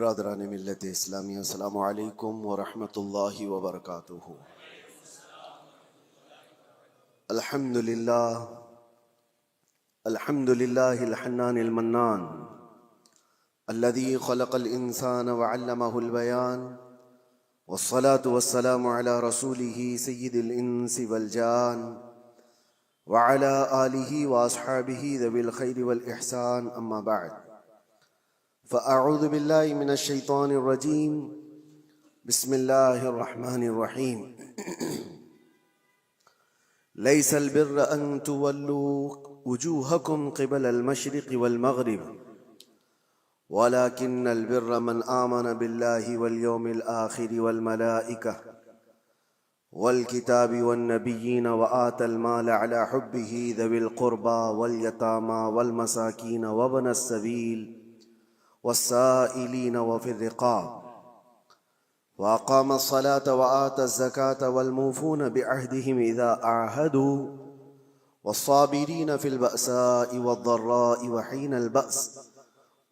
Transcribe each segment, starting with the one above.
برادران ملت اسلامی، السلام علیکم ورحمۃ اللہ وبرکاتہ۔ الحمد للہ الحنان المنان الذي خلق الإنسان وعلمه البيان، والصلاة والسلام على رسوله سيد الإنس والجان وعلى آله وأصحابه ذوي الخير والإحسان، أما بعد، فأعوذ بالله من الشيطان الرجيم، بسم الله الرحمن الرحيم۔ ليس البر أن تولوا وجوهكم قبل المشرق والمغرب ولكن البر من آمن بالله واليوم الآخر والملائكة والكتاب والنبيين وآتى المال على حبه ذوي القربى واليتامى والمساكين وابن السبيل والسائلين وفي الرقاب وأقام الصلاة وآتى الزكاة والموفون بعهدهم إذا عاهدوا والصابرين في البأساء والضراء وحين البأس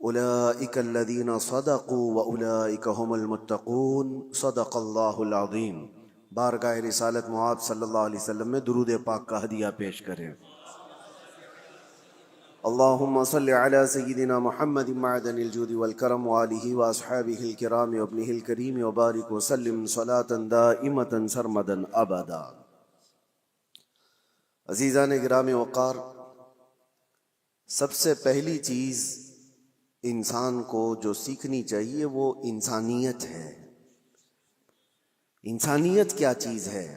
أولئك الذين صدقوا وأولئك هم المتقون، صدق اللہ العظیم۔ بارگاہ رسالت معاب صلی اللہ علیہ وسلم میں درود پاک کا ہدیہ پیش کریں۔ اللہم صل علی سیدنا محمد معدن الجود والکرم وآلہ واصحابہ الکرام وابنہ الکریم وبارک وسلم صلاة دائمة سرمدا ابدا۔ عزیزان گرامی وقار، سب سے پہلی چیز انسان کو جو سیکھنی چاہیے وہ انسانیت ہے۔ انسانیت کیا چیز ہے؟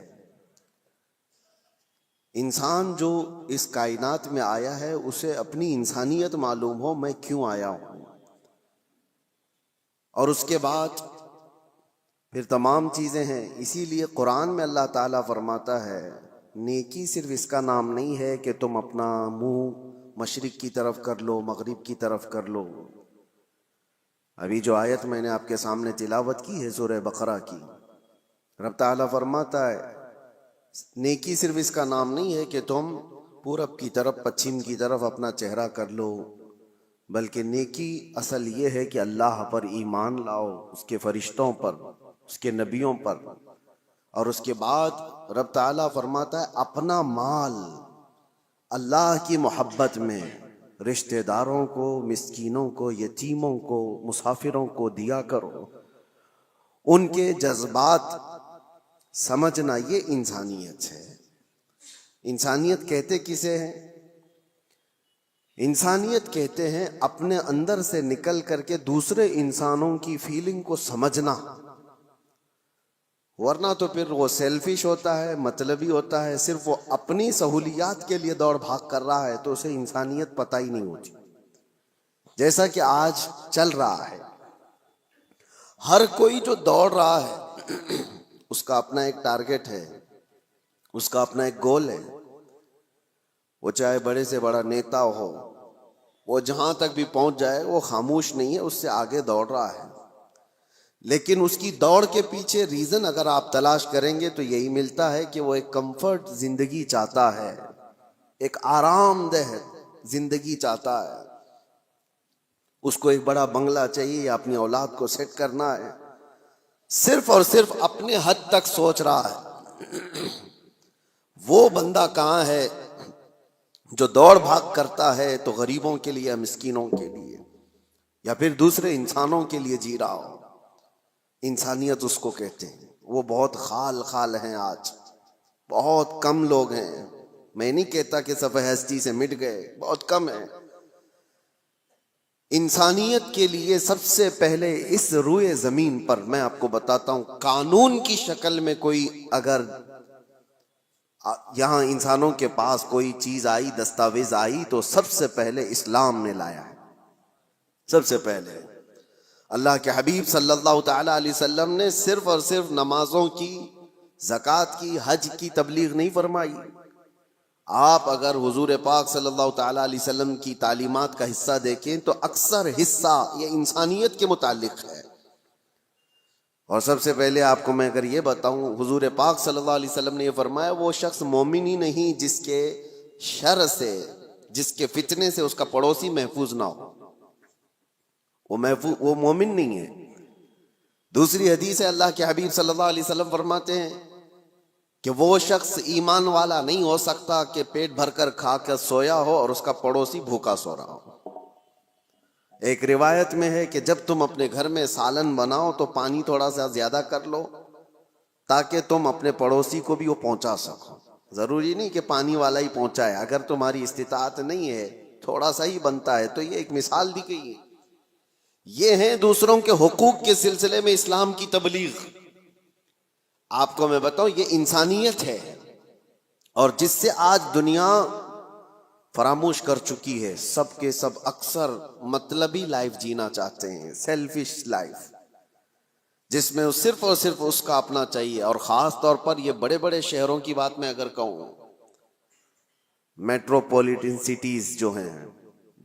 انسان جو اس کائنات میں آیا ہے اسے اپنی انسانیت معلوم ہو، میں کیوں آیا ہوں، اور اس کے بعد پھر تمام چیزیں ہیں۔ اسی لیے قرآن میں اللہ تعالیٰ فرماتا ہے نیکی صرف اس کا نام نہیں ہے کہ تم اپنا منہ مشرق کی طرف کر لو، مغرب کی طرف کر لو۔ ابھی جو آیت میں نے آپ کے سامنے تلاوت کی ہے سورہ بقرہ کی، رب تعالیٰ فرماتا ہے نیکی صرف اس کا نام نہیں ہے کہ تم پورب کی طرف پچھم کی طرف اپنا چہرہ کر لو، بلکہ نیکی اصل یہ ہے کہ اللہ پر ایمان لاؤ، اس کے فرشتوں پر، اس کے نبیوں پر، اور اس کے بعد رب تعالیٰ فرماتا ہے اپنا مال اللہ کی محبت میں رشتہ داروں کو، مسکینوں کو، یتیموں کو، مسافروں کو دیا کرو، ان کے جذبات سمجھنا، یہ انسانیت ہے۔ انسانیت کہتے کسے ہیں؟ انسانیت کہتے ہیں اپنے اندر سے نکل کر کے دوسرے انسانوں کی فیلنگ کو سمجھنا، ورنہ تو پھر وہ سیلفش ہوتا ہے، مطلبی ہوتا ہے، صرف وہ اپنی سہولیات کے لیے دوڑ بھاگ کر رہا ہے تو اسے انسانیت پتہ ہی نہیں ہوتی۔ جیسا کہ آج چل رہا ہے، ہر کوئی جو دوڑ رہا ہے اس کا اپنا ایک ٹارگٹ ہے، اس کا اپنا ایک گول ہے۔ وہ چاہے بڑے سے بڑا نیتا ہو، وہ جہاں تک بھی پہنچ جائے وہ خاموش نہیں ہے، اس سے آگے دوڑ رہا ہے۔ لیکن اس کی دوڑ کے پیچھے ریزن اگر آپ تلاش کریں گے تو یہی ملتا ہے کہ وہ ایک کمفرٹ زندگی چاہتا ہے، ایک آرام دہ زندگی چاہتا ہے۔ اس کو ایک بڑا بنگلہ چاہیے یا اپنی اولاد کو سیٹ کرنا ہے، صرف اور صرف اپنے حد تک سوچ رہا ہے۔ وہ بندہ کہاں ہے جو دوڑ بھاگ کرتا ہے تو غریبوں کے لیے، مسکینوں کے لیے، یا پھر دوسرے انسانوں کے لیے جی رہا ہو؟ انسانیت اس کو کہتے ہیں۔ وہ بہت خال ہیں، آج بہت کم لوگ ہیں۔ میں نہیں کہتا کہ صفحہ ہستی سے مٹ گئے، بہت کم ہیں۔ انسانیت کے لیے سب سے پہلے اس روئے زمین پر میں آپ کو بتاتا ہوں، قانون کی شکل میں کوئی اگر یہاں انسانوں کے پاس کوئی چیز آئی، دستاویز آئی، تو سب سے پہلے اسلام نے لایا ہے۔ سب سے پہلے اللہ کے حبیب صلی اللہ تعالی علیہ وسلم نے صرف اور صرف نمازوں کی، زکوٰۃ کی، حج کی تبلیغ نہیں فرمائی۔ آپ اگر حضور پاک صلی اللہ تعالی علیہ وسلم کی تعلیمات کا حصہ دیکھیں تو اکثر حصہ یہ انسانیت کے متعلق ہے۔ اور سب سے پہلے آپ کو میں اگر یہ بتاؤں، حضور پاک صلی اللہ علیہ وسلم نے یہ فرمایا وہ شخص مومن ہی نہیں جس کے شر سے، جس کے فتنے سے اس کا پڑوسی محفوظ نہ ہو، وہ مومن نہیں ہے۔ دوسری حدیث ہے، اللہ کے حبیب صلی اللہ علیہ وسلم فرماتے ہیں کہ وہ شخص ایمان والا نہیں ہو سکتا کہ پیٹ بھر کر کھا کر سویا ہو اور اس کا پڑوسی بھوکا سو رہا ہو۔ ایک روایت میں ہے کہ جب تم اپنے گھر میں سالن بناؤ تو پانی تھوڑا سا زیادہ کر لو تاکہ تم اپنے پڑوسی کو بھی وہ پہنچا سکو۔ ضروری نہیں کہ پانی والا ہی پہنچائے، اگر تمہاری استطاعت نہیں ہے تھوڑا سا ہی بنتا ہے تو یہ ایک مثال دی گئی ہے۔ یہ ہیں دوسروں کے حقوق کے سلسلے میں اسلام کی تبلیغ۔ آپ کو میں بتاؤں یہ انسانیت ہے، اور جس سے آج دنیا فراموش کر چکی ہے۔ سب کے سب اکثر مطلبی لائف جینا چاہتے ہیں، سیلفش لائف، جس میں صرف اور صرف اس کا اپنا چاہیے۔ اور خاص طور پر یہ بڑے بڑے شہروں کی بات میں اگر کہوں، میٹروپولیٹن سٹیز جو ہیں،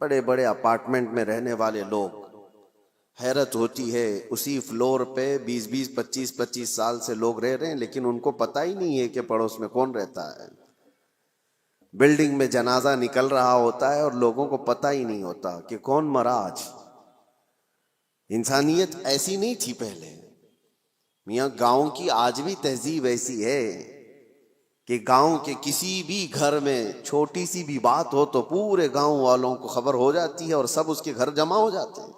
بڑے بڑے اپارٹمنٹ میں رہنے والے لوگ، حیرت ہوتی ہے اسی فلور پہ 25 سال سے لوگ رہ رہے ہیں، لیکن ان کو پتہ ہی نہیں ہے کہ پڑوس میں کون رہتا ہے۔ بلڈنگ میں جنازہ نکل رہا ہوتا ہے اور لوگوں کو پتہ ہی نہیں ہوتا کہ کون مرا آج۔ انسانیت ایسی نہیں تھی پہلے میاں۔ گاؤں کی آج بھی تہذیب ایسی ہے کہ گاؤں کے کسی بھی گھر میں چھوٹی سی بھی بات ہو تو پورے گاؤں والوں کو خبر ہو جاتی ہے اور سب اس کے گھر جمع ہو جاتے ہیں۔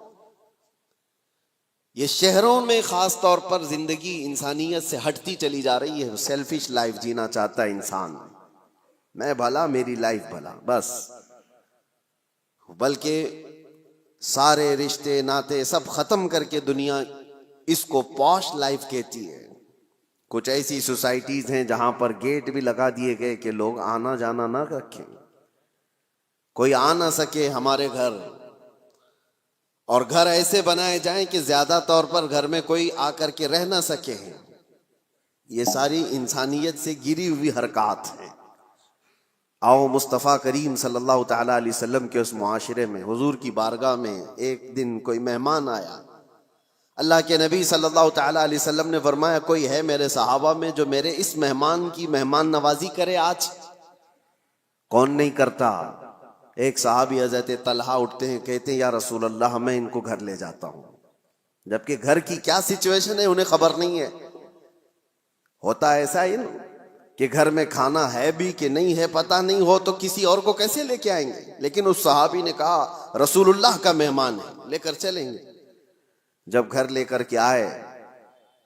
یہ شہروں میں خاص طور پر زندگی انسانیت سے ہٹتی چلی جا رہی ہے۔ سیلفش لائف جینا چاہتا ہے انسان، میں بھلا میری لائف بھلا بس، بلکہ سارے رشتے ناتے سب ختم کر کے دنیا اس کو پوش لائف کہتی ہے۔ کچھ ایسی سوسائٹیز ہیں جہاں پر گیٹ بھی لگا دیے گئے کہ لوگ آنا جانا نہ رکھیں، کوئی آ نہ سکے ہمارے گھر، اور گھر ایسے بنائے جائیں کہ زیادہ طور پر گھر میں کوئی آ کر کے رہ نہ سکے۔ یہ ساری انسانیت سے گری ہوئی حرکات ہیں۔ آؤ مصطفیٰ کریم صلی اللہ تعالیٰ علیہ وسلم کے اس معاشرے میں، حضور کی بارگاہ میں ایک دن کوئی مہمان آیا۔ اللہ کے نبی صلی اللہ تعالیٰ علیہ وسلم نے فرمایا، کوئی ہے میرے صحابہ میں جو میرے اس مہمان کی مہمان نوازی کرے آج؟ کون نہیں کرتا؟ ایک صحابی حضرت طلحہ اٹھتے ہیں، کہتے ہیں یا رسول اللہ میں ان کو گھر لے جاتا ہوں۔ جبکہ گھر کی کیا سچویشن ہے انہیں خبر نہیں ہے۔ ہوتا ایسا ہی نا کہ گھر میں کھانا ہے بھی کہ نہیں ہے پتہ نہیں ہو تو کسی اور کو کیسے لے کے آئیں گے، لیکن اس صحابی نے کہا رسول اللہ کا مہمان ہے، لے کر چلیں گے۔ جب گھر لے کر کے آئے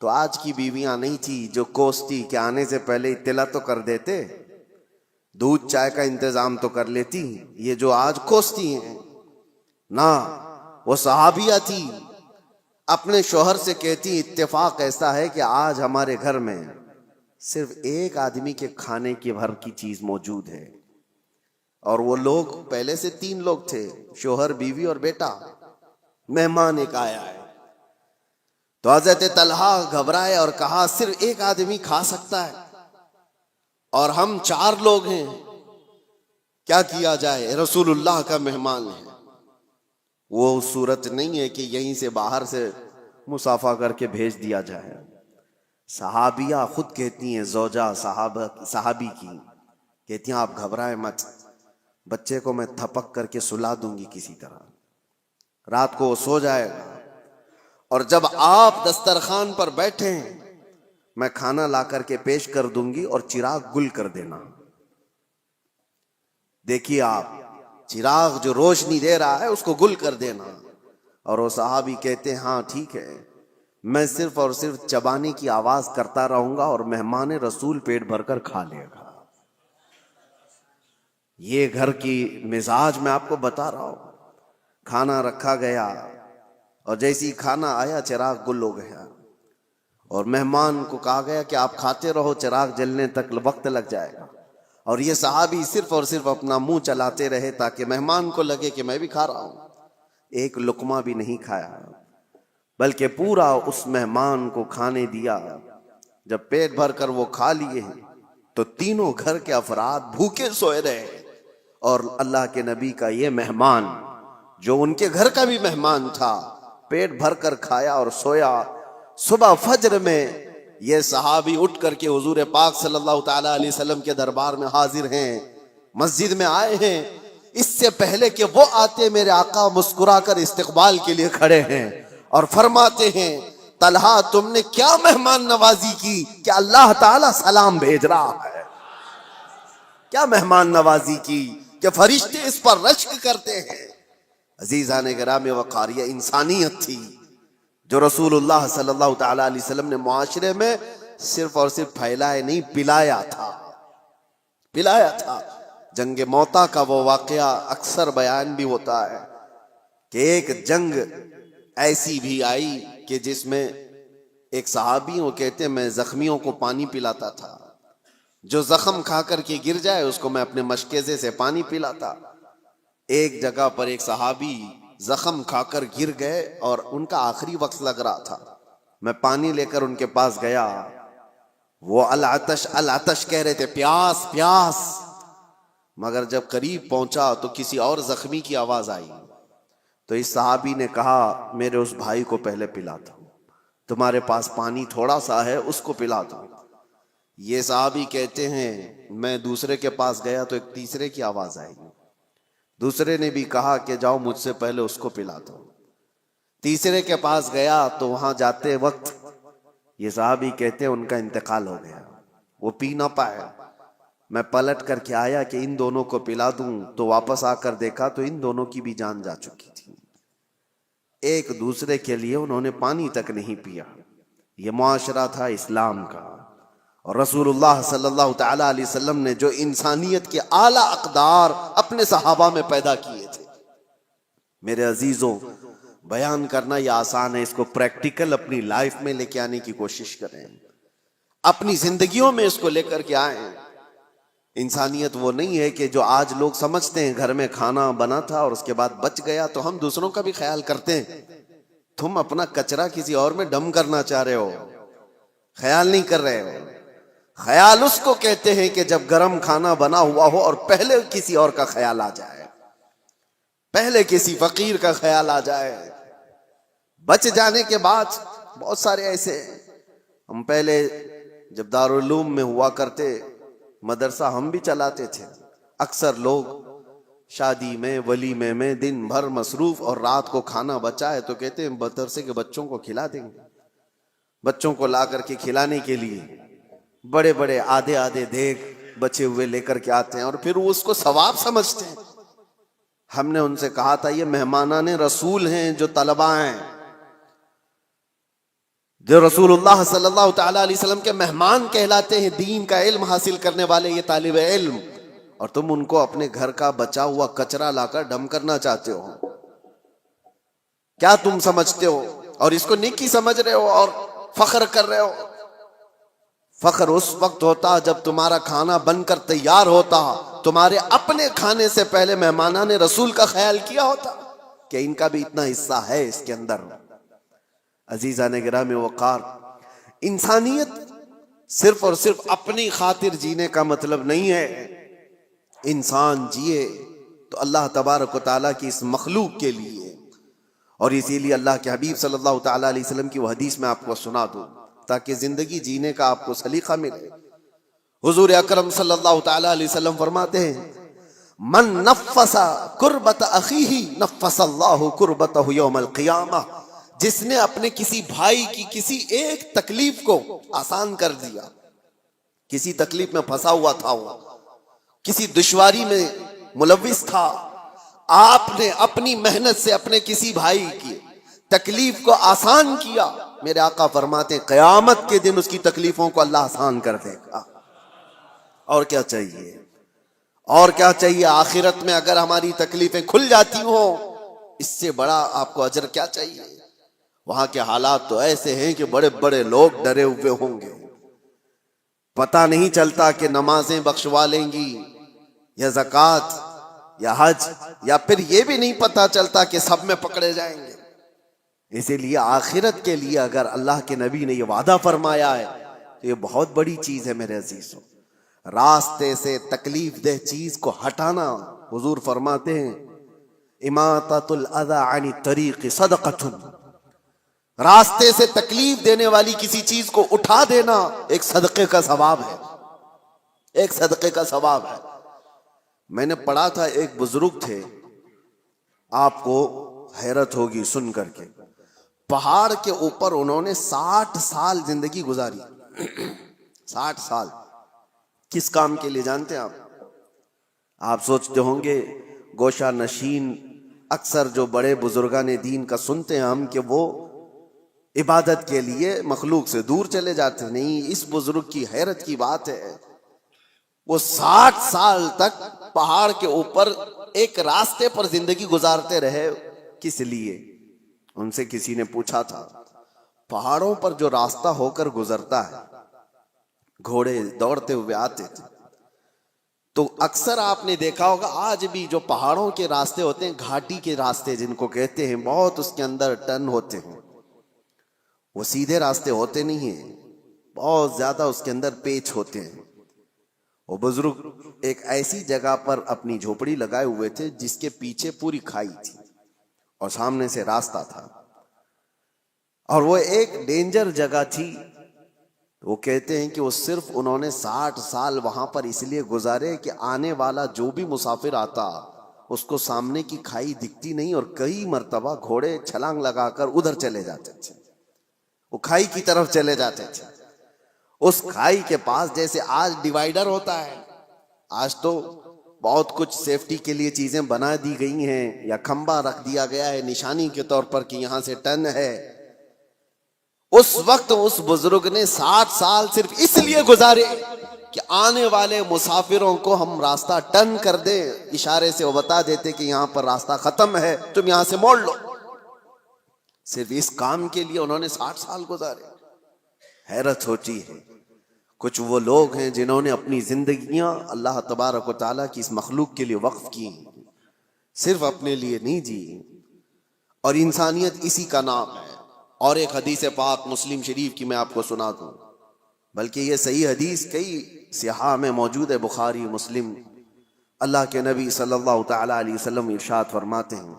تو آج کی بیویاں نہیں تھی جو کوستی کہ آنے سے پہلے اطلاع تو کر دیتے، دودھ چائے کا انتظام تو کر لیتی۔ یہ جو آج کوستی ہیں نہ، وہ صحابیہ تھی، اپنے شوہر سے کہتی اتفاق ایسا ہے کہ آج ہمارے گھر میں صرف ایک آدمی کے کھانے کی بھر کی چیز موجود ہے، اور وہ لوگ پہلے سے 3 لوگ تھے، شوہر بیوی اور بیٹا، مہمان ایک آیا ہے۔ تو حضرت طلحہ گھبرائے اور کہا صرف ایک آدمی کھا سکتا ہے اور ہم 4 لوگ ہیں، کیا کیا جائے؟ رسول اللہ کا مہمان ہے۔ وہ صورت نہیں ہے کہ یہیں سے باہر سے مصافحہ کر کے بھیج دیا جائے۔ صحابیہ خود کہتی ہیں، زوجہ صحابی کی کہتی ہیں آپ گھبرائیں مت، بچے کو میں تھپک کر کے سلا دوں گی کسی طرح، رات کو وہ سو جائے گا، اور جب آپ دسترخوان پر بیٹھیں میں کھانا لا کر کے پیش کر دوں گی اور چراغ گل کر دینا۔ دیکھیے آپ، چراغ جو روشنی دے رہا ہے اس کو گل کر دینا۔ اور وہ صحابی کہتے ہیں ہاں ٹھیک ہے، میں صرف اور صرف چبانے کی آواز کرتا رہوں گا اور مہمان رسول پیٹ بھر کر کھا لے گا۔ یہ گھر کی مزاج میں آپ کو بتا رہا ہوں۔ کھانا رکھا گیا اور جیسی کھانا آیا چراغ گل ہو گیا، اور مہمان کو کہا گیا کہ آپ کھاتے رہو، چراغ جلنے تک وقت لگ جائے گا۔ اور یہ صحابی صرف اور صرف اپنا منہ چلاتے رہے تاکہ مہمان کو لگے کہ میں بھی کھا رہا ہوں۔ ایک لقمہ بھی نہیں کھایا، بلکہ پورا اس مہمان کو کھانے دیا۔ جب پیٹ بھر کر وہ کھا لیے تو تینوں گھر کے افراد بھوکے سوئے رہے، اور اللہ کے نبی کا یہ مہمان جو ان کے گھر کا بھی مہمان تھا پیٹ بھر کر کھایا اور سویا۔ صبح فجر میں یہ صحابی اٹھ کر کے حضور پاک صلی اللہ تعالیٰ علیہ وسلم کے دربار میں حاضر ہیں، مسجد میں آئے ہیں۔ اس سے پہلے کہ وہ آتے میرے آقا مسکرا کر استقبال کے لیے کھڑے ہیں اور فرماتے ہیں طلحہ تم نے کیا مہمان نوازی کی کہ اللہ تعالیٰ سلام بھیج رہا ہے؟ کیا مہمان نوازی کی کہ فرشتے اس پر رشک کرتے ہیں؟ عزیزان گرامی وقار، یہ انسانیت تھی جو رسول اللہ صلی اللہ تعالی علیہ وسلم نے معاشرے میں صرف اور صرف پھیلائے نہیں، پلایا تھا۔ جنگ موتا کا وہ واقعہ اکثر بیان بھی ہوتا ہے کہ ایک جنگ ایسی بھی آئی کہ جس میں ایک صحابی وہ کہتے ہیں میں زخمیوں کو پانی پلاتا تھا، جو زخم کھا کر کے گر جائے اس کو میں اپنے مشکیزے سے پانی پلاتا۔ ایک جگہ پر ایک صحابی زخم کھا کر گر گئے اور ان کا آخری وقت لگ رہا تھا، میں پانی لے کر ان کے پاس گیا، وہ العطش العطش کہہ رہے تھے، پیاس پیاس، مگر جب قریب پہنچا تو کسی اور زخمی کی آواز آئی، تو اس صحابی نے کہا میرے اس بھائی کو پہلے پلاتا ہوں، تمہارے پاس پانی تھوڑا سا ہے اس کو پلاتا ہوں۔ یہ صحابی کہتے ہیں میں دوسرے کے پاس گیا تو ایک تیسرے کی آواز آئی، دوسرے نے بھی کہا کہ جاؤ مجھ سے پہلے اس کو پلاتا ہوں۔ تیسرے کے پاس گیا تو وہاں جاتے وقت یہ صحابی کہتے ہیں ان کا انتقال ہو گیا، وہ پی نہ پائے۔ میں پلٹ کر کے آیا کہ ان دونوں کو پلا دوں، تو واپس آ کر دیکھا تو ان دونوں کی بھی جان جا چکی تھی، ایک دوسرے کے لیے انہوں نے پانی تک نہیں پیا۔ یہ معاشرہ تھا اسلام کا، اور رسول اللہ صلی اللہ تعالی علیہ وسلم نے جو انسانیت کے اعلیٰ اقدار اپنے صحابہ میں پیدا کیے تھے، میرے عزیزوں بیان کرنا یہ آسان ہے، اس کو پریکٹیکل اپنی لائف میں لے کے آنے کی کوشش کریں، اپنی زندگیوں میں اس کو لے کر کے آئیں۔ انسانیت وہ نہیں ہے کہ جو آج لوگ سمجھتے ہیں گھر میں کھانا بنا تھا اور اس کے بعد بچ گیا تو ہم دوسروں کا بھی خیال کرتے ہیں، تم اپنا کچرا کسی اور میں ڈم کرنا چاہ رہے ہو، خیال نہیں کر رہے ہو۔ خیال اس کو کہتے ہیں کہ جب گرم کھانا بنا ہوا ہو اور پہلے کسی اور کا خیال آ جائے، پہلے کسی فقیر کا خیال آ جائے۔ بچ جانے کے بعد بہت سارے ایسے، ہم پہلے جب دارالعلوم میں ہوا کرتے مدرسہ ہم بھی چلاتے تھے، اکثر لوگ شادی میں ولیمے میں دن بھر مصروف اور رات کو کھانا بچا ہے تو کہتے ہیں مدرسے کے بچوں کو کھلا دیں گے، بچوں کو لا کر کے کھلانے کے لیے بڑے بڑے آدھے آدھے دیگ بچے ہوئے لے کر کے آتے ہیں اور پھر وہ اس کو ثواب سمجھتے ہیں۔ ہم نے ان سے کہا تھا یہ مہمانان رسول ہیں جو طلباء ہیں، جو رسول اللہ صلی اللہ تعالی علیہ وسلم کے مہمان کہلاتے ہیں، دین کا علم حاصل کرنے والے یہ طالب علم، اور تم ان کو اپنے گھر کا بچا ہوا کچرا لا کر ڈم کرنا چاہتے ہو۔ کیا تم سمجھتے ہو؟ اور اس کو نیکی سمجھ رہے ہو اور فخر کر رہے ہو۔ فخر اس وقت ہوتا جب تمہارا کھانا بن کر تیار ہوتا، تمہارے اپنے کھانے سے پہلے مہمانان رسول کا خیال کیا ہوتا کہ ان کا بھی اتنا حصہ ہے اس کے اندر۔ عزیزان گرامی وقار، انسانیت صرف اور صرف اپنی خاطر جینے کا مطلب نہیں ہے، انسان جیے تو اللہ تبارک و تعالیٰ کی اس مخلوق کے لیے، اور اسی لیے اللہ کے حبیب صلی اللہ تعالیٰ علیہ وسلم کی وہ حدیث میں آپ کو سنا دوں تاکہ زندگی جینے کا آپ کو سلیقہ ملے۔ حضور اکرم صلی اللہ تعالیٰ علیہ وسلم فرماتے ہیں من نفس کربت اخیہ نفس اللہ کربتہ یوم القیامہ، جس نے اپنے کسی بھائی کی کسی ایک تکلیف کو آسان کر دیا، کسی تکلیف میں پھنسا ہوا تھا، وہ کسی دشواری میں ملوث تھا، آپ نے اپنی محنت سے اپنے کسی بھائی کی تکلیف کو آسان کیا، میرے آقا فرماتے ہیں قیامت کے دن اس کی تکلیفوں کو اللہ آسان کر دے گا۔ اور کیا چاہیے؟ اور کیا چاہیے؟ آخرت میں اگر ہماری تکلیفیں کھل جاتی ہوں اس سے بڑا آپ کو اجر کیا چاہیے؟ وہاں کے حالات تو ایسے ہیں کہ بڑے بڑے لوگ ڈرے ہوئے ہوں گے، پتہ نہیں چلتا کہ نمازیں بخشوا لیں گی یا زکوٰۃ یا حج، یا پھر یہ بھی نہیں پتہ چلتا کہ سب میں پکڑے جائیں گے۔ اسی لیے آخرت کے لیے اگر اللہ کے نبی نے یہ وعدہ فرمایا ہے تو یہ بہت بڑی چیز ہے میرے عزیزوں۔ راستے سے تکلیف دہ چیز کو ہٹانا، حضور فرماتے ہیں اماطۃ الاذی عن الطریق صدقۃ، راستے سے تکلیف دینے والی کسی چیز کو اٹھا دینا ایک صدقے کا ثواب ہے، ایک صدقے کا ثواب ہے۔ میں نے پڑھا تھا، ایک بزرگ تھے، آپ کو حیرت ہوگی سن کر کے، پہاڑ کے اوپر انہوں نے 60 سال زندگی گزاری. 60 سال کس کام کے لیے جانتے ہیں آپ سوچتے ہوں گے گوشہ نشین اکثر جو بڑے بزرگان دین کا سنتے ہیں ہم کہ وہ عبادت کے لیے مخلوق سے دور چلے جاتے ہیں. نہیں، اس بزرگ کی حیرت کی بات ہے، وہ 60 سال تک پہاڑ کے اوپر ایک راستے پر زندگی گزارتے رہے. کس لیے؟ ان سے کسی نے پوچھا تھا پہاڑوں پر جو راستہ ہو کر گزرتا ہے، گھوڑے دوڑتے ہوئے آتے تھے، تو اکثر آپ نے دیکھا ہوگا آج بھی جو پہاڑوں کے راستے ہوتے ہیں، گھاٹی کے راستے جن کو کہتے ہیں، بہت اس کے اندر ٹرن ہوتے ہیں، وہ سیدھے راستے ہوتے نہیں ہیں، بہت زیادہ اس کے اندر پیچ ہوتے ہیں. وہ بزرگ ایک ایسی جگہ پر اپنی جھوپڑی لگائے ہوئے تھے جس کے پیچھے پوری کھائی تھی اور سامنے سے راستہ تھا، اور وہ ایک ڈینجر جگہ تھی. وہ کہتے ہیں کہ وہ صرف انہوں نے 60 سال وہاں پر اس لیے گزارے کہ آنے والا جو بھی مسافر آتا اس کو سامنے کی کھائی دکھتی نہیں، اور کئی مرتبہ گھوڑے چھلانگ لگا کر ادھر چلے جاتے تھے، وہ کھائی کی طرف چلے جاتے تھے. اس کھائی کے پاس جیسے آج ڈیوائیڈر ہوتا ہے، آج تو بہت کچھ سیفٹی کے لیے چیزیں بنا دی گئی ہیں، یا کھمبا رکھ دیا گیا ہے نشانی کے طور پر کہ یہاں سے ٹرن ہے. اس وقت اس بزرگ نے 60 سال صرف اس لیے گزارے کہ آنے والے مسافروں کو ہم راستہ ٹرن کر دیں، اشارے سے وہ بتا دیتے کہ یہاں پر راستہ ختم ہے، تم یہاں سے موڑ لو. صرف اس کام کے لیے انہوں نے 60 سال گزارے. حیرت ہوتی ہے. کچھ وہ لوگ ہیں جنہوں نے اپنی زندگیاں اللہ تبارک و تعالیٰ کی اس مخلوق کے لیے وقف کی، صرف اپنے لیے نہیں جی. اور انسانیت اسی کا نام ہے. اور ایک حدیث پاک مسلم شریف کی میں آپ کو سنا دوں، بلکہ یہ صحیح حدیث کئی صحاح میں موجود ہے، بخاری مسلم. اللہ کے نبی صلی اللہ تعالی علیہ وسلم ارشاد فرماتے ہیں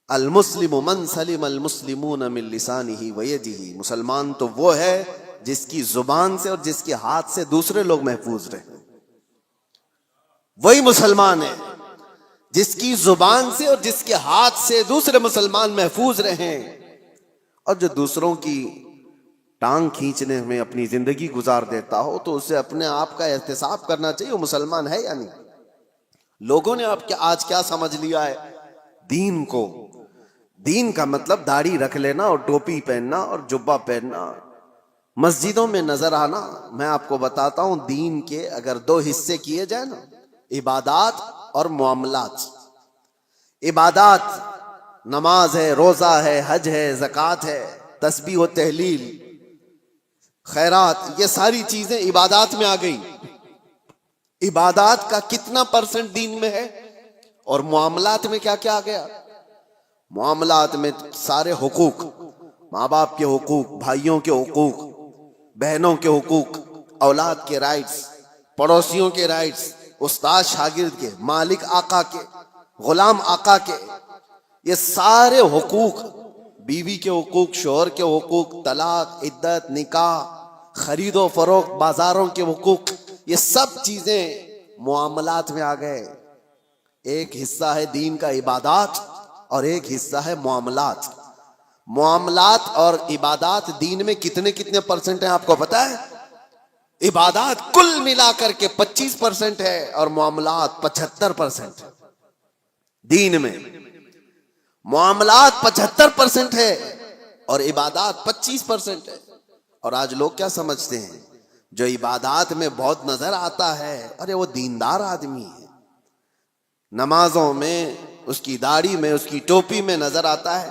المسلم من سلم المسلمون من لسانہ ویدہ. مسلمان تو وہ ہے جس کی زبان سے اور جس کے ہاتھ سے دوسرے لوگ محفوظ رہیں. وہی مسلمان ہے جس کی زبان سے اور جس کے ہاتھ سے دوسرے مسلمان محفوظ رہیں. اور جو دوسروں کی ٹانگ کھینچنے میں اپنی زندگی گزار دیتا ہو تو اسے اپنے آپ کا احتساب کرنا چاہیے، وہ مسلمان ہے یا نہیں. لوگوں نے آپ آج کیا سمجھ لیا ہے دین کو. دین کا مطلب داڑھی رکھ لینا اور ٹوپی پہننا اور جبہ پہننا، مسجدوں میں نظر آنا. میں آپ کو بتاتا ہوں دین کے اگر 2 حصے کیے جائیں نا، عبادات اور معاملات. عبادات نماز ہے، روزہ ہے، حج ہے، زکوٰۃ ہے، تسبیح و تحلیل، خیرات، یہ ساری چیزیں عبادات میں آ گئی. عبادات کا کتنا % دین میں ہے؟ اور معاملات میں کیا کیا آ گیا؟ معاملات میں سارے حقوق، ماں باپ کے حقوق، بھائیوں کے حقوق، بہنوں کے حقوق، اولاد کے رائٹس، پڑوسیوں کے رائٹس، استاد شاگرد کے، مالک آقا کے، غلام آقا کے، یہ سارے حقوق، بیوی کے حقوق، شوہر کے حقوق، طلاق، عدت، نکاح، خرید و فروخت، بازاروں کے حقوق، یہ سب چیزیں معاملات میں آ گئے. ایک حصہ ہے دین کا عبادات اور ایک حصہ ہے معاملات. معاملات اور عبادات دین میں کتنے % ہیں آپ کو پتا ہے؟ عبادات کل ملا کر کے 25% ہے اور معاملات 75% دین میں. معاملات 75% ہے اور عبادات 25% ہے. اور آج لوگ کیا سمجھتے ہیں؟ جو عبادات میں بہت نظر آتا ہے ارے وہ دیندار آدمی ہے، نمازوں میں، اس کی داڑھی میں، اس کی ٹوپی میں نظر آتا ہے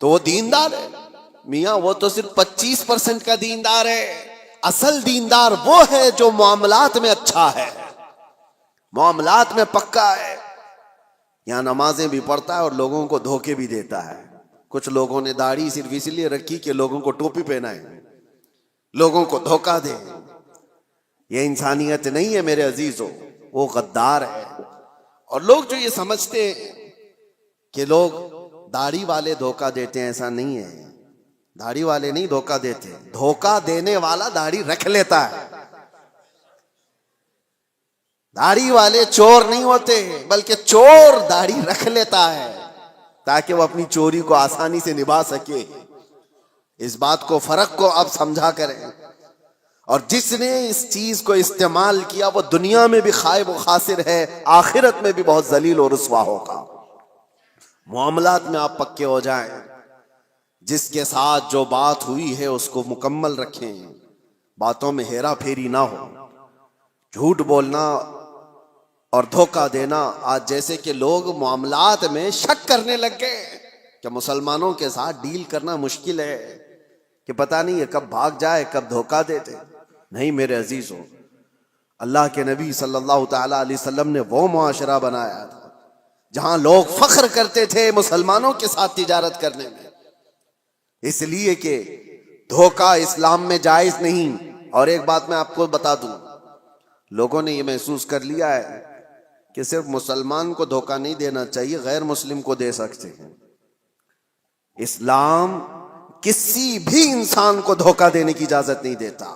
تو وہ دیندار ہے. میاں وہ تو صرف 25% کا دیندار ہے. اصل دیندار وہ ہے جو معاملات میں اچھا ہے، معاملات میں پکا ہے. یہاں نمازیں بھی پڑھتا ہے اور لوگوں کو دھوکے بھی دیتا ہے. کچھ لوگوں نے داڑھی صرف اس لیے رکھی کہ لوگوں کو ٹوپی پہنائے، لوگوں کو دھوکہ دے. یہ انسانیت نہیں ہے میرے عزیزوں، وہ غدار ہے. اور لوگ جو یہ سمجھتے ہیں کہ لوگ داڑھی والے دھوکہ دیتے ہیں، ایسا نہیں ہے. داڑھی والے نہیں دھوکہ دیتے، دھوکہ دینے والا داڑھی رکھ لیتا ہے. داڑھی والے چور نہیں ہوتے بلکہ چور داڑھی رکھ لیتا ہے. تاکہ وہ اپنی چوری کو آسانی سے نبھا سکے. اس بات کو، فرق کو آپ سمجھا کریں. اور جس نے اس چیز کو استعمال کیا وہ دنیا میں بھی خائب و خاسر ہے، آخرت میں بھی بہت ذلیل و رسوا ہوگا. معاملات میں آپ پکے ہو جائیں. جس کے ساتھ جو بات ہوئی ہے اس کو مکمل رکھیں، باتوں میں ہیرا پھیری نہ ہو. جھوٹ بولنا اور دھوکہ دینا، آج جیسے کہ لوگ معاملات میں شک کرنے لگ گئے کہ مسلمانوں کے ساتھ ڈیل کرنا مشکل ہے، کہ پتہ نہیں ہے کب بھاگ جائے، کب دھوکہ دے دے. نہیں میرے عزیزو، اللہ کے نبی صلی اللہ تعالی علیہ وسلم نے وہ معاشرہ بنایا تھا جہاں لوگ فخر کرتے تھے مسلمانوں کے ساتھ تجارت کرنے میں، اس لیے کہ دھوکہ اسلام میں جائز نہیں. اور ایک بات میں آپ کو بتا دوں، لوگوں نے یہ محسوس کر لیا ہے کہ صرف مسلمان کو دھوکہ نہیں دینا چاہیے، غیر مسلم کو دے سکتے ہیں. اسلام کسی بھی انسان کو دھوکہ دینے کی اجازت نہیں دیتا،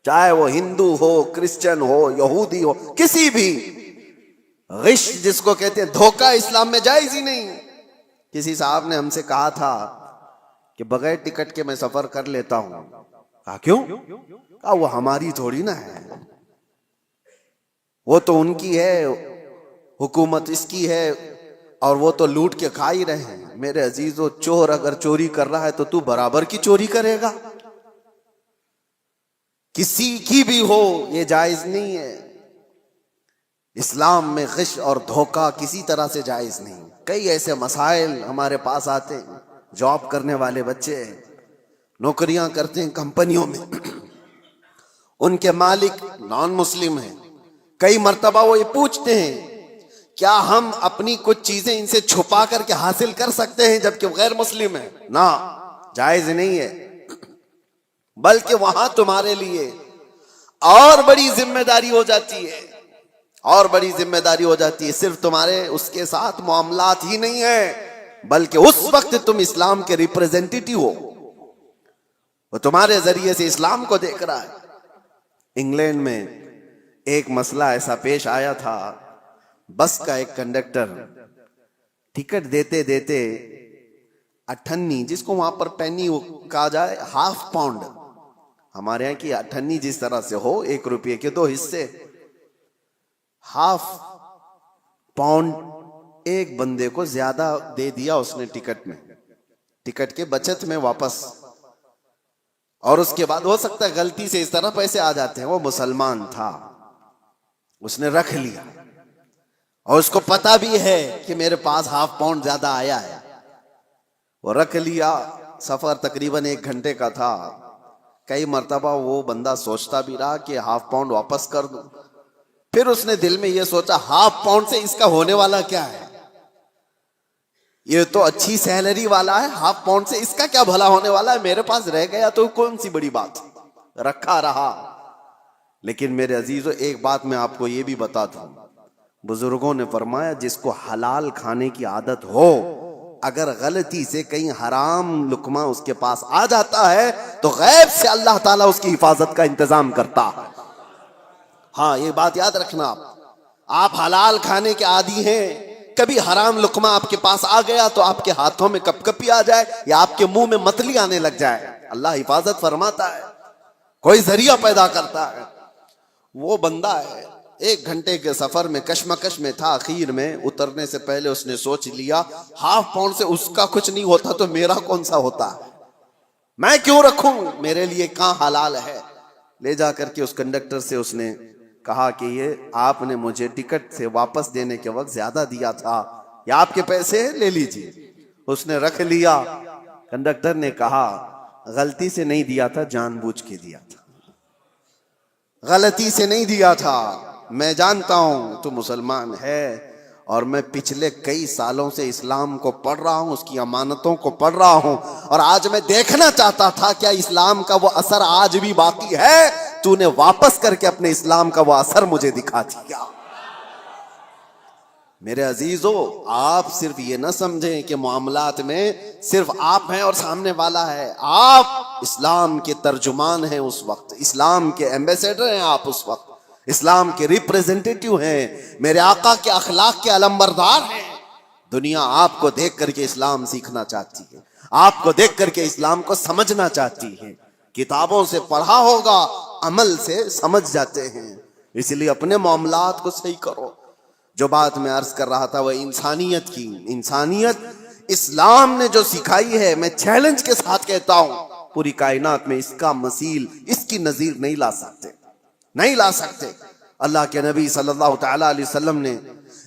چاہے وہ ہندو ہو، کرسچن ہو، یہودی ہو، کسی بھی. غش جس کو کہتے ہیں، دھوکہ اسلام میں جائز ہی نہیں. کسی صاحب نے ہم سے کہا تھا کہ بغیر ٹکٹ کے میں سفر کر لیتا ہوں. کہا کیوں؟ کہا وہ ہماری تھوڑی نہ ہے، وہ تو ان کی ہے، حکومت اس کی ہے، اور وہ تو لوٹ کے کھا ہی رہے ہیں. میرے عزیزو، چور اگر چوری کر رہا ہے تو تو برابر کی چوری کرے گا، کسی کی بھی ہو، یہ جائز نہیں ہے. اسلام میں غش اور دھوکہ کسی طرح سے جائز نہیں. کئی ایسے مسائل ہمارے پاس آتے ہیں، جاب کرنے والے بچے نوکریاں کرتے ہیں کمپنیوں میں، ان کے مالک نان مسلم ہیں. کئی مرتبہ وہ یہ پوچھتے ہیں کیا ہم اپنی کچھ چیزیں ان سے چھپا کر کے حاصل کر سکتے ہیں جبکہ غیر مسلم ہیں؟ نہ، جائز نہیں ہے. بلکہ وہاں تمہارے لیے اور بڑی ذمہ داری ہو جاتی ہے، اور بڑی ذمہ داری ہو جاتی ہے. صرف تمہارے اس کے ساتھ معاملات ہی نہیں ہے، بلکہ اس وقت تم اسلام کے ریپریزنٹیٹیو ہو، وہ تمہارے ذریعے سے اسلام کو دیکھ رہا ہے. انگلینڈ میں ایک مسئلہ ایسا پیش آیا تھا، بس کا ایک کنڈکٹر ٹکٹ دیتے دیتے اٹھنی، جس کو وہاں پر پینی کہا جائے، ہاف پاؤنڈ، ہمارے یہاں کی اٹھنی جس طرح سے ہو، 1 روپے کے 2 حصے، ہاف پاؤنڈ ایک بندے کو زیادہ دے دیا اس نے ٹکٹ میں، ٹکٹ کے بچت میں واپس. اور اس کے بعد ہو سکتا ہے غلطی سے اس طرح پیسے آ جاتے ہیں. وہ مسلمان تھا، اس نے رکھ لیا، اور اس کو پتا بھی ہے کہ میرے پاس ہاف پاؤنڈ زیادہ آیا ہے. وہ رکھ لیا. سفر تقریباً 1 گھنٹے کا تھا. کئی مرتبہ وہ بندہ سوچتا بھی رہا کہ ہاف پاؤنڈ واپس کر دوں. پھر اس نے دل میں یہ سوچا، ہاف پاؤنڈ سے اس کا ہونے والا کیا ہے؟ یہ تو اچھی سیلری والا ہے، ہاف پاؤنڈ سے اس کا کیا بھلا ہونے والا ہے؟ میرے پاس رہ گیا تو کون سی بڑی بات، رکھا رہا. لیکن میرے عزیزو، ایک بات میں آپ کو یہ بھی بتاتا ہوں، بزرگوں نے فرمایا جس کو حلال کھانے کی عادت ہو، اگر غلطی سے کہیں حرام لقمہ اس کے پاس آ جاتا ہے تو غیب سے اللہ تعالیٰ اس کی حفاظت کا انتظام کرتا ہے. ہاں، یہ بات یاد رکھنا. آپ حلال کھانے کے عادی ہیں، کبھی حرام لقمہ آپ کے پاس آ گیا تو آپ کے ہاتھوں میں کپ کپی آ جائے یا آپ کے منہ میں متلی آنے لگ جائے، اللہ حفاظت فرماتا ہے، کوئی ذریعہ پیدا کرتا ہے. وہ بندہ ہے 1 گھنٹے کے سفر میں کشمکش میں تھا. آخر میں اترنے سے پہلے اس نے سوچ لیا، ہاف پاؤنڈ سے اس کا کچھ نہیں ہوتا تو میرا کون سا ہوتا ہے، میں کیوں رکھوں، میرے لیے کہاں حلال ہے. لے جا کر کے اس کنڈکٹر سے اس نے کہا کہ یہ آپ نے مجھے ٹکٹ سے واپس دینے کے وقت زیادہ دیا تھا، یا آپ کے پیسے لے لیجیے. اس نے رکھ لیا. کنڈکٹر نے کہا غلطی سے نہیں دیا تھا، جان بوجھ کے دیا تھا، غلطی سے نہیں دیا تھا. میں جانتا ہوں تو مسلمان ہے، اور میں پچھلے کئی سالوں سے اسلام کو پڑھ رہا ہوں، اس کی امانتوں کو پڑھ رہا ہوں، اور آج میں دیکھنا چاہتا تھا کیا اسلام کا وہ اثر آج بھی باقی ہے. تو نے واپس کر کے اپنے اسلام کا وہ اثر مجھے دکھا دیا. میرے عزیزو، آپ صرف یہ نہ سمجھیں کہ معاملات میں صرف آپ ہیں اور سامنے والا ہے. آپ اسلام کے ترجمان ہیں، اس وقت اسلام کے ایمبیسیڈر ہیں، آپ اس وقت اسلام کے ریپریزنٹیٹیو ہیں، میرے آقا کے اخلاق کے علمبردار ہیں. دنیا آپ کو دیکھ کر کے اسلام سیکھنا چاہتی ہے، آپ کو دیکھ کر کے اسلام کو سمجھنا چاہتی ہے۔ کتابوں سے پڑھا ہوگا، عمل سے سمجھ جاتے ہیں۔ اس لیے اپنے معاملات کو صحیح کرو۔ جو بات میں عرض کر رہا تھا وہ انسانیت کی، انسانیت اسلام نے جو سکھائی ہے، میں چیلنج کے ساتھ کہتا ہوں پوری کائنات میں اس کا مثیل، اس کی نظیر نہیں لا سکتے، نہیں لا سکتے۔ اللہ کے نبی صلی اللہ تعالی علیہ وسلم نے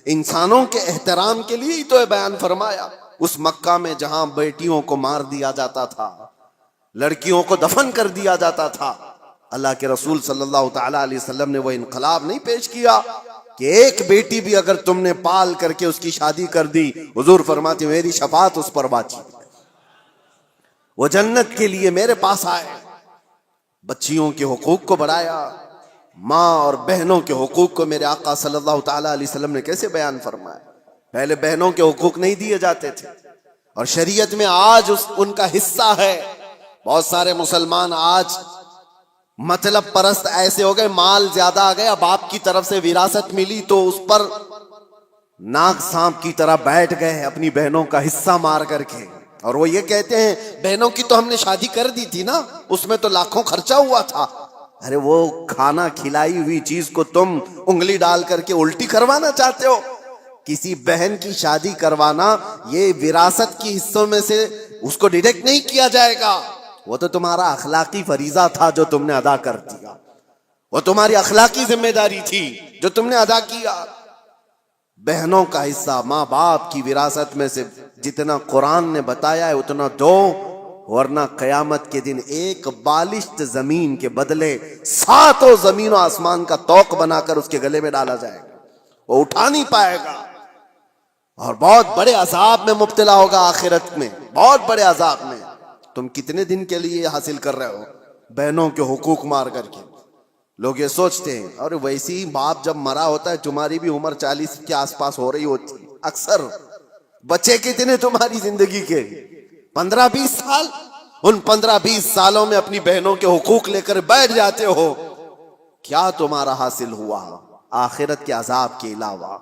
انسانوں کے احترام کے لیے ہی تو یہ بیان فرمایا۔ اس مکہ میں جہاں بیٹیوں کو مار دیا جاتا تھا، لڑکیوں کو دفن کر دیا جاتا تھا، اللہ کے رسول صلی اللہ تعالی علیہ وسلم نے وہ انقلاب نہیں پیش کیا کہ ایک بیٹی بھی اگر تم نے پال کر کے اس کی شادی کر دی، حضور فرماتے میری شفاعت اس پر واجب، وہ جنت کے لیے میرے پاس آئے۔ بچیوں کے حقوق کو بڑھایا، ماں اور بہنوں کے حقوق کو میرے آقا صلی اللہ تعالی علیہ وسلم نے کیسے بیان فرمایا۔ پہلے بہنوں کے حقوق نہیں دیے جاتے تھے، اور شریعت میں آج ان کا حصہ ہے۔ بہت سارے مسلمان آج مطلب پرست ایسے ہو گئے، مال زیادہ آ گیا، باپ کی طرف سے وراثت ملی تو اس پر ناگ سانپ کی طرح بیٹھ گئے اپنی بہنوں کا حصہ مار کر کے، اور وہ یہ کہتے ہیں بہنوں کی تو ہم نے شادی کر دی تھی نا، اس میں تو لاکھوں خرچہ ہوا تھا۔ ارے وہ کھانا کھلائی ہوئی چیز کو تم انگلی ڈال کر کے الٹی کروانا چاہتے ہو؟ کسی بہن کی شادی کروانا یہ وراثت کی حصوں میں سے اس کو ڈیڈکٹ نہیں کیا جائے گا، وہ تو تمہارا اخلاقی فریضہ تھا جو تم نے ادا کر دیا، وہ تمہاری اخلاقی ذمہ داری تھی جو تم نے ادا کیا۔ بہنوں کا حصہ ماں باپ کی وراثت میں سے جتنا قرآن نے بتایا ہے اتنا دو، ورنہ قیامت کے دن ایک بالشت زمین کے بدلے 7 زمین و آسمان کا توق بنا کر اس کے گلے میں ڈالا جائے گا، وہ اٹھا نہیں پائے گا، اور بہت بڑے عذاب میں مبتلا ہوگا آخرت میں، بہت بڑے عذاب میں۔ تم کتنے دن کے لیے حاصل کر رہے ہو بہنوں کے حقوق مار کر کے؟ لوگ یہ سوچتے ہیں، اور ویسے ہی باپ جب مرا ہوتا ہے تمہاری بھی عمر 40 کے آس پاس ہو رہی ہوتی ہے اکثر۔ بچے کتنے تمہاری زندگی کے؟ 15-20 سال۔ ان 15-20 سالوں میں اپنی بہنوں کے حقوق لے کر بیٹھ جاتے ہو، کیا تمہارا حاصل ہوا آخرت کے عذاب کے علاوہ؟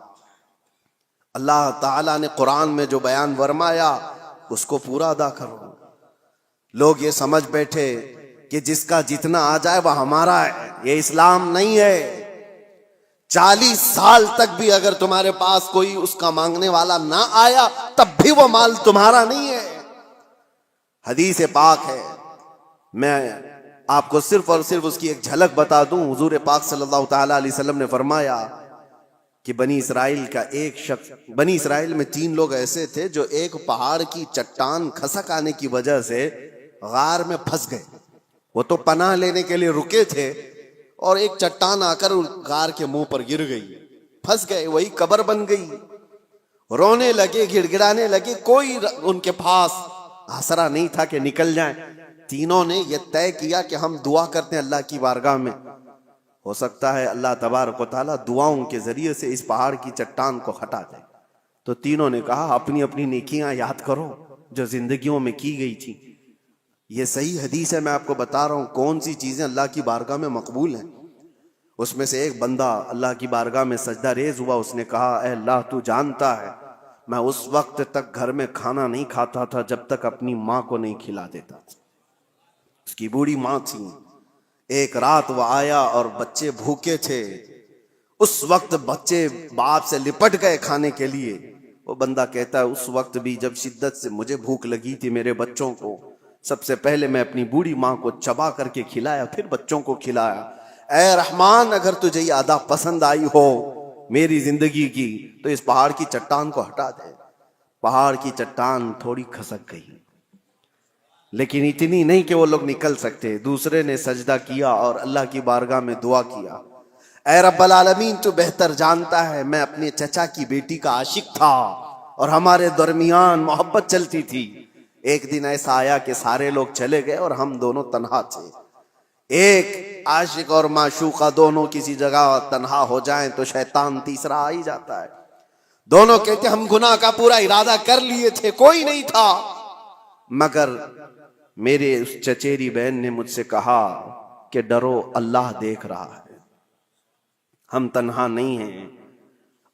اللہ تعالیٰ نے قرآن میں جو بیان فرمایا اس کو پورا ادا کرو۔ لوگ یہ سمجھ بیٹھے کہ جس کا جتنا آ جائے وہ ہمارا ہے، یہ اسلام نہیں ہے۔ 40 سال تک بھی اگر تمہارے پاس کوئی اس کا مانگنے والا نہ آیا تب بھی وہ مال تمہارا نہیں ہے۔ حدیث پاک ہے، میں آپ کو صرف اور صرف اس کی ایک جھلک بتا دوں۔ حضور پاک صلی اللہ تعالی علیہ وسلم نے فرمایا کہ بنی اسرائیل کا ایک شخص، بنی اسرائیل میں 3 لوگ ایسے تھے جو ایک پہاڑ کی چٹان کھسک آنے کی وجہ سے غار میں پھنس گئے۔ وہ تو پناہ لینے کے لیے رکے تھے اور ایک چٹان آ کر غار کے منہ پر گر گئی، پھنس گئے، وہی قبر بن گئی۔ رونے لگے، گڑ گڑانے لگے، کوئی ان کے پاس آسرا نہیں تھا کہ نکل جائیں۔ تینوں نے یہ طے کیا کہ ہم دعا کرتے ہیں اللہ کی بارگاہ میں، ہو سکتا ہے اللہ تبارک و تعالیٰ دعاؤں کے ذریعے سے اس پہاڑ کی چٹان کو ہٹا دے۔ تو تینوں نے کہا اپنی اپنی نیکیاں یاد کرو جو زندگیوں میں کی گئی تھی۔ یہ صحیح حدیث ہے، میں آپ کو بتا رہا ہوں کون سی چیزیں اللہ کی بارگاہ میں مقبول ہیں۔ اس میں سے ایک بندہ اللہ کی بارگاہ میں سجدہ ریز ہوا، اس نے کہا اے اللہ تو جانتا ہے میں اس وقت تک گھر میں کھانا نہیں کھاتا تھا جب تک اپنی ماں کو نہیں کھلا دیتا تھا۔ اس کی بوڑھی ماں تھی، ایک رات وہ آیا اور بچے بھوکے تھے، اس وقت بچے باپ سے لپٹ گئے کھانے کے لیے۔ وہ بندہ کہتا ہے اس وقت بھی جب شدت سے مجھے بھوک لگی تھی میرے بچوں کو، سب سے پہلے میں اپنی بوڑھی ماں کو چبا کر کے کھلایا، پھر بچوں کو کھلایا۔ اے رحمان اگر تجھے یہ ادا پسند آئی ہو میری زندگی کی تو اس پہاڑ کی چٹان کو ہٹا دے۔ پہاڑ کی چٹان تھوڑی کھسک گئی، لیکن اتنی نہیں کہ وہ لوگ نکل سکتے۔ دوسرے نے سجدہ کیا اور اللہ کی بارگاہ میں دعا کیا، اے رب العالمین تو بہتر جانتا ہے میں اپنے چچا کی بیٹی کا عاشق تھا اور ہمارے درمیان محبت چلتی تھی۔ ایک دن ایسا آیا کہ سارے لوگ چلے گئے اور ہم دونوں تنہا تھے۔ ایک عاشق اور معشوقہ دونوں کسی جگہ تنہا ہو جائیں تو شیطان تیسرا آ ہی جاتا ہے۔ دونوں کہتے ہم گناہ کا پورا ارادہ کر لیے تھے، کوئی نہیں تھا، مگر میرے اس چچیری بہن نے مجھ سے کہا کہ ڈرو اللہ دیکھ رہا ہے، ہم تنہا نہیں ہیں،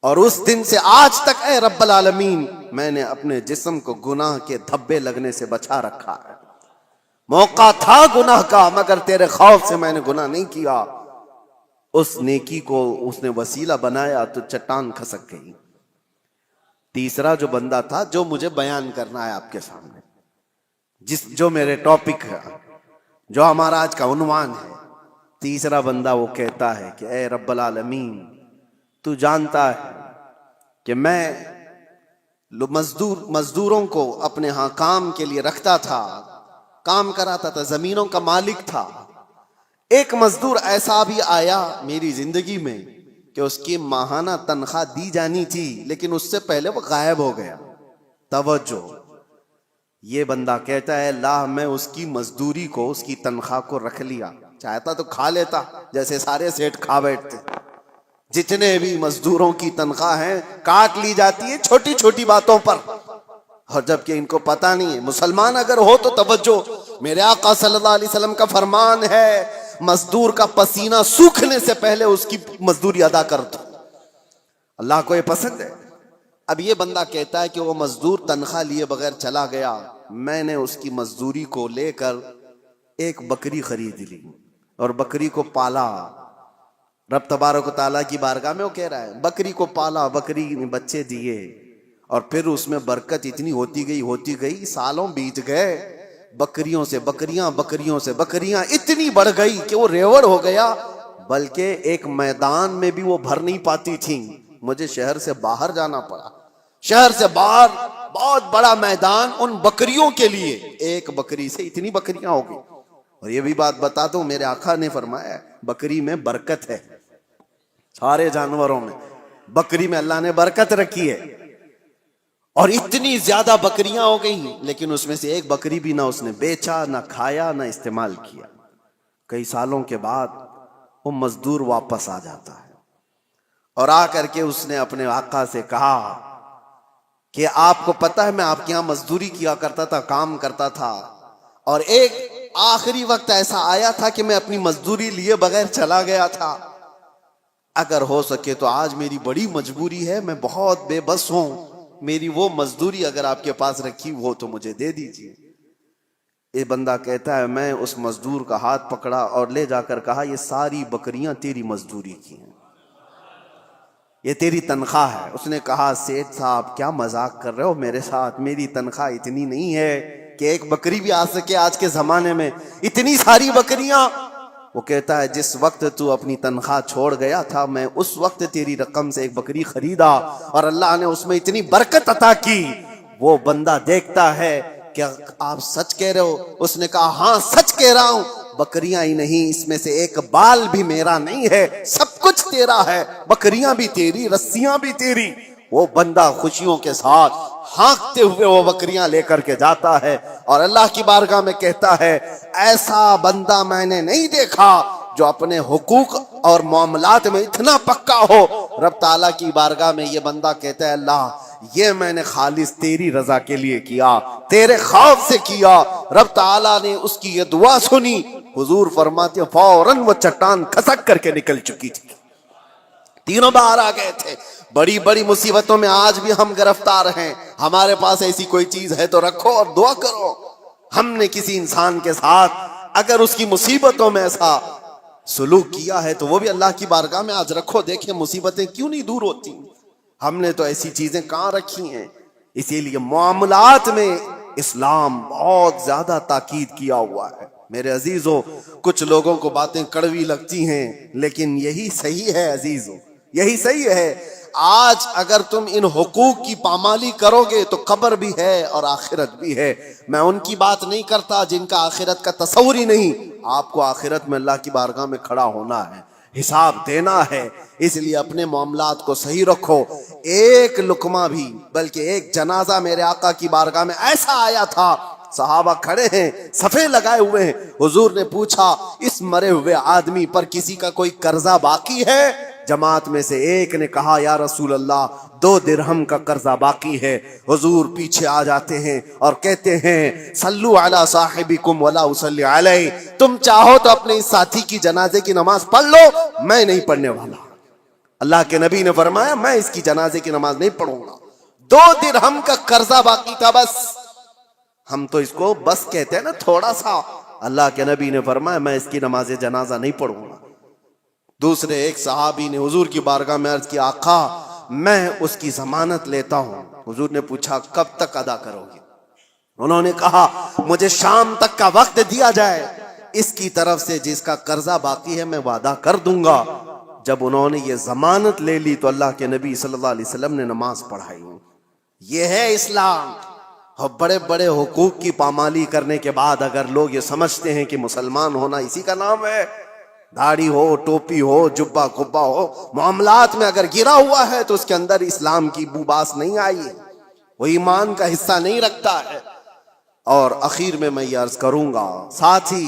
اور اس دن سے آج تک اے رب العالمین میں نے اپنے جسم کو گناہ کے دھبے لگنے سے بچا رکھا ہے. موقع تھا گناہ کا مگر تیرے خوف سے میں نے گناہ نہیں کیا. اس نیکی کو اس نے وسیلہ بنایا تو چٹان کھسک گئی. تیسرا جو بندہ تھا جو مجھے بیان کرنا ہے آپ کے سامنے, جو میرے ٹاپک ہے, جو ہمارا آج کا عنوان ہے, تیسرا بندہ وہ کہتا ہے کہ اے رب العالمین تو جانتا ہے کہ میں مزدوروں کو اپنے ہاں کام کے لیے رکھتا تھا, کام کراتا تھا, زمینوں کا مالک تھا. ایک مزدور ایسا بھی آیا میری زندگی میں کہ اس کی ماہانہ تنخواہ دی جانی تھی لیکن اس سے پہلے وہ غائب ہو گیا. توجہ, یہ بندہ کہتا ہے اللہ میں اس کی مزدوری کو, اس کی تنخواہ کو رکھ لیا, چاہتا تو کھا لیتا جیسے سارے سیٹ کھا بیٹھتے. جتنے بھی مزدوروں کی تنخواہ ہیں کاٹ لی جاتی ہے چھوٹی چھوٹی باتوں پر, اور جبکہ ان کو پتہ نہیں ہے. مسلمان اگر ہو تو توجہ, میرے آقا صلی اللہ علیہ وسلم کا فرمان ہے مزدور کا پسینہ سوکھنے سے پہلے اس کی مزدوری ادا کر دو. اللہ کو یہ پسند ہے. اب یہ بندہ کہتا ہے کہ وہ مزدور تنخواہ لیے بغیر چلا گیا, میں نے اس کی مزدوری کو لے کر ایک بکری خرید لی اور بکری کو پالا. رب تبارک و تعالیٰ کی بارگاہ میں وہ کہہ رہا ہے بکری کو پالا, بکری نے بچے دیے اور پھر اس میں برکت اتنی ہوتی گئی, سالوں بیت گئے, بکریوں سے بکریاں, بکریوں سے بکریاں اتنی بڑھ گئی کہ وہ ریوڑ ہو گیا, بلکہ ایک میدان میں بھی وہ بھر نہیں پاتی تھیں. مجھے شہر سے باہر جانا پڑا, شہر سے باہر بہت بڑا میدان ان بکریوں کے لیے. ایک بکری سے اتنی بکریاں ہو گئی. اور یہ بھی بات بتا دوں, میرے آقا نے فرمایا بکری میں برکت ہے, سارے جانوروں میں بکری میں اللہ نے برکت رکھی ہے. اور اتنی زیادہ بکریاں ہو گئی لیکن اس میں سے ایک بکری بھی نہ اس نے بیچا, نہ کھایا, نہ استعمال کیا. کئی سالوں کے بعد وہ مزدور واپس آ جاتا ہے اور آ کر کے اس نے اپنے آقا سے کہا کہ آپ کو پتہ ہے میں آپ کے یہاں مزدوری کیا کرتا تھا, کام کرتا تھا, اور ایک آخری وقت ایسا آیا تھا کہ میں اپنی مزدوری لیے بغیر چلا گیا تھا. اگر ہو سکے تو آج میری بڑی مجبوری ہے, میں بہت بے بس ہوں, میری وہ مزدوری اگر آپ کے پاس رکھی ہو تو مجھے دے دیجیے. یہ بندہ کہتا ہے میں اس مزدور کا ہاتھ پکڑا اور لے جا کر کہا یہ ساری بکریاں تیری مزدوری کی ہیں, یہ تیری تنخواہ ہے. اس نے کہا سیٹھ صاحب کیا مذاق کر رہے ہو میرے ساتھ, میری تنخواہ اتنی نہیں ہے کہ ایک بکری بھی آ سکے آج کے زمانے میں, اتنی ساری بکریاں. وہ کہتا ہے جس وقت تو اپنی تنخواہ چھوڑ گیا تھا میں اس وقت تیری رقم سے ایک بکری خریدا اور اللہ نے اس میں اتنی برکت عطا کی. وہ بندہ دیکھتا ہے کہ آپ سچ کہہ رہے ہو. اس نے کہا ہاں سچ کہہ رہا ہوں, بکریاں ہی نہیں اس میں سے ایک بال بھی میرا نہیں ہے, سب کچھ تیرا ہے, بکریاں بھی تیری, رسیاں بھی تیری. وہ بندہ خوشیوں کے ساتھ ہانکتے ہوئے وہ بکریاں لے کر کے جاتا ہے اور اللہ کی بارگاہ میں کہتا ہے ایسا بندہ میں نے نہیں دیکھا جو اپنے حقوق اور معاملات میں اتنا پکا ہو. رب تعالیٰ کی بارگاہ میں یہ بندہ کہتا ہے اللہ یہ میں نے خالص تیری رضا کے لیے کیا, تیرے خوف سے کیا. رب تعالیٰ نے اس کی یہ دعا سنی. حضور فرماتے فوراً وہ چٹان کھسک کر کے نکل چکی تھی, تینوں باہر آ گئے تھے. بڑی بڑی مصیبتوں میں آج بھی ہم گرفتار ہیں. ہمارے پاس ایسی کوئی چیز ہے تو رکھو اور دعا کرو. ہم نے کسی انسان کے ساتھ اگر اس کی مصیبتوں میں ایسا سلوک کیا ہے تو وہ بھی اللہ کی بارگاہ میں آج رکھو, دیکھیں مصیبتیں کیوں نہیں دور ہوتی. ہم نے تو ایسی چیزیں کہاں رکھی ہیں. اسی لیے معاملات میں اسلام بہت زیادہ تاکید کیا ہوا ہے. میرے عزیزو کچھ لوگوں کو باتیں کڑوی لگتی ہیں لیکن یہی صحیح ہے عزیزو, یہی صحیح ہے. آج اگر تم ان حقوق کی پامالی کرو گے تو قبر بھی ہے اور آخرت بھی ہے. میں ان کی بات نہیں کرتا جن کا آخرت کا تصور ہی نہیں. آپ کو آخرت میں اللہ کی بارگاہ میں کھڑا ہونا ہے, حساب دینا ہے, اس لیے اپنے معاملات کو صحیح رکھو. ایک لقمہ بھی بلکہ ایک جنازہ میرے آقا کی بارگاہ میں ایسا آیا تھا, صحابہ کھڑے ہیں, صفے لگائے ہوئے ہیں. حضور نے پوچھا اس مرے ہوئے آدمی پر کسی کا کوئی قرضہ باقی ہے؟ جماعت میں سے ایک نے کہا یا رسول اللہ 2 درہم کا قرضہ باقی ہے. حضور پیچھے آ جاتے ہیں اور کہتے ہیں صلو علی صاحبکم ولا اصلی علیہ, تم چاہو تو اپنے اس ساتھی کی جنازے کی نماز پڑھ لو, میں نہیں پڑھنے والا. اللہ کے نبی نے فرمایا میں اس کی جنازے کی نماز نہیں پڑھوں گا. 2 درہم کا قرضہ باقی تھا بس. ہم تو اس کو بس کہتے ہیں نا تھوڑا سا. اللہ کے نبی نے فرمایا میں اس کی نماز جنازہ نہیں پڑھوں گا. دوسرے ایک صحابی نے حضور کی بارگاہ میں عرض کیا آقا میں اس کی ضمانت لیتا ہوں. حضور نے پوچھا کب تک ادا کرو گے؟ انہوں نے کہا مجھے شام تک کا وقت دیا جائے, اس کی طرف سے جس کا قرضہ باقی ہے میں وعدہ کر دوں گا. جب انہوں نے یہ ضمانت لے لی تو اللہ کے نبی صلی اللہ علیہ وسلم نے نماز پڑھائی. یہ ہے اسلام. اور بڑے بڑے حقوق کی پامالی کرنے کے بعد اگر لوگ یہ سمجھتے ہیں کہ مسلمان ہونا اسی کا نام ہے, داڑھی ہو, ٹوپی ہو, جبہ کبا ہو, معاملات میں اگر گرا ہوا ہے تو اس کے اندر اسلام کی بو باس نہیں آئی, وہ ایمان کا حصہ نہیں رکھتا ہے. اور اخیر میں یہ عرض کروں گا ساتھی,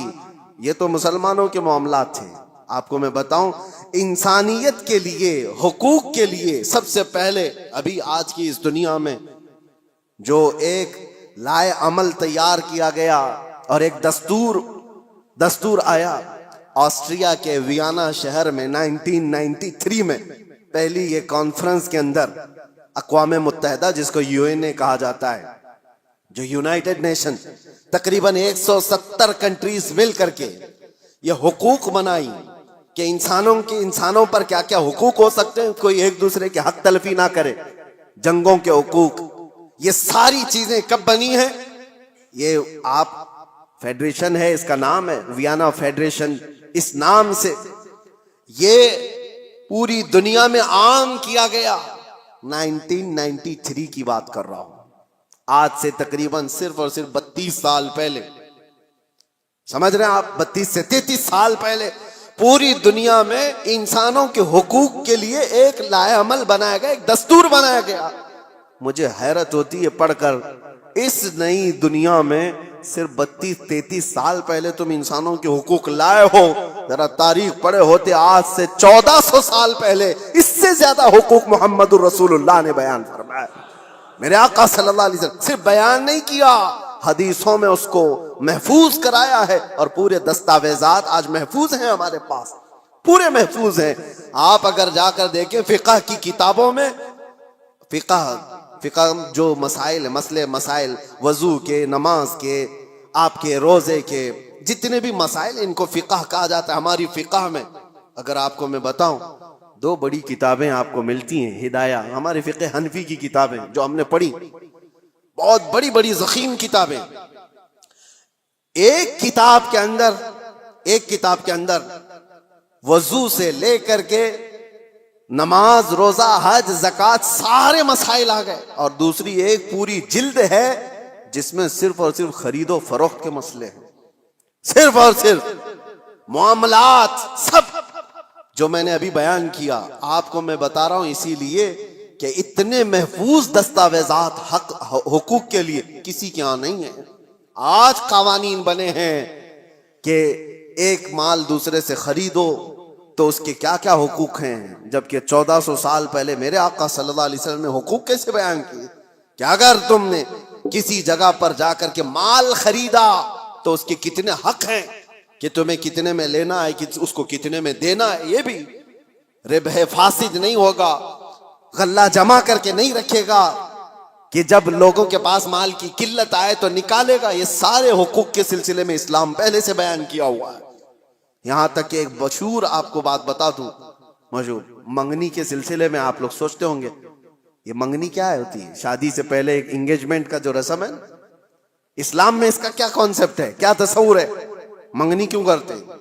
یہ تو مسلمانوں کے معاملات تھے. آپ کو میں بتاؤں انسانیت کے لیے, حقوق کے لیے سب سے پہلے ابھی آج کی اس دنیا میں جو ایک لائے عمل تیار کیا گیا اور ایک دستور آیا آسٹریا کے ویانا شہر میں 1993 میں پہلی یہ کانفرنس کے اندر اقوام متحدہ جس کو UN کہا جاتا ہے, جو یونائٹڈ نیشن, تقریباً 170 کنٹریز مل کر کے یہ حقوق بنائی کہ انسانوں پر کیا کیا حقوق ہو سکتے ہیں, کوئی ایک دوسرے کے حق تلفی نہ کرے, جنگوں کے حقوق. یہ ساری چیزیں کب بنی ہیں؟ یہ آپ فیڈریشن ہے, اس کا نام ہے ویانا فیڈریشن. اس نام سے یہ پوری دنیا میں عام کیا گیا. 1993 کی بات کر رہا ہوں, آج سے تقریباً صرف اور صرف 32 سال پہلے. سمجھ رہے ہیں آپ, 32 سے 33 سال پہلے پوری دنیا میں انسانوں کے حقوق کے لیے ایک لائحہ عمل بنایا گیا, ایک دستور بنایا گیا. مجھے حیرت ہوتی ہے پڑھ کر, اس نئی دنیا میں صرف 32-33 سال پہلے تم انسانوں کے حقوق لائے ہو. ذرا تاریخ پڑھے ہوتے آج سے 1400 سال پہلے اس سے زیادہ حقوق محمد الرسول اللہ نے بیان فرمایا. میرے آقا صلی اللہ علیہ وسلم صرف بیان نہیں کیا, حدیثوں میں اس کو محفوظ کرایا ہے, اور پورے دستاویزات آج محفوظ ہیں ہمارے پاس, پورے محفوظ ہیں. آپ اگر جا کر دیکھیں فقہ کی کتابوں میں, فقہ جو مسئلے مسائل وضو کے, نماز کے, آپ کے روزے کے, جتنے بھی مسائل ان کو فقہ کہا جاتا ہے. ہماری فقہ میں اگر آپ کو میں بتاؤں 2 بڑی کتابیں آپ کو ملتی ہیں. ہدایہ ہمارے فقہ حنفی کی کتابیں جو ہم نے پڑھی, بہت بڑی بڑی ضخیم کتابیں. ایک کتاب کے اندر وضو سے لے کر کے نماز, روزہ, حج, زکوٰۃ سارے مسائل آ گئے. اور دوسری ایک پوری جلد ہے جس میں صرف اور صرف خرید و فروخت کے مسئلے ہیں, صرف اور صرف معاملات, سب جو میں نے ابھی بیان کیا آپ کو میں بتا رہا ہوں اسی لیے کہ اتنے محفوظ دستاویزات حقوق کے لیے کسی کے یہاں نہیں ہیں. آج قوانین بنے ہیں کہ ایک مال دوسرے سے خریدو تو اس کے کیا کیا حقوق ہیں, جبکہ 1400 سال پہلے میرے آقا صلی اللہ علیہ وسلم نے حقوق کیسے بیان کیے کہ اگر تم نے کسی جگہ پر جا کر کے مال خریدا تو اس کے کتنے حق ہیں, کہ تمہیں کتنے میں لینا ہے, کہ اس کو کتنے میں دینا ہے. یہ بھی ربح فاسد نہیں ہوگا, غلہ جمع کر کے نہیں رکھے گا کہ جب لوگوں کے پاس مال کی قلت آئے تو نکالے گا. یہ سارے حقوق کے سلسلے میں اسلام پہلے سے بیان کیا ہوا ہے. یہاں تک کہ ایک مشہور آپ کو بات بتا دوں, مشہور منگنی کے سلسلے میں آپ لوگ سوچتے ہوں گے یہ منگنی کیا ہوتی ہے, شادی سے پہلے ایک انگیجمنٹ کا جو رسم ہے, اسلام میں اس کا کیا کانسیپٹ ہے, کیا تصور ہے, منگنی کیوں کرتے ہیں؟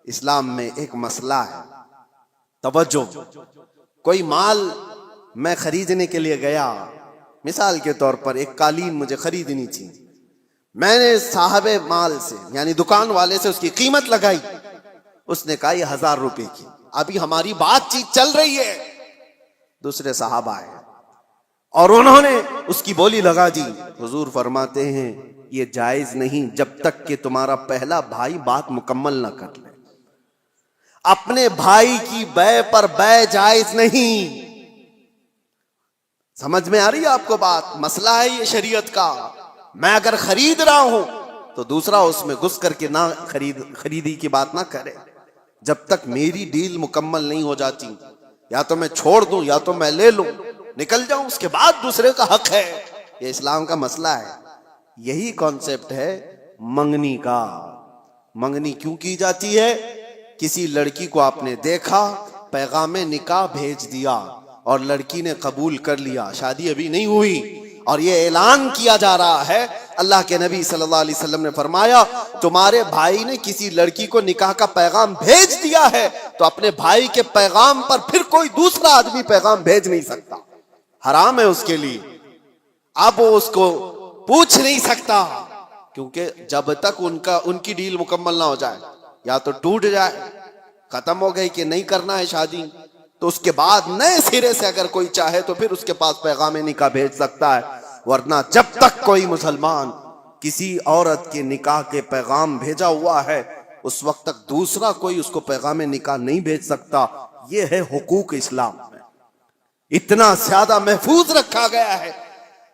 اسلام میں ایک مسئلہ ہے, توجہ. کوئی مال میں خریدنے کے لیے گیا, مثال کے طور پر ایک قالین مجھے خریدنی تھی, میں نے صاحب مال سے یعنی دکان والے سے اس کی قیمت لگائی, اس نے کہا یہ 1000 روپے کی. ابھی ہماری بات چیت چل رہی ہے, دوسرے صحابہ آئے اور انہوں نے اس کی بولی لگا دی. حضور فرماتے ہیں یہ جائز نہیں جب تک کہ تمہارا پہلا بھائی بات مکمل نہ کر لے. اپنے بھائی کی بے پر بے جائز نہیں. سمجھ میں آ رہی ہے آپ کو بات؟ مسئلہ ہے یہ شریعت کا. میں اگر خرید رہا ہوں تو دوسرا اس میں گھس کر کے نہ خریدی کی بات نہ کرے جب تک میری ڈیل مکمل نہیں ہو جاتی. یا تو میں چھوڑ دوں یا تو میں لے لوں، نکل جاؤں، اس کے بعد دوسرے کا حق ہے. یہ اسلام کا مسئلہ ہے. یہی کانسیپٹ ہے منگنی کا. منگنی کیوں کی جاتی ہے؟ کسی لڑکی کو آپ نے دیکھا، پیغام نکاح بھیج دیا اور لڑکی نے قبول کر لیا، شادی ابھی نہیں ہوئی، اور یہ اعلان کیا جا رہا ہے. اللہ کے نبی صلی اللہ علیہ وسلم نے فرمایا تمہارے بھائی نے کسی لڑکی کو نکاح کا پیغام بھیج دیا ہے تو اپنے بھائی کے پیغام پر پھر کوئی دوسرا آدمی پیغام بھیج نہیں سکتا، حرام ہے اس کے لیے. اب وہ اس کو پوچھ نہیں سکتا، کیونکہ جب تک ان کی ڈیل مکمل نہ ہو جائے، یا تو ٹوٹ جائے، ختم ہو گئی کہ نہیں کرنا ہے شادی، تو اس کے بعد نئے سرے سے اگر کوئی چاہے تو پھر اس کے پاس پیغام نکاح بھیج سکتا ہے. ورنہ جب تک کوئی مسلمان کسی عورت کے نکاح کے پیغام بھیجا ہوا ہے اس وقت تک دوسرا کوئی اس کو پیغام نکاح نہیں بھیج سکتا. یہ ہے حقوق اسلام میں، اتنا زیادہ محفوظ رکھا گیا ہے.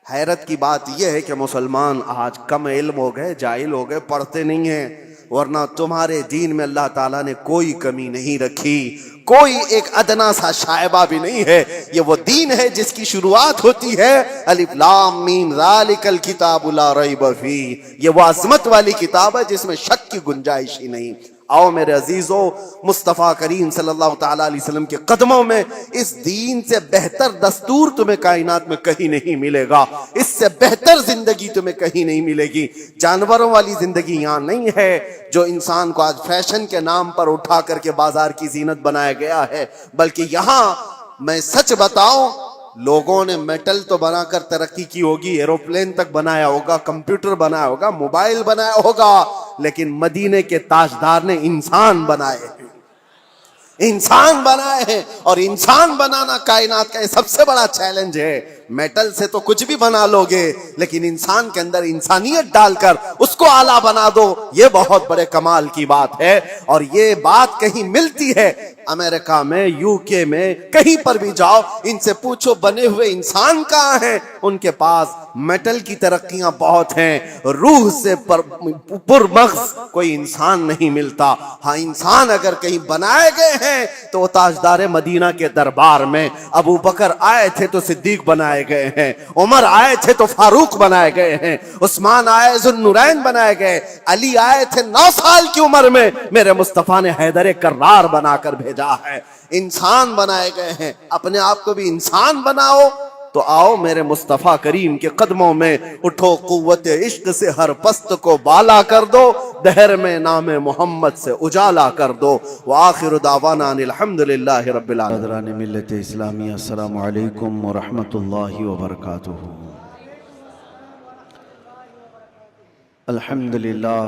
حیرت کی بات یہ ہے کہ مسلمان آج کم علم ہو گئے، جاہل ہو گئے، پڑھتے نہیں ہیں. ورنہ تمہارے دین میں اللہ تعالیٰ نے کوئی کمی نہیں رکھی، کوئی ایک ادنا سا شائبہ بھی نہیں ہے. یہ وہ دین ہے جس کی شروعات ہوتی ہے الف لام میم ذالک الکتاب لا ریب فیہ. یہ وہ عظمت والی کتاب ہے جس میں شک کی گنجائش ہی نہیں. آؤ میرے عزیزو، مصطفیٰ کریم صلی اللہ تعالیٰ علیہ وسلم کے قدموں میں اس دین سے بہتر دستور تمہیں کائنات میں کہیں نہیں ملے گا، اس سے بہتر زندگی تمہیں کہیں نہیں ملے گی. جانوروں والی زندگی یہاں نہیں ہے جو انسان کو آج فیشن کے نام پر اٹھا کر کے بازار کی زینت بنایا گیا ہے، بلکہ یہاں میں سچ بتاؤں لوگوں نے میٹل تو بنا کر ترقی کی ہوگی، ایروپلین تک بنایا ہوگا، کمپیوٹر بنایا ہوگا، موبائل بنایا ہوگا، لیکن مدینے کے تاجدار نے انسان بنائے ہیں، انسان بنائے ہیں. اور انسان بنانا کائنات کا سب سے بڑا چیلنج ہے. میٹل سے تو کچھ بھی بنا لو گے، لیکن انسان کے اندر انسانیت ڈال کر اس کو اعلیٰ بنا دو، یہ بہت بڑے کمال کی بات ہے. اور یہ بات کہیں ملتی ہے امریکہ میں، یو کے میں، کہیں پر بھی جاؤ ان سے پوچھو بنے ہوئے انسان کہاں ہیں، ان کے پاس میٹل کی ترقیاں بہت ہیں، روح سے پرمغز کوئی انسان نہیں ملتا. ہاں انسان اگر کہیں بنائے گئے ہیں تو وہ تاجدار مدینہ کے دربار میں ابو بکر آئے تھے تو صدیق بنائے گئے ہیں، عمر آئے تھے تو فاروق بنائے گئے ہیں، عثمان آئے ذوالنورین بنائے گئے، علی آئے تھے 9 سال کی عمر میں، میرے مصطفیٰ نے حیدر کرار بنا کر بھیجا ہے. انسان بنائے گئے ہیں. اپنے آپ کو بھی انسان بناؤ تو آؤ میرے مصطفیٰ کریم کے قدموں میں اٹھو، قوت عشق سے ہر پست کو بالا کر دو، دہر میں نام محمد سے اجالا کر دو. وآخر دعوانا ان الحمدللہ رب العالمین. حضران ملت اسلامیہ، السلام علیکم ورحمۃ اللہ وبرکاتہ. الحمدللہ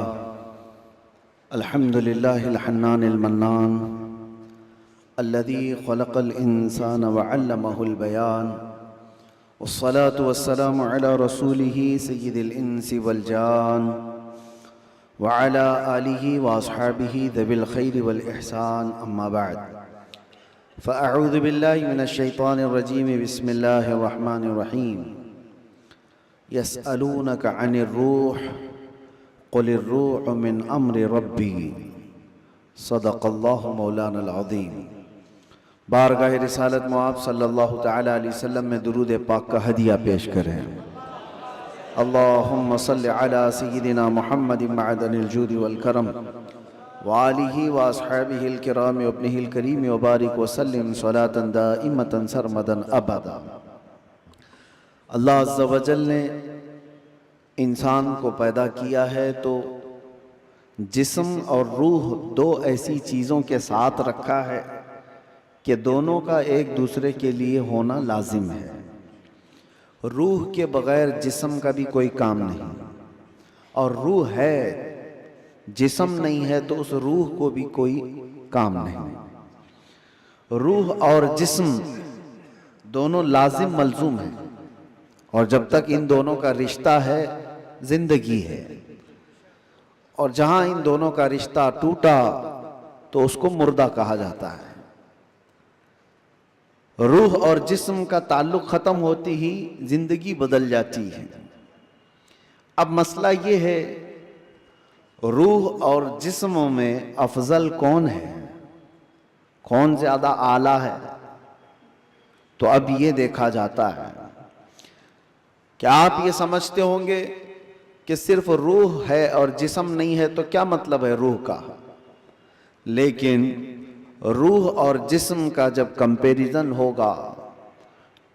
الحنان المنان الذي خلق الإنسان وعلمه البيان، والصلاة والسلام على رسوله سيد الإنس والجان وعلى آله وأصحابه ذوي الخير والإحسان. أما بعد، فأعوذ بالله من الشيطان الرجيم. بسم الله الرحمن الرحيم. يسألونك عن الروح قل الروح من أمر ربي. صدق الله مولانا العظيم. بارگاہ رسالت مآب صلی اللہ تعالی علیہ وسلم میں درود پاک کا ہدیہ پیش کریں. اللہم صل علی سیدنا محمد معدن الجود والکرم وآلہ واصحابہ الکرام وابنہ الکریم وبارک وسلم صلاة دائمة سرمدا ابدا. اللہ عز و جل نے انسان کو پیدا کیا ہے تو جسم اور روح دو ایسی چیزوں کے ساتھ رکھا ہے کہ دونوں کا ایک دوسرے کے لیے ہونا لازم ہے. روح کے بغیر جسم کا بھی کوئی کام نہیں، اور روح ہے، جسم نہیں ہے تو اس روح کو بھی کوئی کام نہیں. روح اور جسم دونوں لازم ملزوم ہیں، اور جب تک ان دونوں کا رشتہ ہے زندگی ہے، اور جہاں ان دونوں کا رشتہ ٹوٹا تو اس کو مردہ کہا جاتا ہے. روح اور جسم کا تعلق ختم ہوتی ہی زندگی بدل جاتی ہے. اب مسئلہ یہ ہے روح اور جسم میں افضل کون ہے، کون زیادہ اعلیٰ ہے؟ تو اب یہ دیکھا جاتا ہے کہ آپ یہ سمجھتے ہوں گے کہ صرف روح ہے اور جسم نہیں ہے، تو کیا مطلب ہے روح کا؟ لیکن روح اور جسم کا جب کمپیریزن ہوگا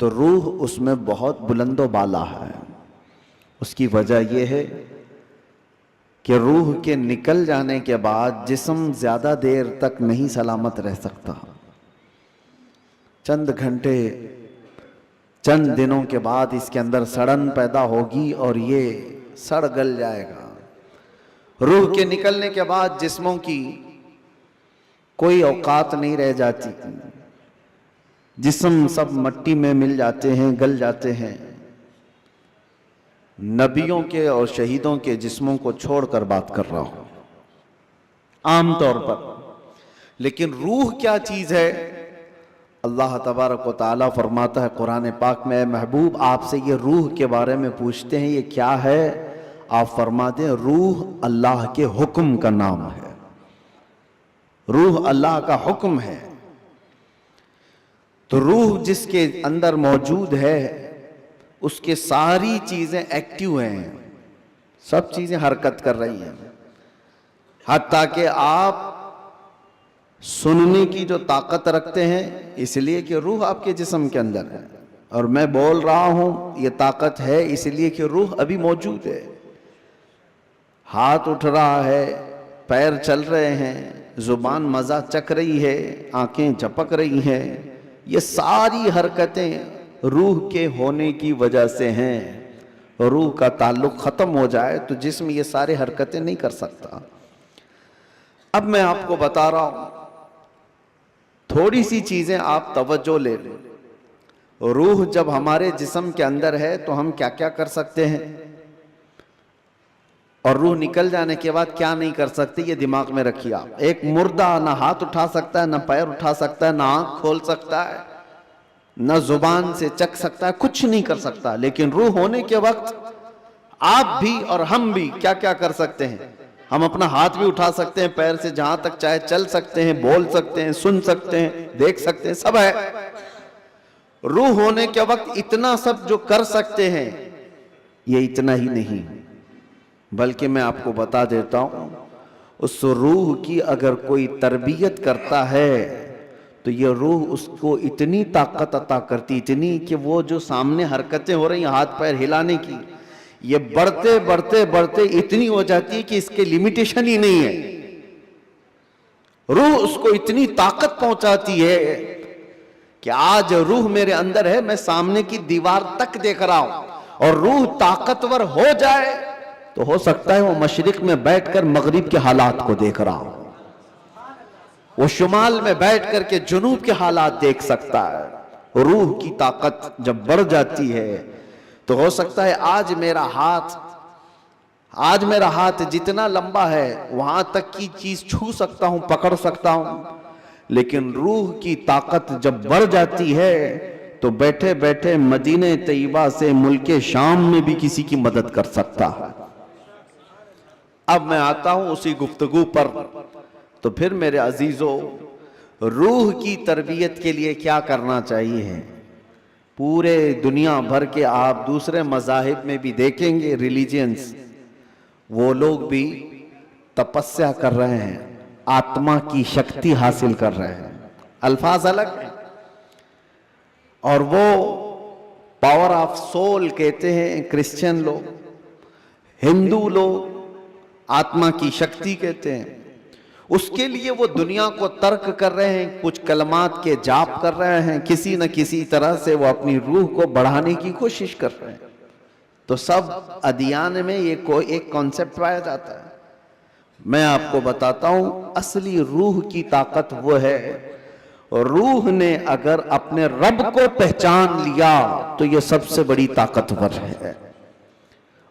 تو روح اس میں بہت بلند و بالا ہے۔ اس کی وجہ یہ ہے کہ روح کے نکل جانے کے بعد جسم زیادہ دیر تک نہیں سلامت رہ سکتا۔ چند گھنٹے، چند دنوں کے بعد اس کے اندر سڑن پیدا ہوگی اور یہ سڑ گل جائے گا۔ روح کے نکلنے کے بعد جسموں کی کوئی اوقات نہیں رہ جاتی، جسم سب مٹی میں مل جاتے ہیں، گل جاتے ہیں۔ نبیوں کے اور شہیدوں کے جسموں کو چھوڑ کر بات کر رہا ہوں عام طور پر۔ لیکن روح کیا چیز ہے؟ اللہ تبارک و تعالیٰ فرماتا ہے قرآن پاک میں، اے محبوب آپ سے یہ روح کے بارے میں پوچھتے ہیں یہ کیا ہے؟ آپ فرما دیں روح اللہ کے حکم کا نام ہے۔ روح اللہ کا حکم ہے۔ تو روح جس کے اندر موجود ہے اس کے ساری چیزیں ایکٹیو ہیں، سب چیزیں حرکت کر رہی ہیں، حتیٰ کہ آپ سننے کی جو طاقت رکھتے ہیں اس لیے کہ روح آپ کے جسم کے اندر ہے، اور میں بول رہا ہوں یہ طاقت ہے اس لیے کہ روح ابھی موجود ہے۔ ہاتھ اٹھ رہا ہے، پیر چل رہے ہیں، زبان مزہ چکھ رہی ہے، آنکھیں جھپک رہی ہیں، یہ ساری حرکتیں روح کے ہونے کی وجہ سے ہیں۔ روح کا تعلق ختم ہو جائے تو جسم یہ سارے حرکتیں نہیں کر سکتا۔ اب میں آپ کو بتا رہا ہوں تھوڑی سی چیزیں آپ توجہ لے لیں۔ روح جب ہمارے جسم کے اندر ہے تو ہم کیا کیا کر سکتے ہیں، اور روح نکل جانے کے بعد کیا نہیں کر سکتے، یہ دماغ میں رکھیے آپ۔ ایک مردہ نہ ہاتھ اٹھا سکتا ہے، نہ پیر اٹھا سکتا ہے، نہ آنکھ کھول سکتا ہے، نہ زبان سے چکھ سکتا ہے، کچھ نہیں کر سکتا۔ لیکن روح ہونے کے وقت آپ بھی اور ہم بھی کیا کیا کر سکتے ہیں؟ ہم اپنا ہاتھ بھی اٹھا سکتے ہیں، پیر سے جہاں تک چاہے چل سکتے ہیں، بول سکتے ہیں، سن سکتے ہیں، دیکھ سکتے ہیں، سب ہے۔ روح ہونے کے وقت اتنا سب جو کر سکتے ہیں یہ اتنا ہی نہیں، بلکہ میں آپ کو بتا دیتا ہوں اس روح کی اگر کوئی تربیت کرتا ہے تو یہ روح اس کو اتنی طاقت عطا کرتی، اتنی کہ وہ جو سامنے حرکتیں ہو رہی ہیں ہاتھ پیر ہلانے کی، یہ بڑھتے بڑھتے بڑھتے اتنی ہو جاتی ہے کہ اس کے لیمیٹیشن ہی نہیں ہے۔ روح اس کو اتنی طاقت پہنچاتی ہے کہ آج روح میرے اندر ہے، میں سامنے کی دیوار تک دیکھ رہا ہوں، اور روح طاقتور ہو جائے تو ہو سکتا ہے وہ مشرق میں بیٹھ کر مغرب کے حالات کو دیکھ رہا ہو، وہ شمال میں بیٹھ کر کے جنوب کے حالات دیکھ سکتا ہے۔ روح کی طاقت جب بڑھ جاتی ہے تو ہو سکتا ہے آج میرا ہاتھ جتنا لمبا ہے وہاں تک کی چیز چھو سکتا ہوں، پکڑ سکتا ہوں، لیکن روح کی طاقت جب بڑھ جاتی ہے تو بیٹھے بیٹھے مدینہ طیبہ سے ملک شام میں بھی کسی کی مدد کر سکتا ہے۔ اب میں آتا ہوں اسی گفتگو پر، تو پھر میرے عزیزو روح کی تربیت کے لیے کیا کرنا چاہیے؟ پورے دنیا بھر کے آپ دوسرے مذاہب میں بھی دیکھیں گے، ریلیجنز، وہ لوگ بھی تپسیا کر رہے ہیں، آتما کی شکتی حاصل کر رہے ہیں، الفاظ الگ ہیں، اور وہ پاور آف سول کہتے ہیں کرسچن لوگ، ہندو لوگ آتما کی شکتی کہتے ہیں۔ اس کے لیے وہ دنیا کو ترک کر رہے ہیں، کچھ کلمات کے جاپ کر رہے ہیں، کسی نہ کسی طرح سے وہ اپنی روح کو بڑھانے کی کوشش کر رہے ہیں۔ تو سب ادیان میں یہ ایک کانسیپٹ پایا جاتا ہے۔ میں آپ کو بتاتا ہوں اصلی روح کی طاقت وہ ہے، روح نے اگر اپنے رب کو پہچان لیا تو یہ سب سے بڑی طاقتور ہے۔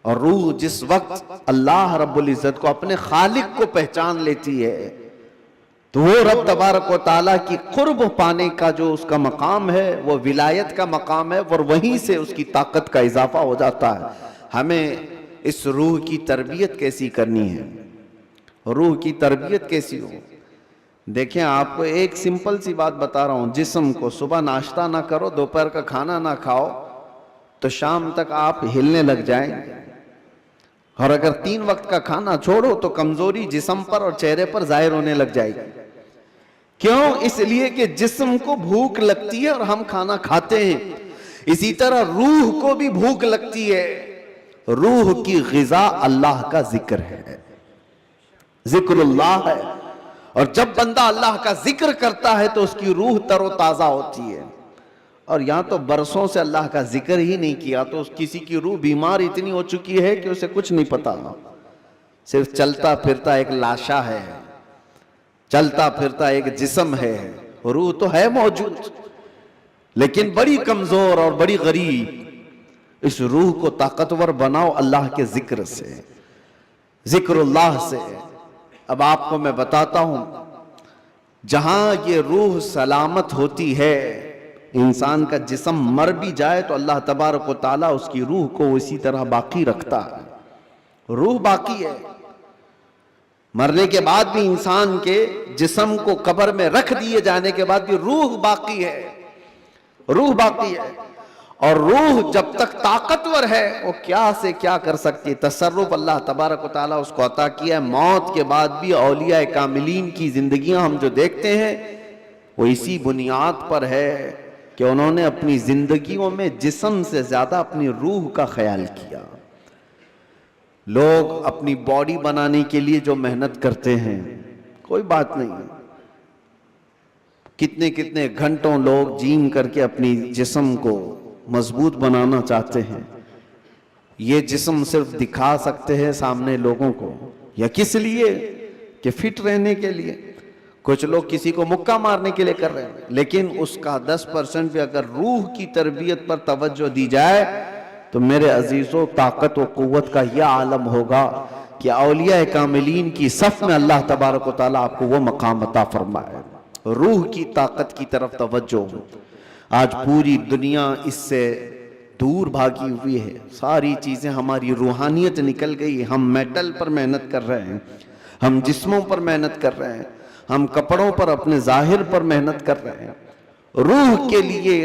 اور روح جس وقت اللہ رب العزت کو، اپنے خالق کو پہچان لیتی ہے تو وہ رب تبارک و تعالیٰ کی قرب پانے کا جو اس کا مقام ہے وہ ولایت کا مقام ہے، اور وہیں سے اس کی طاقت کا اضافہ ہو جاتا ہے۔ ہمیں اس روح کی تربیت کیسی کرنی ہے؟ روح کی تربیت کیسی ہو؟ دیکھیں آپ کو ایک سمپل سی بات بتا رہا ہوں، جسم کو صبح ناشتہ نہ کرو، دوپہر کا کھانا نہ کھاؤ تو شام تک آپ ہلنے لگ جائیں گے، اور اگر 3 وقت کا کھانا چھوڑو تو کمزوری جسم پر اور چہرے پر ظاہر ہونے لگ جائے گی۔ کیوں؟ اس لیے کہ جسم کو بھوک لگتی ہے اور ہم کھانا کھاتے ہیں، اسی طرح روح کو بھی بھوک لگتی ہے۔ روح کی غذا اللہ کا ذکر ہے، ذکر اللہ ہے، اور جب بندہ اللہ کا ذکر کرتا ہے تو اس کی روح تر و تازہ ہوتی ہے۔ اور یہاں تو برسوں سے اللہ کا ذکر ہی نہیں کیا تو کسی کی روح بیمار اتنی ہو چکی ہے کہ اسے کچھ نہیں پتا، صرف چلتا پھرتا ایک لاشا ہے، چلتا پھرتا ایک جسم ہے، روح تو ہے موجود لیکن بڑی کمزور اور بڑی غریب۔ اس روح کو طاقتور بناؤ اللہ کے ذکر سے، ذکر اللہ سے۔ اب آپ کو میں بتاتا ہوں، جہاں یہ روح سلامت ہوتی ہے، انسان کا جسم مر بھی جائے تو اللہ تبارک و تعالیٰ اس کی روح کو اسی طرح باقی رکھتا ہے، روح باقی ہے۔ مرنے کے بعد بھی انسان کے جسم کو قبر میں رکھ دیے جانے کے بعد بھی روح باقی ہے، روح باقی ہے۔ اور روح جب تک طاقتور ہے وہ کیا سے کیا کر سکتی ہے، تصرف اللہ تبارک و تعالیٰ اس کو عطا کیا ہے۔ موت کے بعد بھی اولیاء کاملین کی زندگیاں ہم جو دیکھتے ہیں وہ اسی بنیاد پر ہے کہ انہوں نے اپنی زندگیوں میں جسم سے زیادہ اپنی روح کا خیال کیا۔ لوگ اپنی باڈی بنانے کے لیے جو محنت کرتے ہیں کوئی بات نہیں، کتنے کتنے گھنٹوں لوگ جیم کر کے اپنی جسم کو مضبوط بنانا چاہتے ہیں۔ یہ جسم صرف دکھا سکتے ہیں سامنے لوگوں کو، یا کس لیے کہ فٹ رہنے کے لیے۔ کچھ لوگ کسی کو مکہ مارنے کے لیے کر رہے ہیں، لیکن اس کا 10% بھی اگر روح کی تربیت پر توجہ دی جائے تو میرے عزیزوں طاقت و قوت کا یہ عالم ہوگا کہ اولیاء کاملین کی صف میں اللہ تبارک و تعالیٰ آپ کو وہ مقام عطا فرمائے۔ روح کی طاقت کی طرف توجہ۔ آج پوری دنیا اس سے دور بھاگی ہوئی ہے، ساری چیزیں ہماری روحانیت نکل گئی، ہم میٹل پر محنت کر رہے ہیں، ہم جسموں پر محنت کر رہے ہیں، ہم کپڑوں پر اپنے ظاہر پر محنت کر رہے ہیں۔ روح کے لیے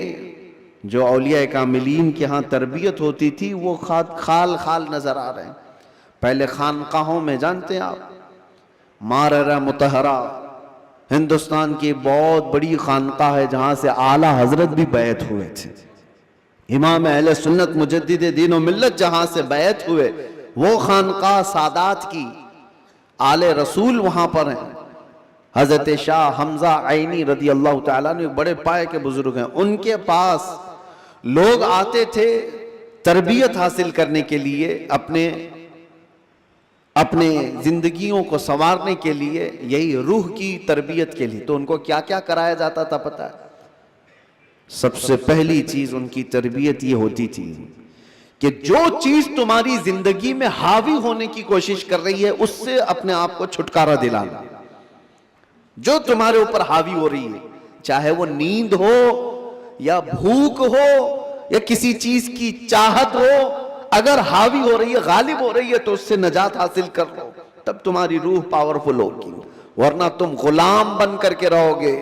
جو اولیاء کاملین کے ہاں تربیت ہوتی تھی وہ خال خال نظر آ رہے ہیں۔ پہلے خانقاہوں میں جانتے ہیں آپ، ماررہ مطہرہ ہندوستان کی بہت بڑی خانقاہ ہے جہاں سے اعلیٰ حضرت بھی بیعت ہوئے تھے، امام اہل سنت مجدد دین و ملت جہاں سے بیعت ہوئے، وہ خانقاہ سادات کی، آل رسول وہاں پر ہیں۔ حضرت شاہ حمزہ عینی رضی اللہ تعالیٰ نے بڑے پائے کے بزرگ ہیں، ان کے پاس لوگ آتے تھے تربیت حاصل کرنے کے لیے، اپنے زندگیوں کو سنوارنے کے لیے، یہی روح کی تربیت کے لیے۔ تو ان کو کیا کیا کرایا جاتا تھا پتہ ہے؟ سب سے پہلی چیز ان کی تربیت یہ ہوتی تھی کہ جو چیز تمہاری زندگی میں حاوی ہونے کی کوشش کر رہی ہے اس سے اپنے آپ کو چھٹکارا دلانا۔ جو تمہارے اوپر حاوی ہو رہی ہے، چاہے وہ نیند ہو یا بھوک ہو یا کسی چیز کی چاہت ہو، اگر حاوی ہو رہی ہے، غالب ہو رہی ہے تو اس سے نجات حاصل کر لو، تب تمہاری روح پاورفل ہوگی، ورنہ تم غلام بن کر کے رہو گے،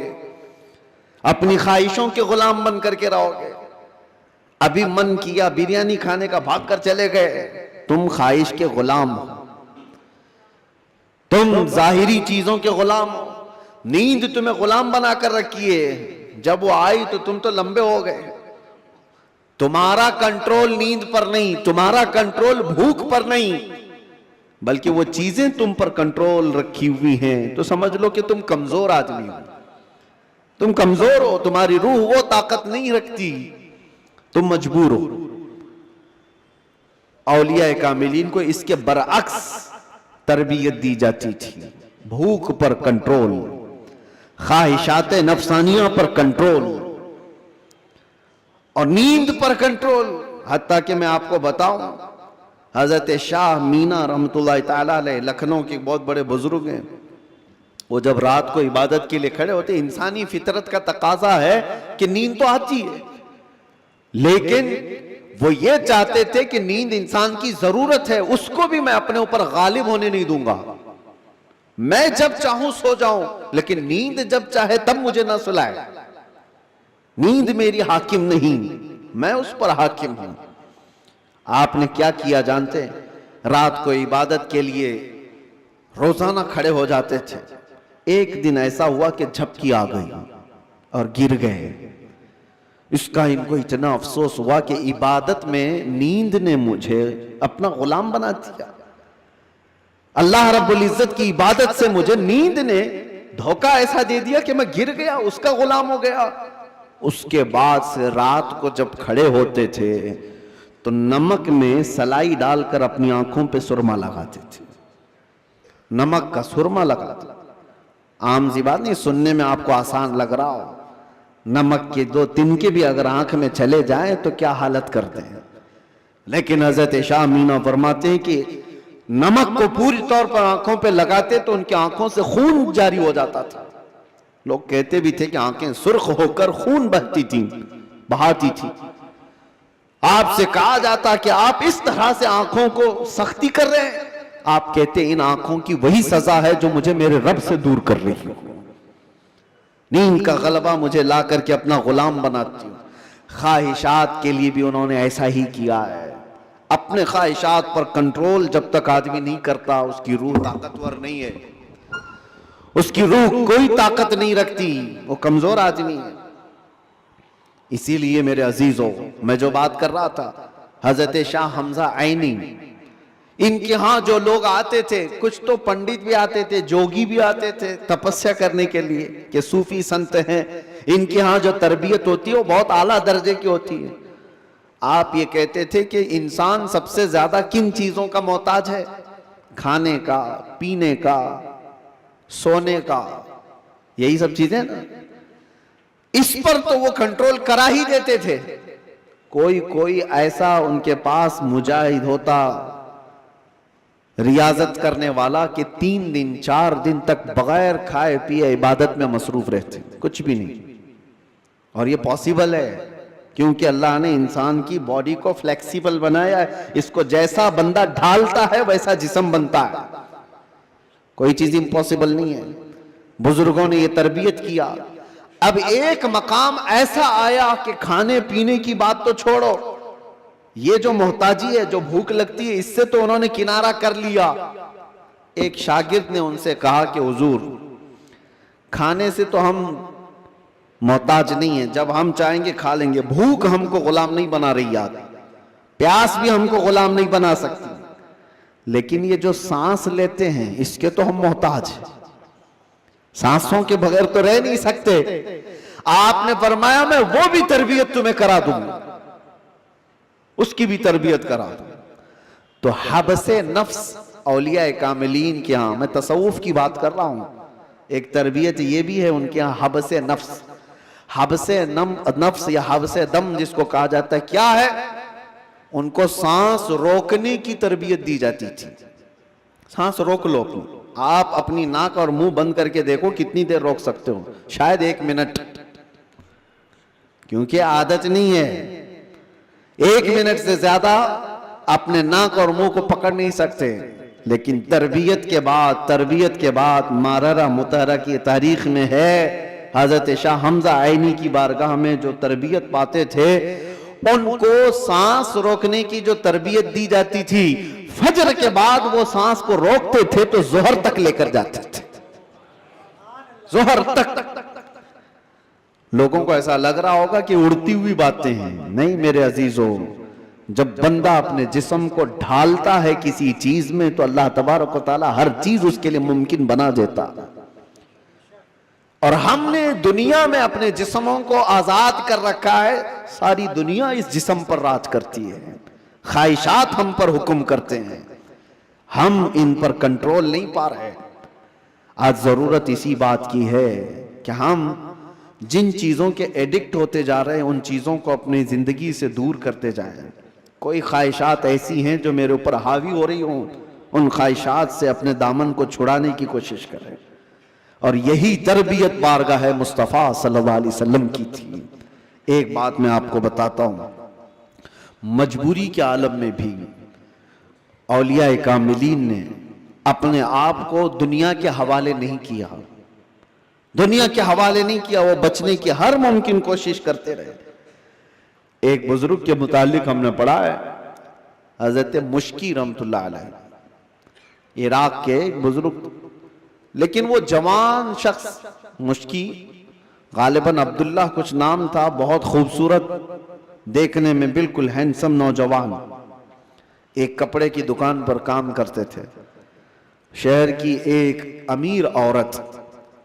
اپنی خواہشوں کے غلام بن کر کے رہو گے۔ ابھی من کیا بریانی کھانے کا، بھاگ کر چلے گئے، تم خواہش کے غلام ہو، تم ظاہری چیزوں کے غلام ہو۔ نیند تمہیں غلام بنا کر رکھی ہے، جب وہ آئی تو تم تو لمبے ہو گئے۔ تمہارا کنٹرول نیند پر نہیں، تمہارا کنٹرول بھوک پر نہیں، بلکہ وہ چیزیں تم پر کنٹرول رکھی ہوئی ہیں، تو سمجھ لو کہ تم کمزور آدمی ہو، تم کمزور ہو، تمہاری روح وہ طاقت نہیں رکھتی، تم مجبور ہو۔ اولیاء کاملین کو اس کے برعکس تربیت دی جاتی تھی، بھوک پر کنٹرول، خواہشات نفسانیہ پر کنٹرول اور نیند پر کنٹرول۔ حتیٰ کہ میں آپ کو بتاؤں، حضرت شاہ مینا رحمت اللہ تعالیٰ علیہ لکھنؤ کے بہت بڑے بزرگ ہیں، وہ جب رات کو عبادت کے لیے کھڑے ہوتے، انسانی فطرت کا تقاضا ہے کہ نیند تو آتی ہے، لیکن وہ یہ چاہتے تھے کہ نیند انسان کی ضرورت ہے، اس کو بھی میں اپنے اوپر غالب ہونے نہیں دوں گا، میں جب چاہوں سو جاؤں، لیکن نیند جب چاہے تب مجھے نہ سلائے۔ نیند میری حاکم نہیں، میں اس پر حاکم ہوں۔ آپ نے کیا کیا جانتے ہیں؟ رات کو عبادت کے لیے روزانہ کھڑے ہو جاتے تھے۔ ایک دن ایسا ہوا کہ جھپکی آ گئی اور گر گئے۔ اس کا ان کو اتنا افسوس ہوا کہ عبادت میں نیند نے مجھے اپنا غلام بنا دیا۔ اللہ رب العزت کی عبادت سے مجھے نیند نے دھوکہ ایسا دے دیا کہ میں گر گیا، اس کا غلام ہو گیا۔ اس کے بعد سے رات کو جب کھڑے ہوتے تھے تو نمک میں سلائی ڈال کر اپنی آنکھوں پہ سرما لگاتے تھے، نمک کا سرما لگاتے۔ عام سی بات نہیں، سننے میں آپ کو آسان لگ رہا ہو، نمک کے 2 تنکے بھی اگر آنکھ میں چلے جائیں تو کیا حالت کرتے ہیں۔ لیکن حضرت شاہ امینا فرماتے ہیں کہ نمک کو پوری طور پر آنکھوں پہ لگاتے تو ان کی آنکھوں سے خون جاری ہو جاتا تھا۔ لوگ کہتے بھی تھے کہ آنکھیں سرخ ہو کر خون بہتی تھیں، بہاتی تھی۔ آپ سے کہا جاتا کہ آپ اس طرح سے آنکھوں کو سختی کر رہے ہیں، آپ کہتے ان آنکھوں کی وہی سزا ہے جو مجھے میرے رب سے دور کر رہی ہے۔ نیند کا غلبہ مجھے لا کر کے اپنا غلام بناتی ہوں۔ خواہشات کے لیے بھی انہوں نے ایسا ہی کیا ہے۔ اپنے خواہشات پر کنٹرول جب تک آدمی نہیں کرتا، اس کی روح طاقتور نہیں ہے، اس کی روح کوئی طاقت نہیں رکھتی، وہ کمزور آدمی ہے۔ اسی لیے میرے عزیزوں، میں جو بات کر رہا تھا، حضرت شاہ حمزہ عینی، ان کے ہاں جو لوگ آتے تھے، کچھ تو پنڈت بھی آتے تھے، جوگی بھی آتے تھے تپسیا کرنے کے لیے کہ صوفی سنت ہیں، ان کے ہاں جو تربیت ہوتی ہے وہ بہت اعلیٰ درجے کی ہوتی ہے۔ آپ یہ کہتے تھے کہ انسان سب سے زیادہ کن چیزوں کا محتاج ہے؟ کھانے کا، پینے کا، سونے کا، یہی سب چیزیں نا۔ اس پر تو وہ کنٹرول کرا ہی دیتے تھے۔ کوئی ایسا ان کے پاس مجاہد ہوتا، ریاضت کرنے والا، کہ 3 دن 4 دن تک بغیر کھائے پیے عبادت میں مصروف رہتے، کچھ بھی نہیں۔ اور یہ پاسبل ہے کیونکہ اللہ نے انسان کی باڈی کو فلیکسیبل بنایا ہے، اس کو جیسا بندہ ڈھالتا ہے ویسا جسم بنتا ہے، کوئی چیز امپاسبل نہیں ہے۔ بزرگوں نے یہ تربیت کیا۔ اب ایک مقام ایسا آیا کہ کھانے پینے کی بات تو چھوڑو، یہ جو محتاجی ہے، جو بھوک لگتی ہے، اس سے تو انہوں نے کنارہ کر لیا۔ ایک شاگرد نے ان سے کہا کہ حضور، کھانے سے تو ہم محتاج نہیں ہیں، جب ہم چاہیں گے کھا لیں گے، بھوک ہم کو غلام نہیں بنا رہی یاد، پیاس بھی ہم کو غلام نہیں بنا سکتی، لیکن یہ جو سانس لیتے ہیں اس کے تو ہم محتاج ہیں، سانسوں کے بغیر تو رہ نہیں سکتے۔ آپ نے فرمایا میں وہ بھی تربیت تمہیں کرا دوں گا، اس کی بھی تربیت کرا دوں۔ تو حبس نفس اولیاء کاملین کے ہاں، میں تصوف کی بات کر رہا ہوں، ایک تربیت یہ بھی ہے ان کے ہاں، حبس نفس۔ حبس نفس یا حبس دم جس کو کہا جاتا ہے، کیا ہے؟ ان کو سانس روکنے کی تربیت دی جاتی تھی۔ سانس روک لو اپنی، آپ اپنی ناک اور منہ بند کر کے دیکھو کتنی دیر روک سکتے ہو، شاید 1 منٹ، کیونکہ عادت نہیں ہے۔ 1 منٹ سے زیادہ اپنے ناک اور منہ کو پکڑ نہیں سکتے، لیکن تربیت کے بعد ماررہ مطہرہ کی تاریخ میں ہے، حضرت شاہ حمزہ عینی کی بارگاہ میں جو تربیت پاتے تھے، ان کو سانس روکنے کی جو تربیت دی جاتی تھی، فجر کے بعد وہ سانس کو روکتے تھے تو ظہر تک لے کر جاتے تھے، ظہر تک۔ لوگوں کو ایسا لگ رہا ہوگا کہ اڑتی ہوئی باتیں ہیں، نہیں میرے عزیزوں، جب بندہ اپنے جسم کو ڈھالتا ہے کسی چیز میں تو اللہ تبارک و تعالی ہر چیز اس کے لیے ممکن بنا دیتا۔ اور ہم نے دنیا میں اپنے جسموں کو آزاد کر رکھا ہے، ساری دنیا اس جسم پر راج کرتی ہے، خواہشات ہم پر حکم کرتے ہیں، ہم ان پر کنٹرول نہیں پا رہے۔ آج ضرورت اسی بات کی ہے کہ ہم جن چیزوں کے ایڈکٹ ہوتے جا رہے ہیں ان چیزوں کو اپنی زندگی سے دور کرتے جائیں۔ کوئی خواہشات ایسی ہیں جو میرے اوپر حاوی ہو رہی ہوں، ان خواہشات سے اپنے دامن کو چھڑانے کی کوشش کریں، اور یہی تربیت بارگاہ مصطفیٰ صلی اللہ علیہ وسلم کی تھی۔ ایک بات میں آپ کو بتاتا ہوں، مجبوری کے عالم میں بھی اولیاء کاملین نے اپنے آپ کو دنیا کے حوالے نہیں کیا، دنیا کے حوالے نہیں کیا، وہ بچنے کی ہر ممکن کوشش کرتے رہے۔ ایک بزرگ کے متعلق ہم نے پڑھا ہے، حضرت مشکی رحمت اللہ علیہ، عراق کے ایک بزرگ، لیکن وہ جوان شخص، مشکی غالباً عبداللہ کچھ نام تھا، بہت خوبصورت، دیکھنے میں بالکل ہینسم نوجوان، ایک کپڑے کی دکان پر کام کرتے تھے۔ شہر کی ایک امیر عورت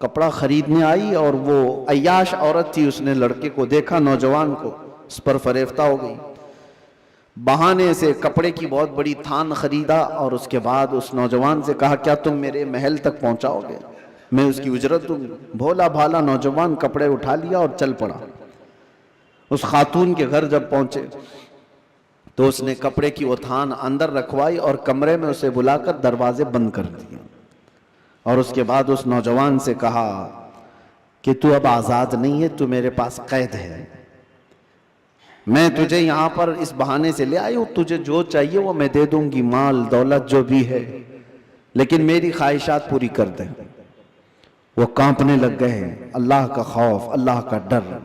کپڑا خریدنے آئی اور وہ عیاش عورت تھی، اس نے لڑکے کو دیکھا، نوجوان کو، اس پر فریفتہ ہو گئی، بہانے سے کپڑے کی بہت بڑی تھان خریدا اور اس کے بعد اس نوجوان سے کہا کیا تم میرے محل تک پہنچاؤ گے، میں اس کی اجرت دوں گا۔ بھولا بھالا نوجوان کپڑے اٹھا لیا اور چل پڑا۔ اس خاتون کے گھر جب پہنچے تو اس نے کپڑے کی وہ تھان اندر رکھوائی اور کمرے میں اسے بلا کر دروازے بند کر دیے، اور اس کے بعد اس نوجوان سے کہا کہ تو اب آزاد نہیں ہے، تو میرے پاس قید ہے، میں تجھے یہاں پر اس بہانے سے لے آئی ہوں، تجھے جو چاہیے وہ میں دے دوں گی، مال دولت جو بھی ہے، لیکن میری خواہشات پوری کر دیں۔ وہ کانپنے لگ گئے، اللہ کا خوف، اللہ کا ڈر،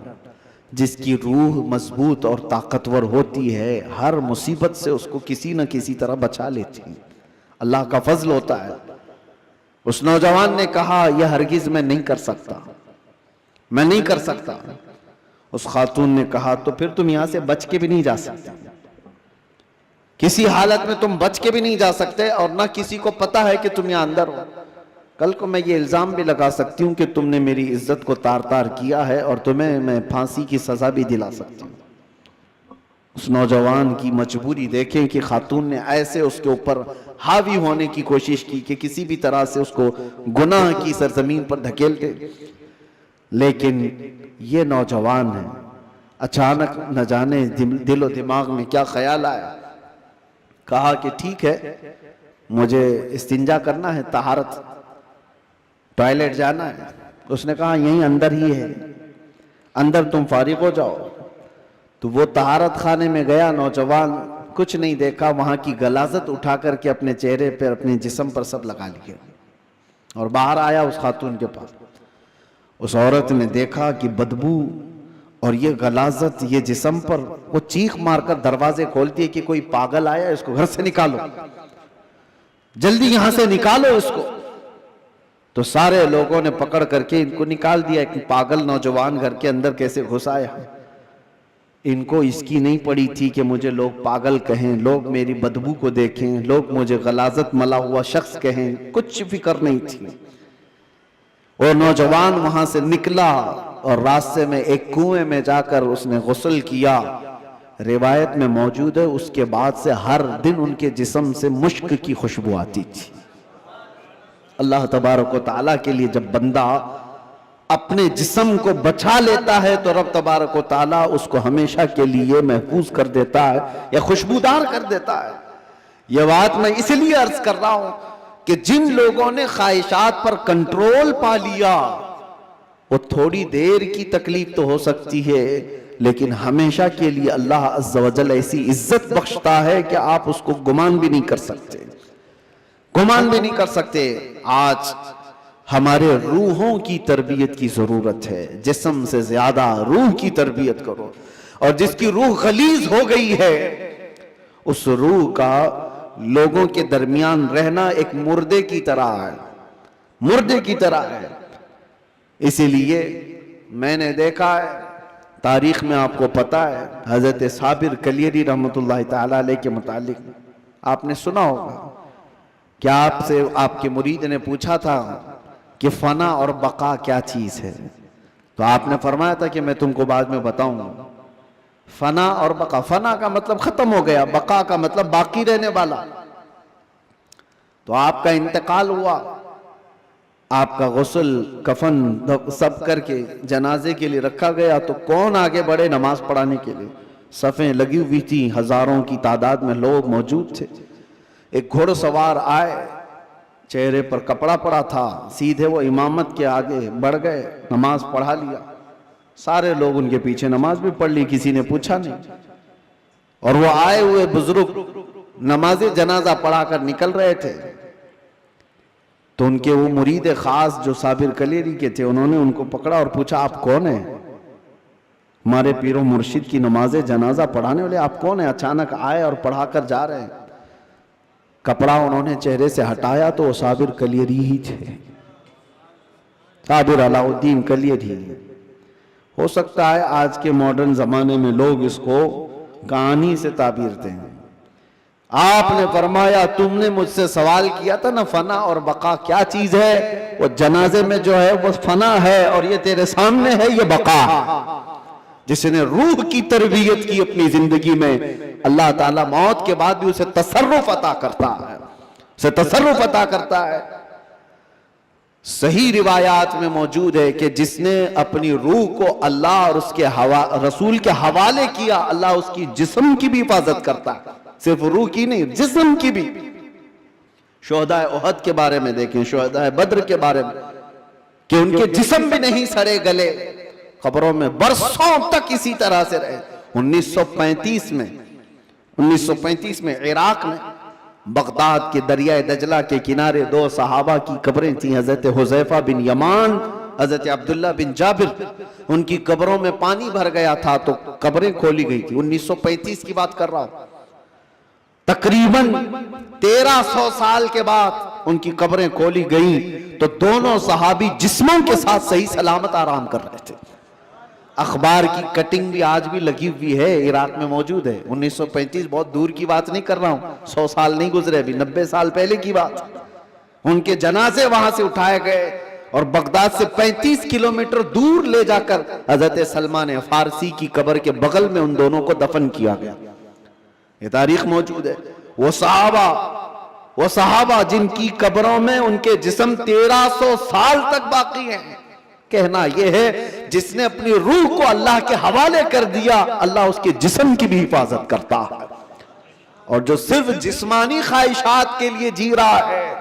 جس کی روح مضبوط اور طاقتور ہوتی ہے ہر مصیبت سے اس کو کسی نہ کسی طرح بچا لیتی، اللہ کا فضل ہوتا ہے۔ اس نوجوان نے کہا یہ ہرگز میں نہیں کر سکتا، میں نہیں کر سکتا۔ اس خاتون نے کہا تو پھر تم یہاں سے بچ کے بھی نہیں جا سکتے، کسی حالت میں تم بچ کے بھی نہیں جا سکتے، اور نہ کسی کو پتا ہے کہ تم یہاں اندر ہو۔ کل کو میں یہ الزام بھی لگا سکتی ہوں کہ تم نے میری عزت کو تار تار کیا ہے، اور تمہیں میں پھانسی کی سزا بھی دلا سکتی ہوں۔ اس نوجوان کی مجبوری دیکھیں کہ خاتون نے ایسے اس کے اوپر حاوی ہونے کی کوشش کی کہ کسی بھی طرح سے اس کو گناہ کی سرزمین پر دھکیل دے، لیکن یہ نوجوان ہے، اچانک نہ جانے دل و دماغ میں کیا خیال آیا، کہا کہ ٹھیک ہے مجھے استنجا کرنا ہے، طہارت، ٹوائلٹ جانا ہے۔ اس نے کہا یہیں اندر ہی ہے، اندر تم فارغ ہو جاؤ۔ تو وہ طہارت خانے میں گیا، نوجوان کچھ نہیں دیکھا، وہاں کی غلاظت اٹھا کر کے اپنے چہرے پر، اپنے جسم پر سب لگا لیا، اور باہر آیا اس خاتون کے پاس۔ اس عورت نے دیکھا کہ بدبو اور یہ غلاظت یہ جسم پر، وہ چیخ مار کر دروازے کھولتی ہے کہ کوئی پاگل آیا، اس کو گھر سے نکالو، جلدی یہاں سے نکالو اس کو۔ تو سارے لوگوں نے پکڑ کر کے ان کو نکال دیا کہ پاگل نوجوان گھر کے اندر کیسے گھس آیا۔ ان کو اس کی نہیں پڑی تھی کہ مجھے لوگ پاگل کہیں، لوگ میری بدبو کو دیکھیں، لوگ مجھے غلاظت ملا ہوا شخص کہیں، کچھ فکر نہیں تھی۔ وہ نوجوان وہاں سے نکلا اور راستے میں ایک کنویں میں جا کر اس نے غسل کیا۔ روایت میں موجود ہے اس کے بعد سے ہر دن ان کے جسم سے مشک کی خوشبو آتی تھی۔ اللہ تبارک و تعالیٰ کے لیے جب بندہ اپنے جسم کو بچا لیتا ہے تو رب تبارک و تعالیٰ اس کو ہمیشہ کے لیے محفوظ کر دیتا ہے یا خوشبودار کر دیتا ہے۔ یہ بات میں اس لیے عرض کر رہا ہوں کہ جن لوگوں نے خواہشات پر کنٹرول پا لیا، وہ تھوڑی دیر کی تکلیف تو ہو سکتی ہے، لیکن ہمیشہ کے لیے اللہ عز و جل ایسی عزت بخشتا ہے کہ آپ اس کو گمان بھی نہیں کر سکتے، گمان بھی نہیں کر سکتے۔ آج ہمارے روحوں کی تربیت کی ضرورت ہے، جسم سے زیادہ روح کی تربیت کرو، اور جس کی روح غلیظ ہو گئی ہے اس روح کا لوگوں کے درمیان رہنا ایک مردے کی طرح ہے، مردے کی طرح ہے۔ اسی لیے میں نے دیکھا ہے، تاریخ میں آپ کو پتا ہے، حضرت صابر کلیری رحمت اللہ تعالیٰ علیہ کے متعلق آپ نے سنا ہوگا کہ آپ سے آپ کے مرید نے پوچھا تھا کہ فنا اور بقا کیا چیز ہے، تو آپ نے فرمایا تھا کہ میں تم کو بعد میں بتاؤں گا۔ فنا اور بقا، فنا کا مطلب ختم ہو گیا، بقا کا مطلب باقی رہنے والا۔ تو آپ کا انتقال ہوا، آپ کا غسل کفن سب کر کے جنازے کے لیے رکھا گیا، تو کون آگے بڑھے نماز پڑھانے کے لیے؟ صفیں لگی ہوئی تھی، ہزاروں کی تعداد میں لوگ موجود تھے۔ ایک گھوڑ سوار آئے، چہرے پر کپڑا پڑا تھا، سیدھے وہ امامت کے آگے بڑھ گئے، نماز پڑھا لیا، سارے لوگ ان کے پیچھے نماز بھی پڑھ لی، کسی نے پوچھا نہیں۔ اور وہ آئے ہوئے بزرگ نماز جنازہ پڑھا کر نکل رہے تھے، تو ان کے وہ مرید خاص جو صابر کلیری کے تھے، انہوں نے ان کو پکڑا اور پوچھا آپ کون ہیں؟ ہمارے پیر و مرشد کی نماز جنازہ پڑھانے والے آپ کون ہیں؟ اچانک آئے اور پڑھا کر جا رہے ہیں۔ کپڑا انہوں نے چہرے سے ہٹایا تو وہ صابر کلیری ہی تھے، صابر علاء الدین کلیری۔ ہو سکتا ہے آج کے ماڈرن زمانے میں لوگ اس کو کہانی سے تعبیر دیں۔ آپ نے فرمایا تم نے مجھ سے سوال کیا تھا نا فنا اور بقا کیا چیز ہے؟ وہ جنازے میں جو ہے وہ فنا ہے، اور یہ تیرے سامنے ہے یہ بقا۔ جس نے روح کی تربیت کی اپنی زندگی میں، اللہ تعالیٰ موت کے بعد بھی اسے تصرف عطا کرتا ہے، اسے تصرف عطا کرتا ہے۔ صحیح روایات میں موجود ہے کہ جس نے اپنی روح کو اللہ اور اس کے رسول کے حوالے کیا، اللہ اس کی جسم کی بھی حفاظت کرتا ہے، صرف روح کی نہیں، جسم کی بھی۔ شہدائے احد کے بارے میں دیکھیں، شہدائے بدر کے بارے میں، کہ ان کے جسم بھی نہیں سڑے گلے، قبروں میں برسوں تک اسی طرح سے رہے۔ 1935 میں عراق میں بغداد کے دریائے دجلہ کے کنارے دو صحابہ کی قبریں تھیں، حضرت حذیفہ بن یمان، حضرت عبداللہ بن جابر۔ ان کی قبروں میں پانی بھر گیا تھا تو قبریں کھولی گئی تھی۔ 1935 کی بات کر رہا ہوں۔ تقریباً 1300 سال کے بعد ان کی قبریں کھولی گئیں تو دونوں صحابی جسموں کے ساتھ صحیح سلامت آرام کر رہے تھے۔ اخبار کی کٹنگ بھی آج بھی لگی ہوئی ہے، عراق میں موجود ہے۔ 1935 بہت دور کی بات نہیں کر رہا ہوں، 100 سال نہیں گزرے، ابھی 90 سال پہلے کی بات۔ ان کے جنازے وہاں سے اٹھائے گئے اور بغداد سے 35 کلومیٹر دور لے جا کر حضرت سلمان فارسی کی قبر کے بغل میں ان دونوں کو دفن کیا گیا۔ یہ تاریخ موجود ہے۔ وہ صحابہ جن کی قبروں میں ان کے جسم 1300 سال تک باقی ہیں۔ کہنا یہ ہے جس نے اپنی روح کو اللہ کے حوالے کر دیا، اللہ اس کے جسم کی بھی حفاظت کرتا ہے۔ اور جو صرف جسمانی خواہشات کے لیے جی رہا ہے،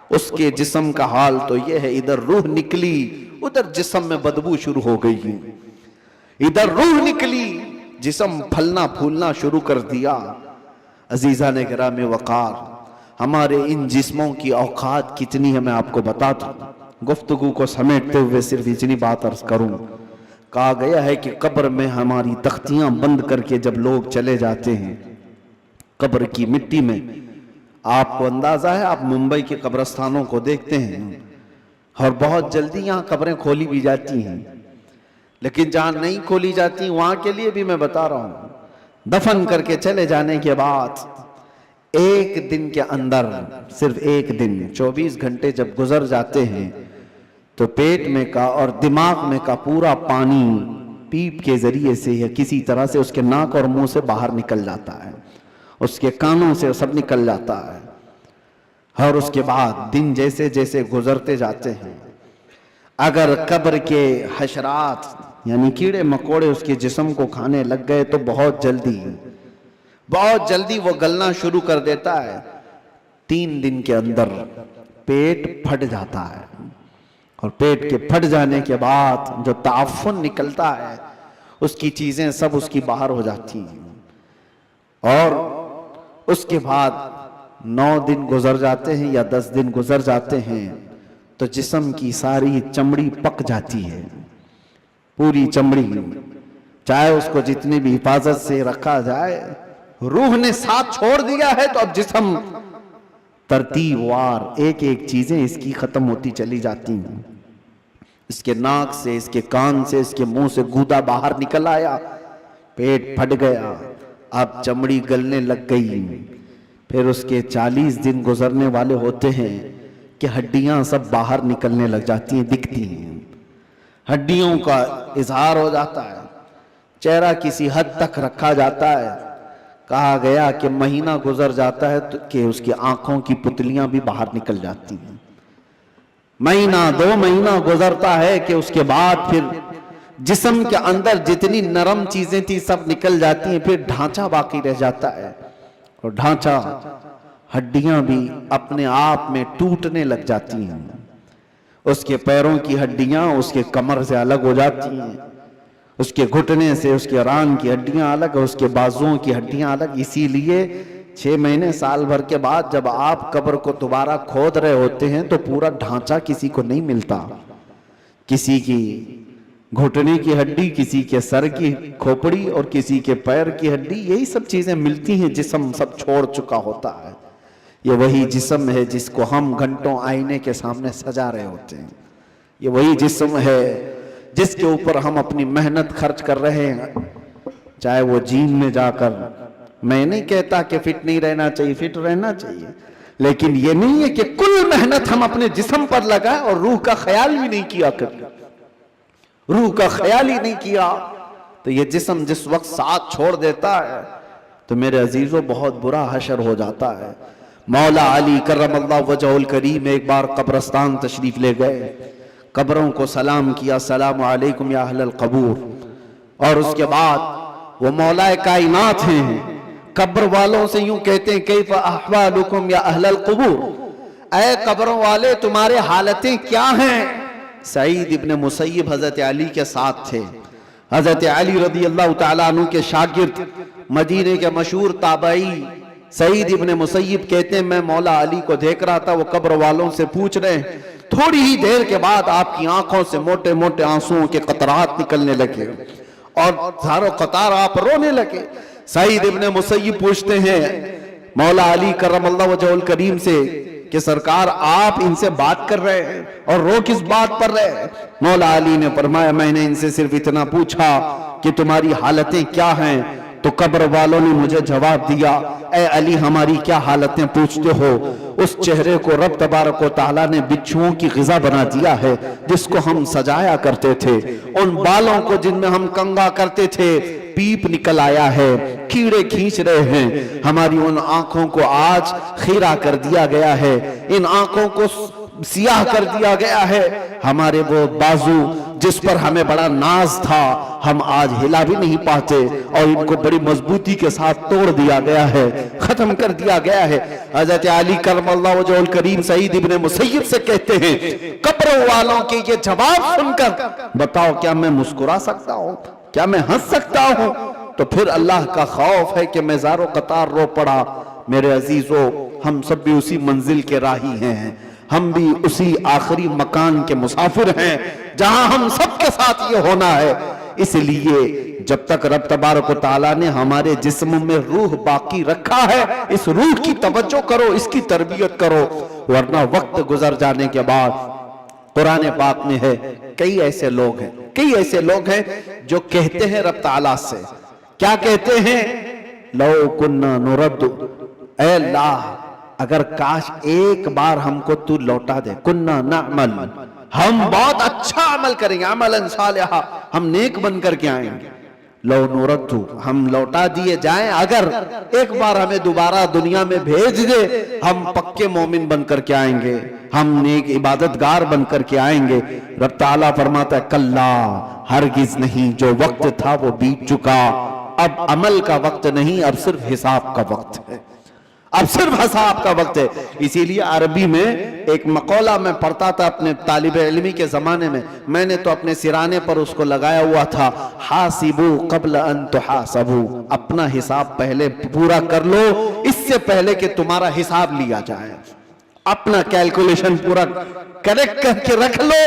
اس کے جسم کا حال تو یہ ہے، ادھر روح نکلی ادھر جسم میں بدبو شروع ہو گئی، ادھر روح نکلی جسم پھلنا پھولنا شروع کر دیا۔ عزیزان گرامی وقار، ہمارے ان جسموں کی اوقات کتنی ہے میں آپ کو بتاتا ہوں۔ گفتگو کو سمیٹتے ہوئے صرف اتنی بات عرض کروں، کہا گیا ہے کہ قبر میں ہماری تختیاں بند کر کے جب لوگ چلے جاتے ہیں قبر کی مٹی میں، آپ کو اندازہ ہے، آپ ممبئی کے قبرستانوں کو دیکھتے ہیں اور بہت جلدی یہاں قبریں کھولی بھی جاتی ہیں، لیکن جہاں نہیں کھولی جاتی وہاں کے لیے بھی میں بتا رہا ہوں، دفن کر کے چلے جانے کے بعد ایک دن کے اندر، صرف ایک دن 24 گھنٹے جب گزر جاتے ہیں تو پیٹ میں کا اور دماغ میں کا پورا پانی پیپ کے ذریعے سے یا کسی طرح سے اس کے ناک اور منہ سے باہر نکل جاتا ہے، اس کے کانوں سے سب نکل جاتا ہے۔ اور اس کے بعد دن جیسے جیسے گزرتے جاتے ہیں، اگر قبر کے حشرات یعنی کیڑے مکوڑے اس کے جسم کو کھانے لگ گئے تو بہت جلدی وہ گلنا شروع کر دیتا ہے۔ 3 دن کے اندر پیٹ پھٹ جاتا ہے، اور پیٹ کے پھٹ جانے کے بعد جو تعفن نکلتا ہے اس کی چیزیں سب اس کی باہر ہو جاتی ہیں، اور اس کے بعد 9 دن گزر جاتے ہیں یا 10 دن گزر جاتے ہیں تو جسم کی ساری چمڑی پک جاتی ہے، پوری چمڑی، چاہے اس کو جتنی بھی حفاظت سے رکھا جائے، روح نے ساتھ چھوڑ دیا ہے تو اب جسم ترتیب وار ایک ایک چیزیں اس کی ختم ہوتی چلی جاتی ہیں۔ اس کے ناک سے، اس کے کان سے، اس کے منہ سے گودا باہر نکل آیا، پیٹ پھٹ گیا، اب چمڑی گلنے لگ گئی۔ پھر اس کے 40 دن گزرنے والے ہوتے ہیں کہ ہڈیاں سب باہر نکلنے لگ جاتی ہیں، دکھتی ہیں، ہڈیوں کا اظہار ہو جاتا ہے، چہرہ کسی حد تک رکھا جاتا ہے۔ کہا گیا کہ مہینہ گزر جاتا ہے کہ اس کی آنکھوں کی پتلیاں بھی باہر نکل جاتی ہیں، مہینہ 2 مہینہ گزرتا ہے کہ اس کے بعد پھر جسم کے اندر جتنی نرم چیزیں تھی سب نکل جاتی ہیں، پھر ڈھانچہ باقی رہ جاتا ہے، اور ڈھانچہ، ہڈیاں بھی اپنے آپ میں ٹوٹنے لگ جاتی ہیں، اس کے پیروں کی ہڈیاں اس کے کمر سے الگ ہو جاتی ہیں، اس کے گھٹنے سے اس کے ران کی ہڈیاں الگ، اس کے بازوؤں کی ہڈیاں الگ، اسی لیے 6 مہینے سال بھر کے بعد جب آپ قبر کو دوبارہ کھود رہے ہوتے ہیں تو پورا ڈھانچہ کسی کو نہیں ملتا. کسی کی گھٹنے کی ہڈی, کسی کے سر کی کھوپڑی اور کسی کے پیر کی ہڈی, یہی سب چیزیں ملتی ہیں. جسم سب چھوڑ چکا ہوتا ہے. یہ وہی جسم ہے جس کو ہم گھنٹوں آئینے کے سامنے سجا رہے ہوتے ہیں. یہ وہی جسم ہے جس کے اوپر ہم اپنی محنت خرچ کر رہے ہیں. چاہے وہ جیم میں جا کر, میں نہیں کہتا کہ فٹ نہیں رہنا چاہیے, فٹ رہنا چاہیے, لیکن یہ نہیں ہے کہ کل محنت ہم اپنے جسم پر لگائیں اور روح کا خیال بھی نہیں کیا کریں. روح کا خیال ہی نہیں کیا تو یہ جسم جس وقت ساتھ چھوڑ دیتا ہے تو میرے عزیزوں بہت برا حشر ہو جاتا ہے. مولا علی کرم اللہ وجہہ الکریم ایک بار قبرستان تشریف لے گئے, قبروں کو سلام کیا, السلام علیکم یا اہل القبور, اور اس کے بعد وہ مولا کائنات ہیں, قبر والوں سے یوں کہتے ہیں کیف احوالکم یا اہل القبور, اے قبروں والے تمہارے حالتیں کیا ہیں. سعید ابن مسیب حضرت علی کے ساتھ تھے. حضرت علی رضی اللہ تعالیٰ عنہ کے شاگرد, مدینے کے مشہور تابعی سعید ابن مسیب کہتے ہیں میں مولا علی کو دیکھ رہا تھا, وہ قبر والوں سے پوچھ رہے ہیں. تھوڑی ہی دیر کے بعد آپ کی آنکھوں سے موٹے موٹے آنسوؤں کے قطرات نکلنے لگے اور دھارو قطار آپ رونے لگے. سعید ابن مسیب پوچھتے ہیں مولا علی کرم اللہ وجہہ الکریم سے کہ سرکار آپ ان سے بات کر رہے ہیں اور رو کس بات پر رہے ہیں؟ مولا علی نے فرمایا میں نے ان سے صرف اتنا پوچھا کہ تمہاری حالتیں کیا ہیں, تو قبر والوں نے مجھے جواب دیا اے علی ہماری کیا حالتیں پوچھتے ہو, اس چہرے کو رب تبارک و تعالیٰ نے بچھوؤں کی غذا بنا دیا ہے جس کو ہم سجایا کرتے تھے, ان بالوں کو جن میں ہم کنگا کرتے تھے پیپ نکل آیا ہے, کیڑے کھینچ رہے ہیں. ہماری ان آنکھوں کو آج خیرہ کر دیا گیا ہے, ان آنکھوں کو سیاہ کر دیا گیا ہے. ہمارے وہ بازو جس پر ہمیں بڑا ناز تھا ہم آج ہلا بھی نہیں پاتے اور ان کو بڑی مضبوطی کے ساتھ توڑ دیا گیا ہے, ختم کر دیا گیا ہے. حضرت علی کرم اللہ وجہہ الکریم سعید ابن مسیب سے کہتے ہیں قبر والوں کے یہ جواب سن کر بتاؤ کیا میں مسکرا سکتا ہوں, کیا میں ہنس سکتا ہوں؟ تو پھر اللہ کا خوف ہے کہ میں زار و قطار رو پڑا. میرے عزیزو ہم سب بھی اسی منزل کے راہی ہیں, ہم بھی اسی آخری مکان کے مسافر ہیں جہاں ہم سب کے ساتھ یہ ہونا ہے. اس لیے جب تک رب تبارک و تعالیٰ نے ہمارے جسم میں روح باقی رکھا ہے اس روح کی توجہ کرو, اس کی تربیت کرو, ورنہ وقت گزر جانے کے بعد قرآن پاک میں ہے کئی ایسے لوگ ہیں جو کہتے ہیں رب تعالیٰ سے, کیا کہتے ہیں لو کننا نرد, اے اللہ اگر کاش ایک بار ہم کو تو لوٹا دے, کننا نعمل, ہم بہت اچھا عمل کریں گے, عملا صالحا, ہم نیک بن کر کے آئیں گے. لو نورد, ہم لوٹا دیے جائیں, اگر ایک بار ہمیں دوبارہ دنیا میں بھیج دے ہم پکے مومن بن کر کے آئیں گے, ہم نیک عبادتگار بن کر کے آئیں گے. رب تعالیٰ فرماتا ہے کلا, ہرگز نہیں, جو وقت تھا وہ بیت چکا, اب عمل کا وقت نہیں, اب صرف حساب کا وقت ہے, اب صرف حساب کا وقت ہے. اسی لیے عربی میں ایک مقولہ میں پڑھتا تھا اپنے طالب علمی کے زمانے میں نے تو اپنے سرانے پر اس کو لگایا ہوا تھا, حاسبو قبل ان تحاسبو, اپنا حساب پہلے پورا کر لو اس سے پہلے کہ تمہارا حساب لیا جائے. اپنا کیلکولیشن پورا کریکٹ کر کے رکھ لو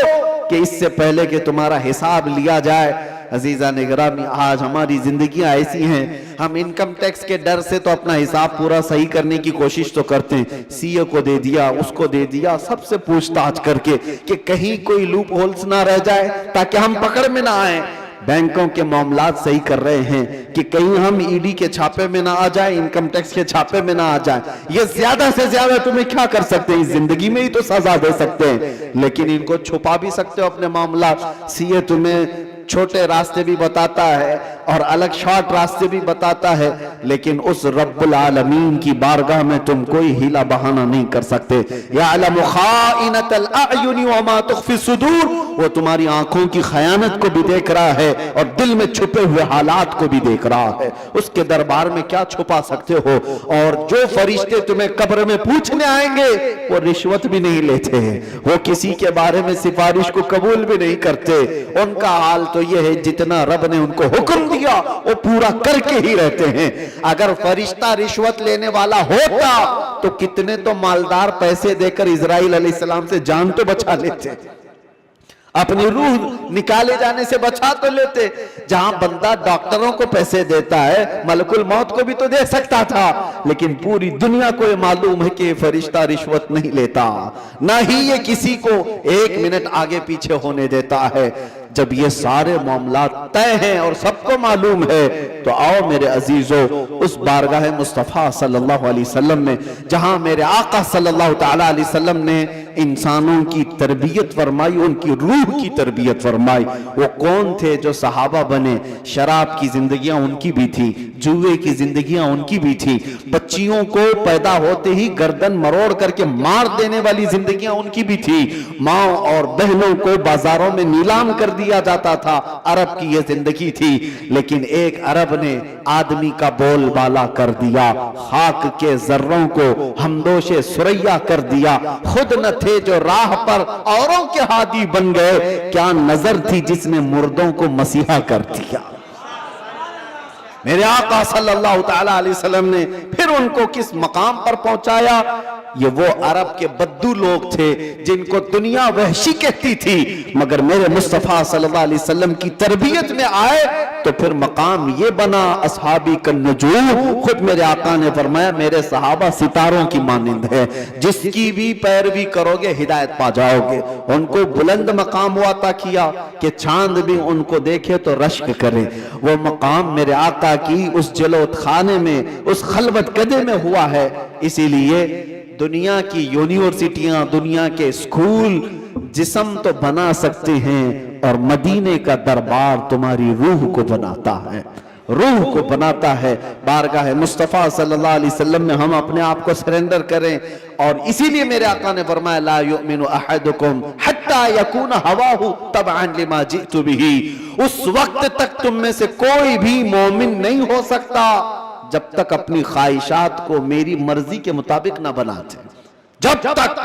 کہ اس سے پہلے کہ تمہارا حساب لیا جائے. عزیزان گرامی آج ہماری زندگیاں ایسی ہیں, ہم انکم ٹیکس کے ڈر سے تو اپنا حساب پورا صحیح کرنے کی کوشش تو کرتے ہیں, سی اے کو دے دیا, اس کو دے دیا, سب سے پوچھ تاچھ کر کے کہ کہیں کوئی لوپ ہولز نہ رہ جائے تاکہ ہم پکڑ میں نہ آئیں. بینکوں کے معاملات صحیح کر رہے ہیں کہ کہیں ہم ای ڈی کے چھاپے میں نہ آ جائیں, انکم ٹیکس کے چھاپے میں نہ آ جائیں. یہ زیادہ سے زیادہ تمہیں کیا کر سکتے ہیں, زندگی میں ہی تو سزا دے سکتے ہیں, لیکن ان کو چھپا بھی سکتے ہو اپنے معاملات. سی اے تمہیں چھوٹے راستے بھی بتاتا ہے اور الگ شارٹ راستے بھی بتاتا ہے, لیکن اس رب العالمین کی بارگاہ میں تم کوئی ہیلا بہانہ نہیں کر سکتے. یعلم خائنۃ الاعین وما تخفی الصدور, وہ تمہاری آنکھوں کی خیانت کو بھی دیکھ رہا ہے اور دل میں چھپے ہوئے حالات کو بھی دیکھ رہا ہے. اس کے دربار میں کیا چھپا سکتے ہو؟ اور جو فرشتے تمہیں قبر میں پوچھنے آئیں گے وہ رشوت بھی نہیں لیتے ہیں, وہ کسی کے بارے میں سفارش کو قبول بھی نہیں کرتے. ان کا حال تو یہ ہے جتنا رب نے ان کو حکم دیا دیا وہ پورا کر کے ہی رہتے ہیں۔ اگر فرشتہ رشوت لینے والا ہوتا تو کتنے تو مالدار پیسے دے کر اسرائیل علیہ السلام سے جان تو بچا لیتے، اپنی روح نکالے جانے سے بچا تو لیتے۔ جہاں بندہ ڈاکٹروں کو پیسے دیتا ہے، ملک الموت کو بھی تو دے سکتا تھا، لیکن پوری دنیا کو یہ معلوم ہے کہ یہ فرشتہ رشوت نہیں لیتا، نہ ہی یہ کسی کو ایک منٹ آگے پیچھے ہونے دیتا ہے۔ جب یہ سارے معاملات طے ہیں اور سب کو معلوم ہے تو آؤ میرے عزیزو اس بارگاہ مصطفیٰ صلی اللہ علیہ وسلم میں، جہاں میرے آقا صلی اللہ تعالیٰ علیہ وسلم نے انسانوں کی تربیت فرمائی، ان کی روح کی تربیت فرمائی۔ وہ کون تھے جو صحابہ بنے؟ شراب کی زندگیاں ان کی بھی تھی، جوئے کی زندگیاں ان کی بھی تھی، بچیوں کو پیدا ہوتے ہی گردن مروڑ کر کے مار دینے والی زندگیاں ان کی بھی تھی، ماں اور بہنوں کو بازاروں میں نیلام کر دیا جاتا تھا، عرب کی یہ زندگی تھی۔ لیکن ایک عرب نے آدمی کا بول بالا کر دیا، خاک کے ذروں کو ہمدوش سریا کر دیا، خود نہ تھے جو راہ پر اوروں کے ہادی بن گئے، کیا نظر تھی جس نے مردوں کو مسیحا کر دیا۔ میرے آقا صلی اللہ تعالیٰ علیہ وسلم نے پھر ان کو کس مقام پر پہنچایا؟ یہ وہ عرب کے بدو لوگ تھے جن کو دنیا وحشی کہتی تھی، مگر میرے مصطفیٰ صلی اللہ علیہ وسلم کی تربیت میں آئے تو پھر مقام یہ بنا اصحابی کالنجوم۔ خود میرے آقا نے فرمایا میرے صحابہ ستاروں کی مانند ہے، جس کی بھی پیروی کرو گے ہدایت پا جاؤ گے۔ ان کو بلند مقام ہوا عطا کیا کہ چاند بھی ان کو دیکھے تو رشک کرے۔ وہ مقام میرے آقا کی اس جلوت خانے میں، اس خلوت کدے میں ہوا ہے۔ اسی لیے دنیا کی یونیورسٹیاں، دنیا کے اسکول جسم تو بنا سکتے ہیں، اور مدینے کا دربار تمہاری روح کو بناتا ہے، روح کو بناتا ہے۔ بارگاہ مصطفیٰ صلی اللہ علیہ وسلم میں ہم اپنے آپ کو سرنڈر کریں، اور اسی لیے میرے آقا نے فرمایا لا یؤمن احدکم حتی یکون ہواہ تبعا لما جئت بہ۔ اس وقت تک تم میں سے کوئی بھی مومن نہیں ہو سکتا جب تک اپنی خواہشات کو میری مرضی کے مطابق نہ بناتے۔ جب تک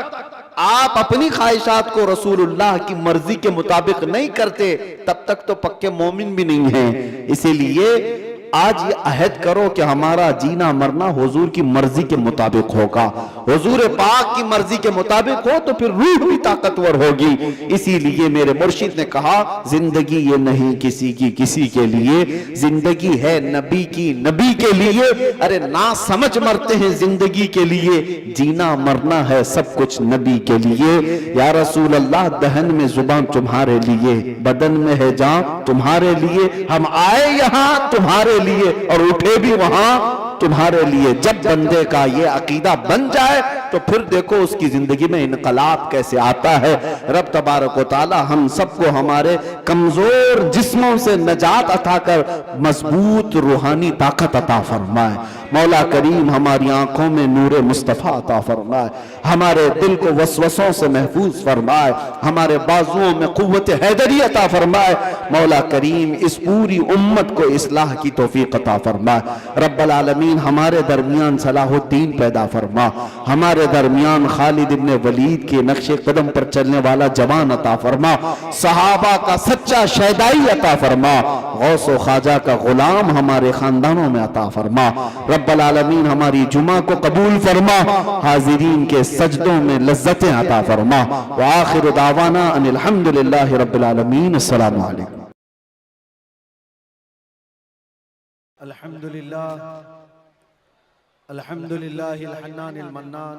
آپ اپنی خواہشات کو رسول اللہ کی مرضی کے مطابق نہیں کرتے تب تک تو پکے مومن بھی نہیں ہیں۔ اسی لیے آج یہ عہد کرو کہ ہمارا جینا مرنا حضور کی مرضی کے مطابق ہوگا، حضور پاک کی مرضی کے مطابق ہو تو پھر روح بھی طاقتور ہوگی۔ اسی لیے میرے مرشد نے کہا زندگی یہ نہیں کسی کی کسی کے لیے، زندگی ہے نبی کی نبی کے لیے۔ ارے نا سمجھ مرتے ہیں زندگی کے لیے، جینا مرنا ہے سب کچھ نبی کے لیے۔ یا رسول اللہ دہن میں زبان تمہارے لیے، بدن میں ہے جان تمہارے لیے، ہم آئے یہاں تمہارے لیے اور اٹھے بھی وہاں تمہارے لیے۔ جب بندے کا یہ عقیدہ بن جائے تو پھر دیکھو اس کی زندگی میں انقلاب کیسے آتا ہے۔ رب تبارک و تعالی ہم سب کو ہمارے کمزور جسموں سے نجات عطا کر مضبوط روحانی طاقت عطا فرمائے۔ مولا کریم ہماری آنکھوں میں نور مصطفیٰ عطا فرمائے، ہمارے دل کو وسوسوں سے محفوظ فرمائے، ہمارے بازوؤں میں قوت حیدری عطا فرمائے۔ مولا کریم اس پوری امت کو اصلاح کی توفیق عطا فرمائے۔ رب العالمین ہمارے درمیان صلاح الدین پیدا فرما، ہمارے درمیان خالد ابن ولید کے نقش قدم پر چلنے والا جوان عطا فرما، صحابہ کا سچا شیدائی عطا فرما، غوث و خواجہ کا غلام ہمارے خاندانوں میں عطا فرما۔ رب العالمین ہماری جمعہ کو قبول فرما، حاضرین کے سجدوں میں لذتیں عطا فرما۔ وآخر دعوانا ان الحمدللہ رب العالمین۔ السلام علیکم۔ الحمد لله الحنان المنان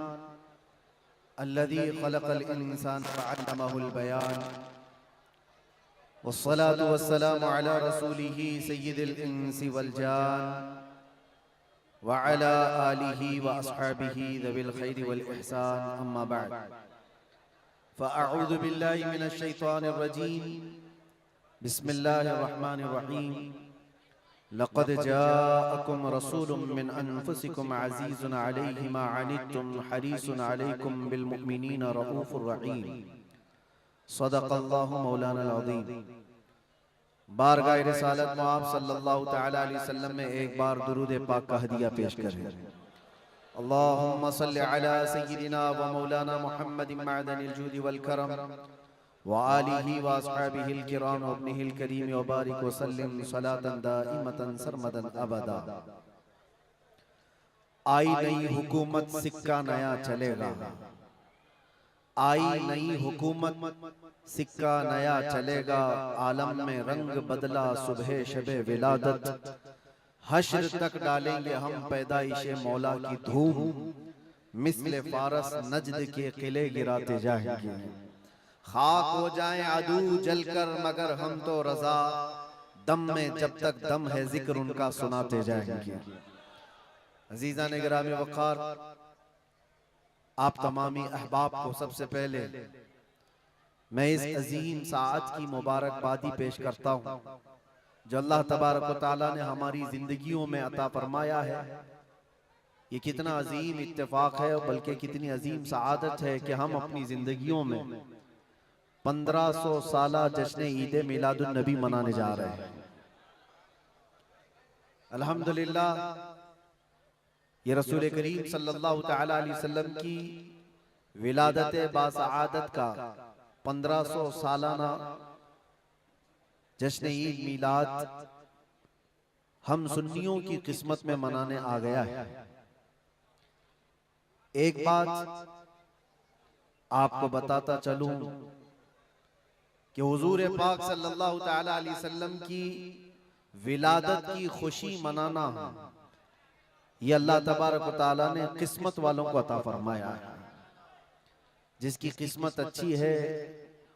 الذي خلق الإنسان فعلمه البيان، والصلاة والسلام على رسوله سيد الإنس والجان وعلى آله وأصحابه ذوي الخير والإحسان، أما بعد فأعوذ بالله من الشيطان الرجيم، بسم الله الرحمن الرحيم۔ لقد جاءكم رسول من أنفسكم عزيز عليه ما عنتم حريص عليكم بالمؤمنين رؤوف رحيم، صدق الله مولانا العظيم۔ بارگاہ رسالت معاب صلی اللہ تعالی علیہ وسلم میں ایک بار درود پاک کا ہدیہ پیش کریں۔ اللہم صلی علی سیدنا و مولانا محمد معدن الجود والکرم وآلہ واصحابہ الکرام وابنہ الکریم وبارک وسلم صلاۃ دائمۃ سرمدا ابدا۔ آئی نئی حکومت سکہ نیا چلے گا، آئی نئی حکومت سکہ نیا چلے گا، عالم میں رنگ بدلا صبح شب ولادت، حشر تک ڈالیں گے ہم پیدائش مولا کی دھوم، مثل فارس نجد کے قلعے گراتے جائیں گے، خاک ہو جائیں عدو جل کر مگر ہم تو رضا، دم میں جب تک دم ہے ذکر ان کا سناتے جائیں گے۔ عزیزان گرامی وقار، آپ تمامی احباب کو سب سے پہلے میں اس عظیم ساعت کی مبارکبادی پیش کرتا ہوں جو اللہ تبارک و تعالیٰ نے ہماری زندگیوں میں عطا فرمایا ہے۔ یہ کتنا عظیم اتفاق ہے، بلکہ کتنی عظیم سعادت ہے کہ ہم اپنی زندگیوں میں 1500 سالہ جشن عید میلاد النبی منانے جا رہے ہیں۔ الحمدللہ یہ رسول کریم صلی اللہ تعالیٰ علیہ وسلم کی ولادت باسعادت کا 1500 سالانہ جشن عید میلاد ہم سنیوں کی قسمت میں منانے آ گیا ہے۔ ایک بات آپ کو بتاتا چلوں کہ حضور پاک صلی اللہ تعالیٰ علیہ وسلم کی ولادت کی خوشی منانا یہ اللہ تبارک و تعالیٰ نے قسمت والوں کو عطا فرمایا ہے۔ جس کی قسمت اچھی ہے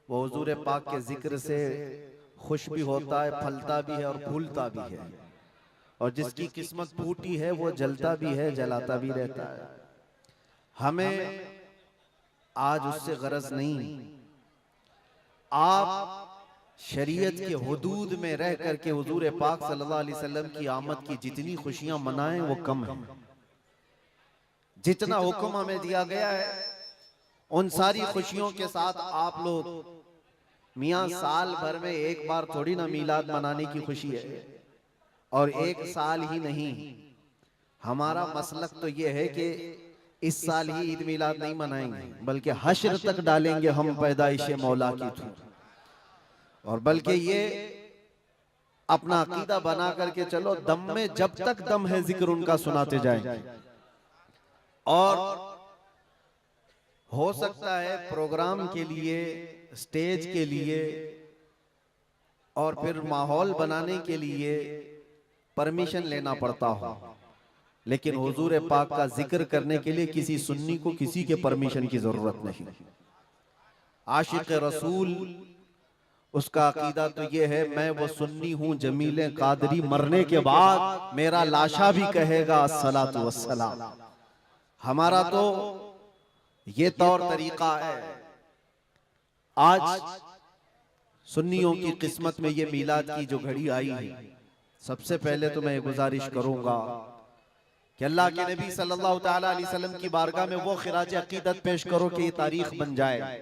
وہ حضور پاک کے ذکر سے خوش بھی ہوتا ہے، پھلتا بھی ہے اور پھولتا بھی ہے، اور جس کی قسمت پھوٹی ہے وہ جلتا بھی ہے، جلاتا بھی رہتا ہے۔ ہمیں آج اس سے غرض نہیں، آپ شریعت کے حدود میں رہ کر کے حضور پاک صلی اللہ علیہ وسلم کی آمد کی جتنی خوشیاں منائیں وہ کم ہیں۔ جتنا حکم ہمیں دیا گیا ہے ان ساری خوشیوں کے ساتھ آپ لوگ میاں سال بھر میں ایک بار تھوڑی نہ میلاد منانے کی خوشی ہے، اور ایک سال ہی نہیں، ہمارا مسلک تو یہ ہے کہ اس سال ہی عید میلاد نہیں منائیں گے بلکہ حشر تک ڈالیں گے ہم پیدائش مولا کی دھوم، اور بلکہ یہ اپنا عقیدہ بنا کر کے چلو دم میں جب تک دم ہے ذکر ان کا سناتے جائیں گے۔ اور ہو سکتا ہے پروگرام کے لیے، سٹیج کے لیے اور پھر ماحول بنانے کے لیے پرمیشن لینا پڑتا ہو، لیکن حضور پاک کا ذکر کرنے کے لیے کسی سنی کو کسی کے پرمیشن کی ضرورت نہیں۔ عاشق رسول اس کا عقیدہ تو یہ ہے، میں وہ سنی ہوں جمیل قادری، مرنے کے بعد میرا لاشا بھی کہے گا الصلاۃ والسلام۔ ہمارا تو یہ طور طریقہ ہے۔ آج سنیوں کی قسمت میں یہ میلاد کی جو گھڑی آئی ہے، سب سے پہلے تو میں گزارش کروں گا کہ اللہ کے نبی صلی اللہ تعالیٰ علیہ وسلم کی بارگاہ میں وہ خراج عقیدت پیش کرو کہ یہ تاریخ بن جائے،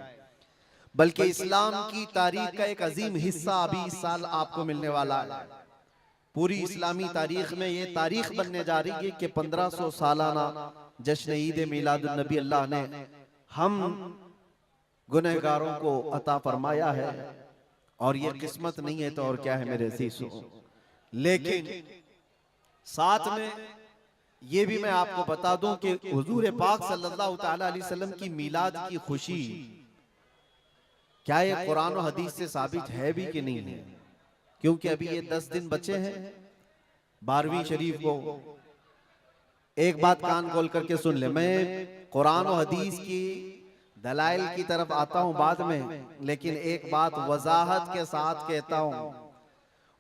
بلکہ اسلام کی تاریخ کا ایک عظیم حصہ ابھی اس سال آپ کو ملنے والا ہے۔ پوری اسلامی تاریخ میں یہ تاریخ بننے جا رہی ہے کہ 1500 سالانہ جشن عید میلاد النبی اللہ نے ہم گنہگاروں کو عطا فرمایا ہے، اور یہ قسمت نہیں ہے تو اور کیا ہے میرے عزیزوں۔ لیکن ساتھ میں یہ بھی میں آپ کو بتا دوں کہ حضور پاک صلی اللہ تعالیٰ علیہ وسلم کی میلاد کی خوشی کیا یہ قرآن و حدیث سے ثابت ہے بھی کہ نہیں ہے، کیونکہ ابھی یہ 10 دن بچے ہیں 12ویں شریف کو۔ ایک بات کان کھول کر کے سن لے، میں قرآن و حدیث کی دلائل کی طرف آتا ہوں بعد میں، لیکن ایک بات وضاحت کے ساتھ کہتا ہوں،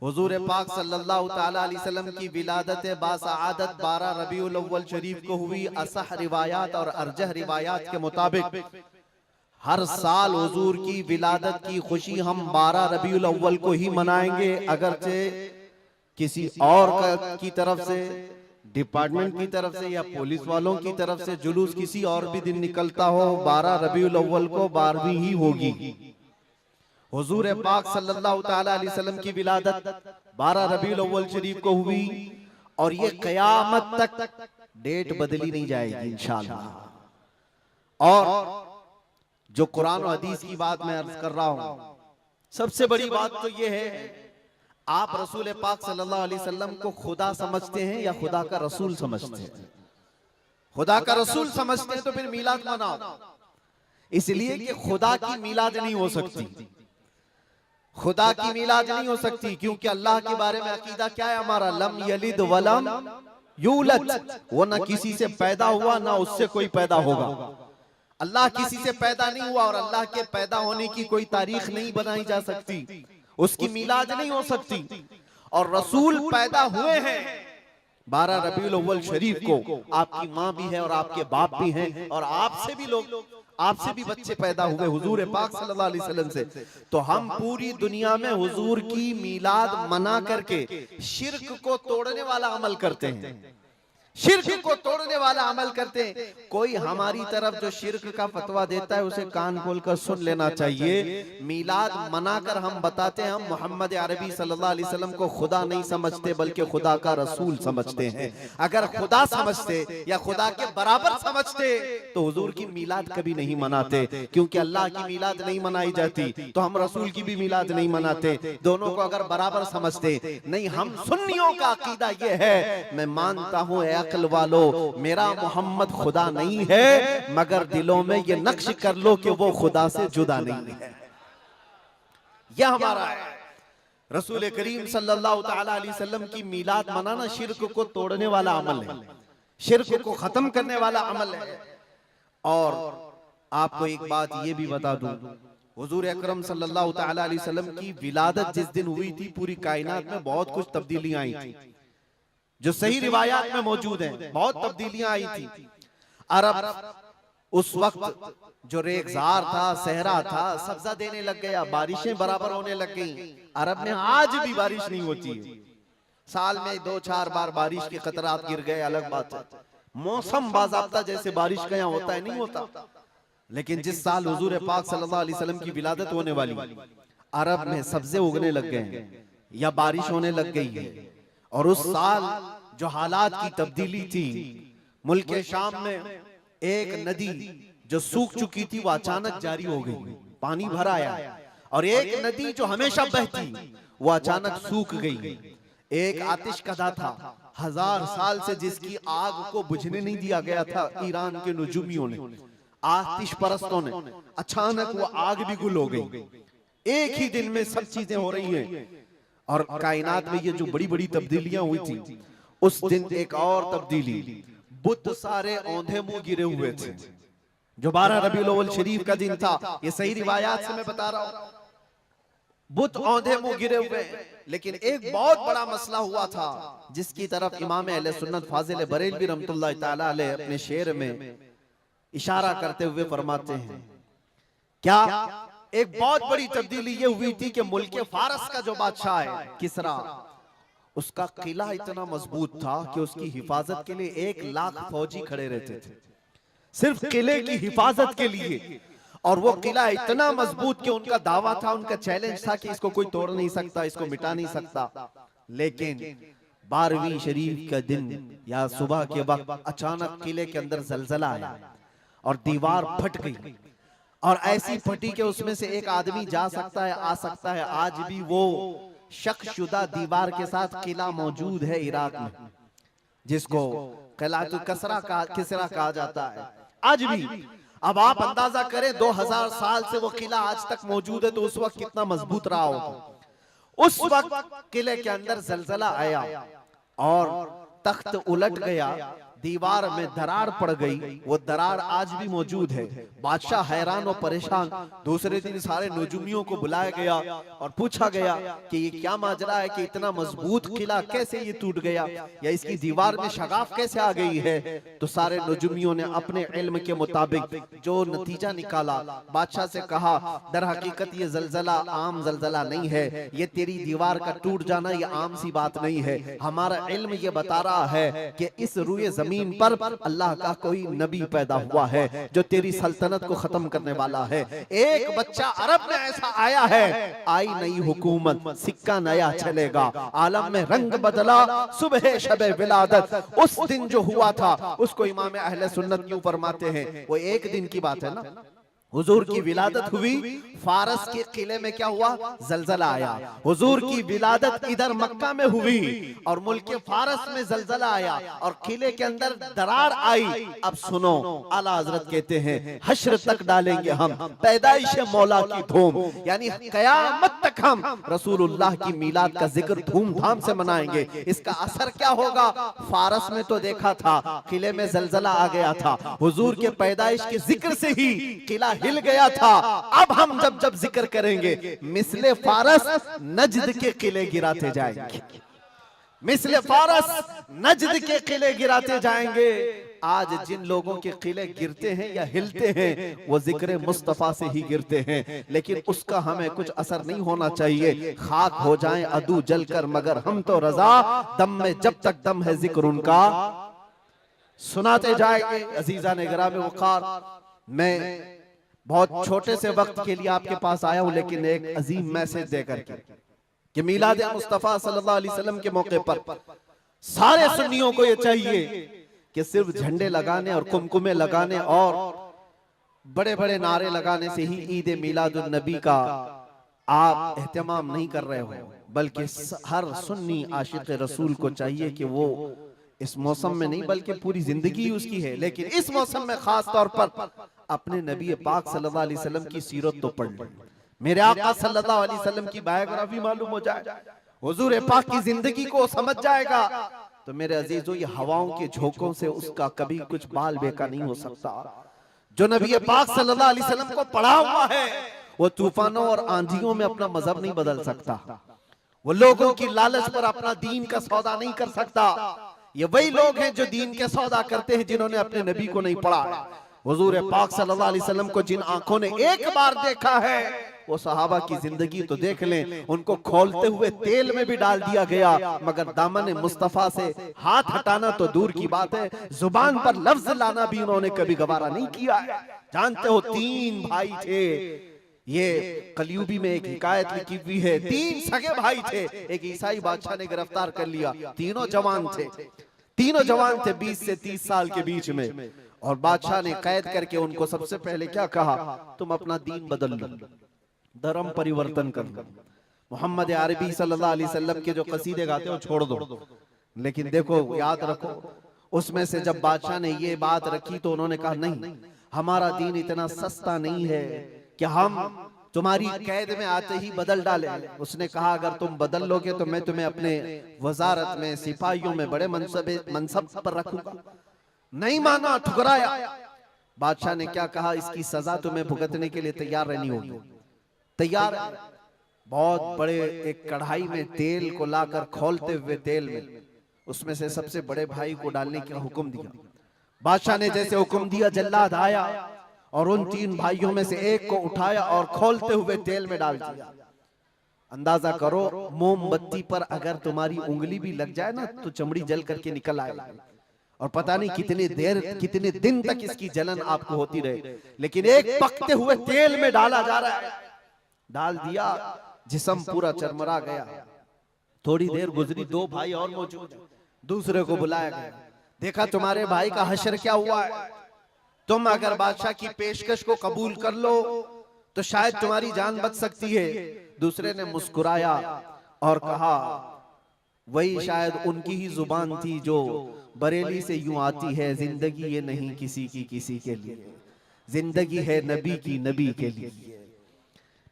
حضور پاک صلی اللہ تعالیٰ علیہ وسلم کی ولادت باسعادت 12 ربیع الاول شریف کو ہوئی۔ اصح روایات اور ارجح روایات کے مطابق ہر سال حضور کی ولادت کی خوشی ہم 12 ربیع الاول کو ہی منائیں گے، اگرچہ کسی اور کی طرف سے، ڈپارٹمنٹ کی طرف سے یا پولیس والوں کی طرف سے جلوس کسی اور بھی دن نکلتا ہو، 12 ربیع الاول کو 12ویں ہی ہوگی۔ حضور پاک صلی اللہ تعالیٰ علیہ وسلم کی ولادت 12 ربیع الاول شریف کو ہوئی، اور یہ قیامت تک ڈیٹ بدلی نہیں جائے گی انشاءاللہ۔ اور جو قرآن و حدیث کی بات میں عرض کر رہا ہوں، سب سے بڑی بات تو یہ ہے، آپ رسول پاک صلی اللہ علیہ وسلم کو خدا سمجھتے ہیں یا خدا کا رسول سمجھتے ہیں؟ خدا کا رسول سمجھتے ہیں تو پھر میلاد مناؤ، اس لیے کہ خدا کی میلاد نہیں ہو سکتی، خدا کی میلاد نہیں ہو سکتی، کیونکہ اللہ کے بارے میں عقیدہ کیا ہے ہمارا؟ لم یلد ولم یولد، وہ نہ کسی سے پیدا ہوا نہ اس سے کوئی پیدا ہوگا۔ اللہ کسی سے پیدا نہیں ہوا اور اللہ کے پیدا ہونے کی کوئی تاریخ نہیں بنائی جا سکتی، اس کی میلاد نہیں ہو سکتی۔ اور رسول پیدا ہوئے ہیں 12 ربیع الاول شریف کو، آپ کی ماں بھی ہے اور آپ کے باپ بھی ہیں، اور آپ سے بھی بچے پیدا ہوئے حضور پاک صلی اللہ علیہ وسلم سے۔ تو ہم پوری دنیا میں حضور کی میلاد منا کر کے شرک کو توڑنے والا عمل کرتے ہیں، شرک کو توڑنے والا عمل کرتے ہیں۔ کوئی ہماری طرف جو شرک کا فتویٰ دیتا ہے اسے کان کھول کر سن لینا چاہیے۔ میلاد منا کر ہم بتاتے ہیں ہم محمد عربی صلی اللہ علیہ وسلم کو خدا نہیں سمجھتے بلکہ خدا کا رسول سمجھتے ہیں۔ اگر خدا سمجھتے یا خدا کے برابر سمجھتے تو حضور کی میلاد کبھی نہیں مناتے، کیونکہ اللہ کی میلاد نہیں منائی جاتی تو ہم رسول کی بھی میلاد نہیں مناتے۔ دونوں کو اگر برابر سمجھتے نہیں، ہم سنیوں کا عقیدہ یہ ہے، میں مانتا ہوں اے عقل والو میرا محمد خدا نہیں ہے، مگر دلوں میں یہ نقش کر لو کہ وہ خدا سے جدا نہیں ہے۔ یہ ہمارا ہے۔ رسول کریم صلی اللہ تعالیٰ علیہ وسلم کی میلاد منانا شرک کو توڑنے والا عمل ہے، شرک کو ختم کرنے والا عمل ہے۔ اور آپ کو ایک بات یہ بھی بتا دوں، حضور اکرم صلی اللہ تعالیٰ علیہ وسلم کی ولادت جس دن ہوئی تھی پوری کائنات میں بہت کچھ تبدیلیاں آئی تھی، جو صحیح روایات میں موجود ہیں، بہت تبدیلیاں آئی تھی۔ عرب اس وقت جو ریگزار تھا، صحرا تھا، سبزہ دینے لگ گیا، بارشیں برابر ہونے لگ گئیں۔ عرب میں آج بھی بارش نہیں ہوتی ہے، سال میں 2-4 بار بارش کے قطرات گر گئے الگ بات ہے، موسم باضابطہ جیسے بارش کا یہاں ہوتا ہے نہیں ہوتا۔ لیکن جس سال حضور پاک صلی اللہ علیہ وسلم کی ولادت ہونے والی، عرب میں سبزے اگنے لگ گئے ہیں یا بارش ہونے لگ گئی ہے۔ اور اس سال جو حالات کی تبدیلی تھی، ملک شام میں ایک ندی جو سوکھ چکی تھی وہ اچانک جاری ہو گئی، پانی بھر آیا، اور ایک ندی جو ہمیشہ بہتی وہ اچانک سوکھ گئی۔ ایک آتش کدھا تھا 1000 سال سے جس کی آگ کو بجھنے نہیں دیا گیا تھا ایران کے نجومیوں نے، آتش پرستوں نے، اچانک وہ آگ بھی گل ہو گئی۔ ایک ہی دن میں سب چیزیں ہو رہی ہیں، اور کائنات میں یہ جو بڑی بڑی تبدیلیاں ہوئی تھی، اس دن ایک اور تبدیلی، بت سارے اوندھے منہ گرے ہوئے تھے، جو 12 ربیع الاول شریف کا دن تھا، یہ صحیح روایات سے میں بتا رہا ہوں، بت اوندھے منہ گرے ہوئے۔ لیکن ایک بہت بڑا مسئلہ ہوا تھا جس کی طرف امام اہل سنت فاضل بریلوی رحمۃ اللہ تعالیٰ علیہ اپنے شعر میں اشارہ کرتے ہوئے فرماتے ہیں، کیا ایک بہت بڑی تبدیلی یہ ہوئی تھی کہ ملک فارس کا جو بادشاہ ہے کسرا، اس کا قلعہ اتنا مضبوط تھا کہ اس کی حفاظت کے لیے 1,00,000 فوجی کھڑے رہتے تھے، صرف قلعے کی حفاظت کے لیے۔ اور وہ قلعہ اتنا مضبوط کہ ان کا دعویٰ تھا، ان کا چیلنج تھا کہ اس کو کوئی توڑ نہیں سکتا، اس کو مٹا نہیں سکتا۔ لیکن 12ویں شریف کا دن یا صبح کے وقت اچانک قلعے کے اندر زلزلہ آیا اور دیوار پھٹ گئی، اور ایسی پھٹی کہ اس میں سے ایک آدمی جا سکتا ہے، آ سکتا ہے۔ آج بھی وہ شک شدہ دیوار کے ساتھ قلعہ موجود ہے عراق میں، جس کو قلعہ کسرا کہا جاتا ہے آج بھی۔ اب آپ اندازہ کریں 2000 سال سے وہ قلعہ آج تک موجود ہے تو اس وقت کتنا مضبوط رہا ہوگا۔ اس وقت قلعے کے اندر زلزلہ آیا اور تخت الٹ گیا، دیوار میں دراڑ پڑ گئی، وہ دراڑ آج بھی موجود ہے۔ بادشاہ حیران و پریشان، دوسرے دن سارے نجومیوں کو بلایا گیا اور پوچھا گیا کہ یہ کیا ماجرا ہے کہ اتنا مضبوط قلعہ کیسے یہ ٹوٹ گیا، یا اس کی دیوار میں شگاف کیسے آ گئی ہے؟ تو سارے نجومیوں نے اپنے علم کے مطابق جو نتیجہ نکالا، بادشاہ سے کہا در حقیقت یہ زلزلہ عام زلزلہ نہیں ہے، یہ تیری دیوار کا ٹوٹ جانا یہ عام سی بات نہیں ہے، ہمارا علم یہ بتا رہا ہے کہ اس روئے زمین پر اللہ کا کوئی نبی پیدا ہوا ہے جو تیری سلطنت کو ختم کرنے والا ہے۔ ایک بچہ عرب میں ایسا آیا ہے، آئی نئی حکومت، سکہ نیا چلے گا، عالم میں رنگ بدلا صبح شب ولادت۔ اس دن جو ہوا تھا اس کو امام اہل سنت کیوں فرماتے ہیں؟ وہ ایک دن کی بات ہے نا، حضور کی ولادت ہوئی، فارس کے قلعے میں کیا ہوا؟ زلزلہ آیا۔ حضور کی ولادت ادھر مکہ میں ہوئی اور ملک فارس میں زلزلہ آیا اور قلعے کے اندر درار آئی۔ اب سنو، اعلیٰ حضرت کہتے ہیں حشر تک ڈالیں گے ہم پیدائش مولا کی دھوم، یعنی قیامت تک ہم رسول اللہ کی میلاد کا ذکر دھوم دھام سے منائیں گے۔ اس کا اثر کیا ہوگا؟ فارس میں تو دیکھا تھا، قلعے میں زلزلہ آ گیا تھا، حضور کے پیدائش کے ذکر سے ہی قلعہ ہل گیا تھا۔ اب ہم جب ذکر کریں گے مثل فارس نجد کے قلعے گراتے جائیں گے، مثل فارس نجد کے قلعے گراتے جائیں گے۔ آج جن لوگوں کے قلعے گرتے ہیں یا ہلتے ہیں وہ ذکر مصطفیٰ سے ہی گرتے ہیں، لیکن اس کا ہمیں کچھ اثر نہیں ہونا چاہیے۔ خاک ہو جائیں عدو جل کر مگر ہم تو رضا، دم میں جب تک دم ہے ذکر ان کا سناتے جائیں گے۔ عزیزان گرامی وقار، میں بہت چھوٹے سے وقت کے لیے آپ کے پاس آیا ہوں، لیکن ایک عظیم میسج دے کر کے کہ میلاد مصطفیٰ صلی اللہ علیہ وسلم کے موقع پر سارے سنیوں کو یہ چاہیے کہ صرف جھنڈے لگانے اور کمکمے لگانے اور بڑے بڑے نعرے لگانے سے ہی عید میلاد النبی کا آپ اہتمام نہیں کر رہے ہو، بلکہ ہر سنی عاشق رسول کو چاہیے کہ وہ اس موسم میں نہیں بلکہ پوری زندگی اس کی ہے، لیکن اس موسم میں خاص طور پر اپنے نبی پاک صلی اللہ علیہ وسلم کی سیرت تو پڑھ لیں، میرے آقا صلی اللہ علیہ وسلم کی بائیوگرافی معلوم ہو جائے، حضور پاک کی زندگی کو سمجھ جائے گا تو میرے عزیزو یہ ہواؤں کے جھونکوں سے اس کا کبھی کچھ بال بیکا نہیں ہو سکتا۔ جو نبی پاک صلی اللہ علیہ وسلم کو پڑھا ہوا ہے وہ طوفانوں اور آندھیوں میں اپنا مذہب نہیں بدل سکتا، وہ لوگوں کی لالچ پر اپنا دین کا سودا نہیں کر سکتا۔ یہ وہی لوگ ہیں جو دین کے سودا کرتے ہیں جنہوں نے اپنے نبی کو نہیں پڑھا۔ حضور پاک صلی اللہ علیہ وسلم کو جن آنکھوں نے ایک بار دیکھا ہے وہ صحابہ کی زندگی تو دیکھ لیں، ان کو کھولتے ہوئے تیل میں بھی ڈال دیا گیا، مگر دامن مصطفیٰ سے ہاتھ ہٹانا تو دور کی بات ہے، زبان پر لفظ لانا بھی انہوں نے کبھی گوارا نہیں کیا ہے۔ جانتے ہو 3 بھائی تھے، یہ قلیوبی میں ایک حکایت لکھی ہوئی ہے، 3 سگے بھائی تھے، ایک عیسائی بادشاہ نے گرفتار کر لیا، تینوں جوان تھے 20 سے 30 سال کے بیچ میں، اور بادشاہ نے قید کر کے ان کو سب سے پہلے کیا کہا؟ تم اپنا دین بدل لو، دھرم پریورتن کر لو، محمد عربی صلی اللہ علیہ وسلم کے جو قصیدے گاتے ہو چھوڑ دو۔ لیکن دیکھو، یاد رکھو، اس میں سے جب بادشاہ نے یہ بات رکھی تو انہوں نے کہا نہیں، ہمارا دین اتنا سستا نہیں ہے کہ ہم تمہاری قید میں آتے ہی بدل ڈالیں۔ اس نے کہا اگر تم بدل لو گے تو میں تمہیں اپنے وزارت میں سپاہیوں میں بڑے منصب پر رکھوں گا۔ نہیں مانا، ٹھکرایا۔ بادشاہ نے کیا کہا؟ اس کی سزا تمہیں بھگتنے کے لیے تیار رہنی ہوگی۔ تیار، بہت بڑے ایک کڑھائی میں تیل کو لا کر کھولتے ہوئے تیل میں اس میں سے سب سے بڑے بھائی کو ڈالنے کا حکم دیا۔ بادشاہ نے جیسے حکم دیا، جلاد آیا اور ان 3 بھائیوں میں سے ایک کو اٹھایا اور کھولتے ہوئے تیل میں ڈال دیا۔ اندازہ کرو، موم بتی پر اگر تمہاری انگلی بھی لگ جائے نا تو چمڑی جل کر کے نکل آئے، اور پتہ نہیں کتنے دن تک اس کی جلن آپ کو ہوتی رہے، لیکن ایک پکتے ہوئے تیل میں ڈالا جا رہا ہے۔ ڈال دیا، جسم پورا چرمرا گیا۔ تھوڑی دیر گزری، 2 بھائی اور موجود، دوسرے کو بلایا گیا، دیکھا تمہارے بھائی کا حشر کیا ہوا ہے، تم اگر بادشاہ کی پیشکش کو قبول کر لو تو شاید تمہاری جان بچ سکتی ہے۔ دوسرے نے مسکرایا اور کہا وہی شاید ان کی ہی زبان تھی جو بریلی سے یوں آتی ہے، زندگی یہ نہیں کسی کی کسی کے لیے، زندگی ہے نبی کی نبی کے لیے۔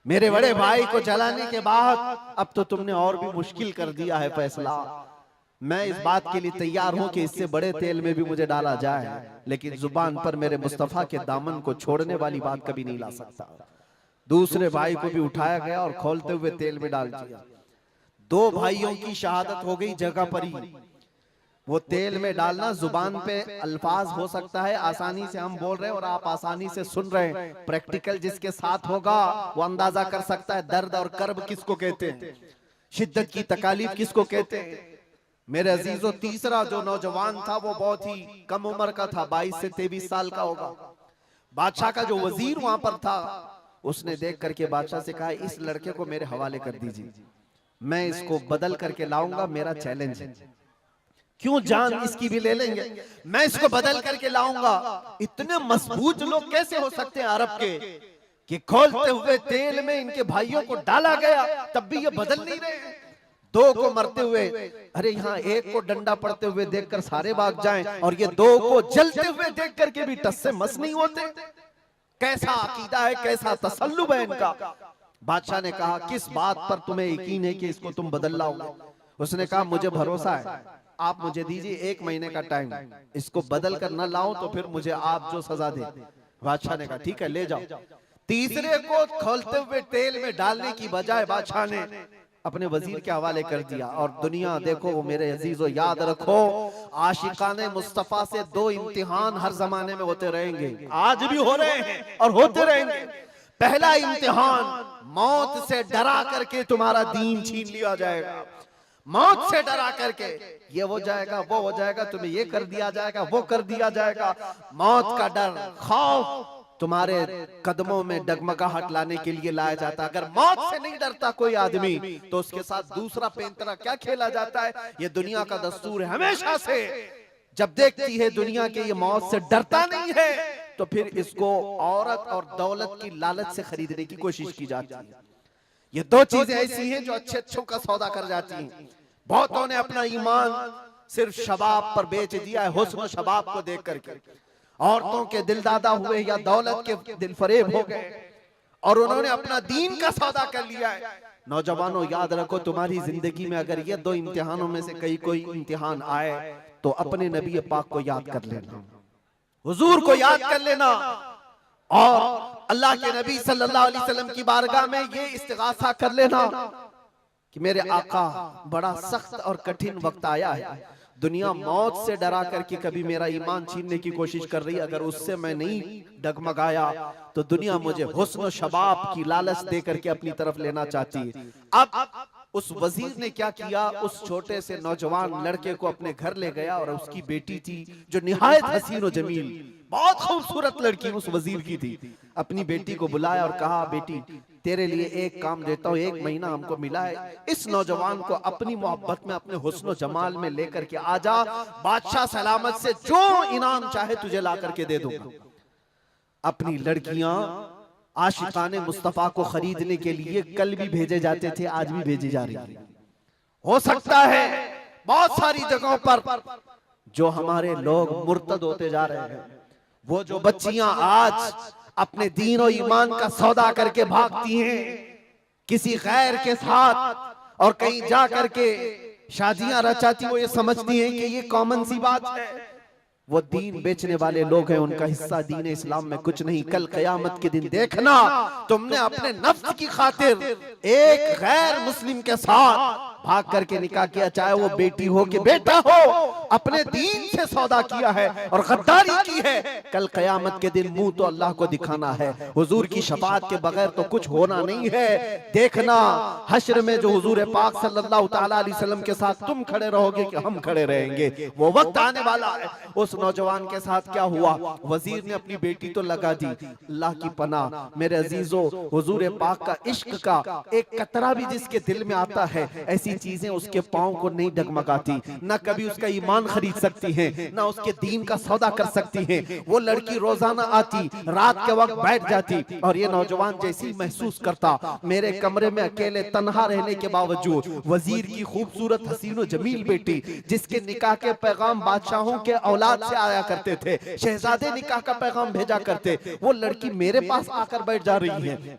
میرے بڑے بھائی کو جلانے کے بعد اب تو تم نے اور بھی مشکل کر دیا ہے فیصلہ، میں اس بات کے لیے تیار ہوں کہ اس سے بڑے تیل میں بھی مجھے ڈالا جائے، لیکن زبان پر میرے مصطفیٰ کے دامن کو چھوڑنے والی بات کبھی نہیں لا سکتا۔ دوسرے بھائی کو بھی اٹھایا گیا اور کھولتے ہوئے تیل میں ڈال دیا۔ 2 بھائیوں کی شہادت ہو گئی جگہ پر ہی۔ وہ تیل میں ڈالنا زبان پہ الفاظ ہو سکتا ہے، آسانی سے ہم بول رہے ہیں اور آپ آسانی سے سن رہے ہیں، پریکٹیکل جس کے ساتھ ہوگا وہ اندازہ کر سکتا ہے درد اور کرب کس کو کہتے ہیں، شدت کی تکالیف کس کو کہتے ہیں۔ میرے عزیزو، تیسرا جو نوجوان تھا وہ بہت ہی کم عمر کا تھا، 22 سے 23 سال کا ہوگا۔ بادشاہ کا جو وزیر وہاں پر تھا اس نے دیکھ کر کے بادشاہ سے کہا اس لڑکے کو میرے حوالے کر دیجیے، میں اس کو بدل کر کے لاؤں گا، میرا چیلنج ہے۔ کیوں جان اس کی بھی لے لیں گے، میں اس کو بدل کر کے لاؤں گا۔ اتنے مضبوط لوگ کیسے ہو سکتے ہیں عرب کے کہ کھولتے ہوئے تیل میں ان کے بھائیوں کو ڈالا گیا، تب بھی یہ بدل نہیں رہے ہیں۔ دو کو مرتے ہوئے، ارے یہاں ایک کو ڈنڈا پڑتے ہوئے دیکھ کر سارے بھاگ جائیں، اور یہ دو کو جلتے ہوئے دیکھ کر کے بھی ٹس سے مس نہیں ہوتے۔ کیسا عقیدہ ہے، کیسا تسلب ہے ان کا۔ بادشاہ نے کہا کس بات پر تمہیں یقین ہے کہ اس کو تم بدل لاؤ گے؟ اس نے کہا مجھے بھروسہ ہے، آپ مجھے دیجئے 1 مہینے کا ٹائم، اس کو بدل کر نہ لاؤ تو پھر مجھے آپ جو سزا دے۔ بادشاہ نے کہا ٹھیک ہے لے جاؤ۔ تیسرے کو کھولتے ہوئے تیل میں ڈالنے کی بجائے بادشاہ نے اپنے وزیر کے حوالے کر دیا۔ اور دنیا دیکھو وہ میرے عزیزو، یاد رکھو عاشقان مصطفیٰ سے 2 امتحان ہر زمانے میں ہوتے رہیں گے، آج بھی ہو رہے ہیں اور ہوتے رہیں گے۔ پہلا امتحان موت سے ڈرا کر کے تمہارا دین چھین لیا جائے گا، موت سے ڈرا کر کے یہ ہو جائے گا وہ ہو جائے گا، تمہیں یہ کر دیا جائے گا وہ کر دیا جائے گا۔ موت کا ڈر، خوف تمہارے قدموں میں ڈگمگاہٹ لانے کے لیے لایا جاتا ہے۔ اگر موت سے نہیں ڈرتا کوئی آدمی تو اس کے ساتھ دوسرا پینترا کیا کھیلا جاتا ہے؟ یہ دنیا کا دستور ہے ہمیشہ سے، جب دیکھتی ہے دنیا کے یہ موت سے ڈرتا نہیں ہے تو پھر اس کو عورت اور دولت کی لالچ سے خریدنے کی کوشش کی جاتی ہے۔ یہ 2 چیزیں ایسی ہیں جو اچھے اچھوں کا سودا کر جاتی ہیں۔ بہتوں نے اپنا ایمان صرف شباب پر بیچ دیا ہے، حسن و شباب کو دیکھ کر کے۔ عورتوں کے دل دادا ہوئے یا دولت کے دل فریب ہو گئے اور انہوں نے اپنا دین کا سودا کر لیا ہے۔ نوجوانوں یاد رکھو تمہاری زندگی میں اگر یہ 2 امتحانوں میں سے کوئی امتحان آئے تو اپنے نبی پاک کو یاد کر لینا، حضور کو یاد کر لینا، اور اللہ کے نبی صلی اللہ علیہ وسلم کی بارگاہ میں یہ استغاثہ کر لینا کہ میرے آقا بڑا سخت اور کٹھن وقت آیا ہے، دنیا موت سے ڈرا کر کے کبھی میرا ایمان چھیننے کی کوشش کر رہی ہے، اگر اس سے میں نہیں ڈگمگایا تو دنیا مجھے حسن و شباب کی لالچ دے کر کے اپنی طرف لینا چاہتی ہے۔ اب اس وزیر نے کیا کیا، اس چھوٹے سے نوجوان لڑکے کو اپنے گھر لے گیا، اور اس کی بیٹی تھی جو نہایت حسین و جمیل، بہت خوبصورت لڑکی اس وزیر کی تھی۔ اپنی بیٹی کو بلایا اور کہا بیٹی تیرے لیے ایک کام دیتا ہوں، 1 مہینہ ہم کو ملا ہے، اس نوجوان کو اپنی محبت میں اپنے حسن و جمال میں لے کر کے آ جا، بادشاہ سلامت سے جو انعام چاہے تجھے لا کر کے دے دوں گا۔ اپنی لڑکیاں عاشقان مصطفیٰ کو خریدنے کے لیے کل بھی بھیجے جاتے تھے، آج بھی بھیجی جا رہی ہیں۔ ہو سکتا ہے بہت ساری جگہوں پر جو ہمارے لوگ مرتد ہوتے جا رہے ہیں، وہ جو بچیاں آج اپنے دین و ایمان کا سودا کر کے بھاگتی ہیں کسی غیر کے ساتھ اور کہیں جا کر کے شادیاں رچاتی، وہ یہ سمجھتی ہیں کہ یہ کامن سی بات ہے، وہ دین بیچنے والے لوگ ہیں، ان کا حصہ دین اسلام میں کچھ نہیں۔ کل قیامت کے دن دیکھنا تم نے اپنے نفس کی خاطر ایک غیر مسلم کے ساتھ بھاگ کر کے نکاح کیا، چاہے وہ بیٹی ہو کہ بیٹا ہو، اپنے دین سے سودا کیا ہے اور غداری کی ہے، کل قیامت کے دن منہ تو اللہ کو دکھانا ہے، حضور کی شفاعت کے بغیر تو کچھ ہونا نہیں ہے۔ دیکھنا حشر میں جو حضور پاک صلی اللہ تعالیٰ علیہ وسلم کے ساتھ تم کھڑے رہو گے کہ ہم کھڑے رہیں گے، وہ وقت آنے والا ہے۔ اس نوجوان کے ساتھ کیا ہوا؟ وزیر نے اپنی بیٹی تو لگا دی، اللہ کی پناہ میرے عزیزو، حضور پاک کا عشق کا ایک قطرہ بھی جس کے دل میں آتا ہے، ایسی چیزیں اس کے پاؤں کو نہیں ڈگمگاتی، نہ کبھی اس کا ایمان خرید سکتی ہیں، نہ اس کے دین کا سودا کر سکتی ہیں۔ وہ لڑکی روزانہ آتی، رات کے وقت بیٹھ جاتی، اور یہ نوجوان جیسی محسوس کرتا میرے کمرے میں اکیلے تنہا رہنے کے باوجود وزیر کی خوبصورت حسین و جمیل بیٹی، جس کے نکاح کے پیغام بادشاہوں کے اولاد سے آیا کرتے تھے، شہزادے نکاح کا پیغام بھیجا کرتے، وہ لڑکی میرے پاس آ کر بیٹھ جا رہی ہے۔